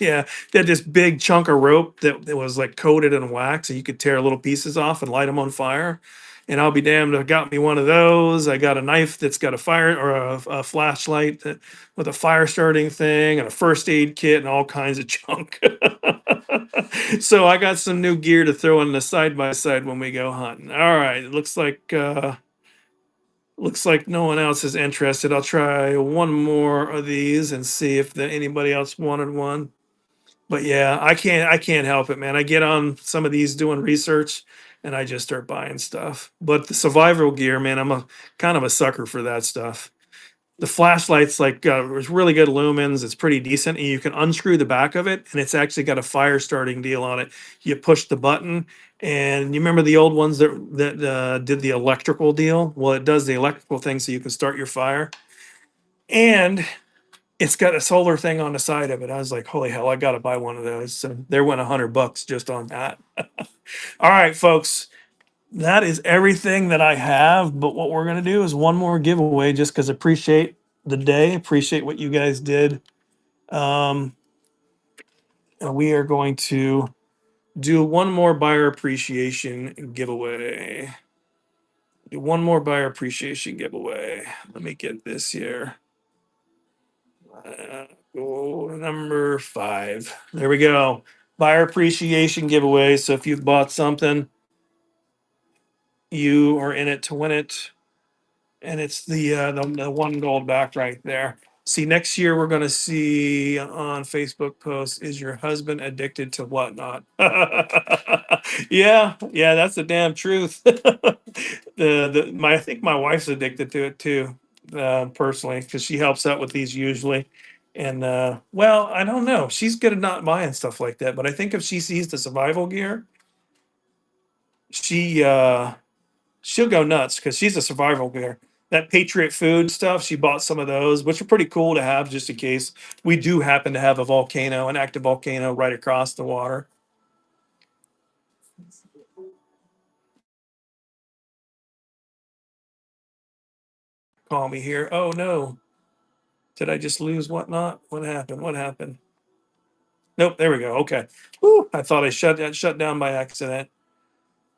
yeah, they had this big chunk of rope that was like coated in wax, and you could tear little pieces off and light them on fire. And I'll be damned, I got me one of those. I got a knife that's got a fire or a flashlight that, with a fire starting thing and a first aid kit and all kinds of junk. So I got some new gear to throw in the side by side when we go hunting. All right, it looks like no one else is interested. I'll try one more of these and see if anybody else wanted one. But yeah, I can't help it, man. I get on some of these doing research and I just start buying stuff. But the survival gear, man, I'm a kind of a sucker for that stuff. The flashlight's like it's really good lumens. It's pretty decent, and you can unscrew the back of it, and it's actually got a fire starting deal on it. You push the button, and you remember the old ones that did the electrical deal. Well, it does the electrical thing, so you can start your fire, and it's got a solar thing on the side of it. I was like, holy hell, I got to buy one of those. So there went $100 just on that. All right, folks. That is everything that I have. But what we're gonna do is one more giveaway, just because appreciate the day, appreciate what you guys did. Um, and we are going to do one more buyer appreciation giveaway. Do one more buyer appreciation giveaway. Let me get this here. Goal number 5. There we go. Buyer appreciation giveaway. So if you've bought something, you are in it to win it. And it's the one gold back right there. See, next year we're going to see on Facebook posts, is your husband addicted to whatnot? Yeah, yeah, that's the damn truth. I think my wife's addicted to it too, personally, because she helps out with these usually. And well, I don't know. She's good at not buying stuff like that, but I think if she sees the survival gear, she she'll go nuts because she's a survival gear. That Patriot food stuff, she bought some of those, which are pretty cool to have just in case we do happen to have a volcano, an active volcano right across the water. Call me here. Oh no. Did I just lose whatnot? What happened? What happened? Nope, there we go. Okay. Whew, I thought I shut down by accident.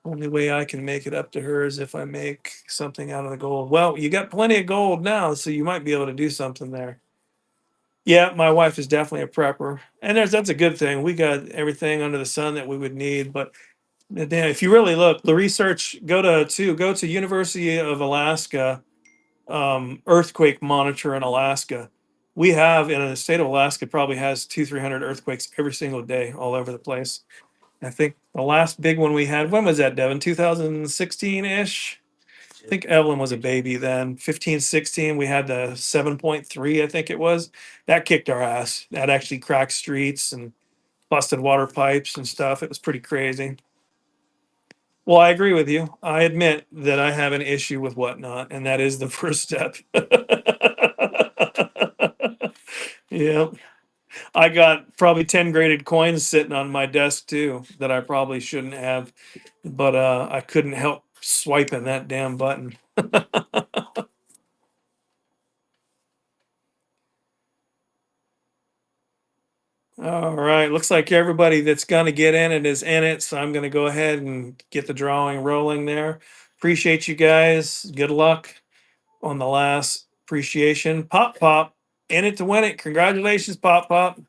Only way I can make it up to her is if I make something out of the gold. Well, you got plenty of gold now, so you might be able to do something there. Yeah, my wife is definitely a prepper, and that's a good thing. We got everything under the sun that we would need. But damn, if you really look, the research go to University of Alaska earthquake monitor in Alaska. We have in the state of Alaska probably has 200-300 earthquakes every single day all over the place. I think the last big one we had, when was that, Devin? 2016 ish. I think Evelyn was a baby then. 15, 16. We had the 7.3, I think it was. That kicked our ass. That actually cracked streets and busted water pipes and stuff. It was pretty crazy. Well, I agree with you. I admit that I have an issue with whatnot, and that is the first step. Yeah. I got probably 10 graded coins sitting on my desk too that I probably shouldn't have, but I couldn't help swiping that damn button. All right. Looks like everybody that's going to get in it is in it. So I'm going to go ahead and get the drawing rolling there. Appreciate you guys. Good luck on the last appreciation. Pop Pop, in it to win it. Congratulations, Pop Pop.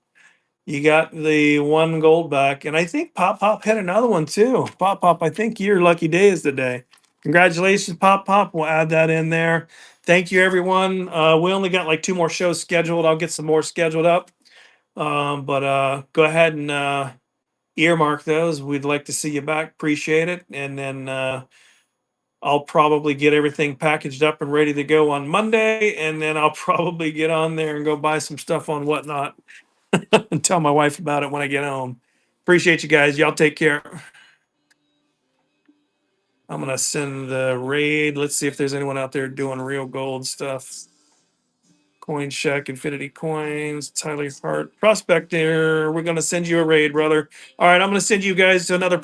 You got the one gold back. And I think Pop Pop had another one too. Pop Pop, I think your lucky day is today. Congratulations, Pop Pop. We'll add that in there. Thank you, everyone. We only got like 2 more shows scheduled. I'll get some more scheduled up. But go ahead and earmark those. We'd like to see you back. Appreciate it. And then I'll probably get everything packaged up and ready to go on Monday. And then I'll probably get on there and go buy some stuff on Whatnot and tell my wife about it when I get home. Appreciate you guys. Y'all take care. I'm going to send the raid. Let's see if there's anyone out there doing real gold stuff. Coin Shack, Infinity Coins, Tyler Hart, Prospector. We're going to send you a raid, brother. All right, I'm going to send you guys to another.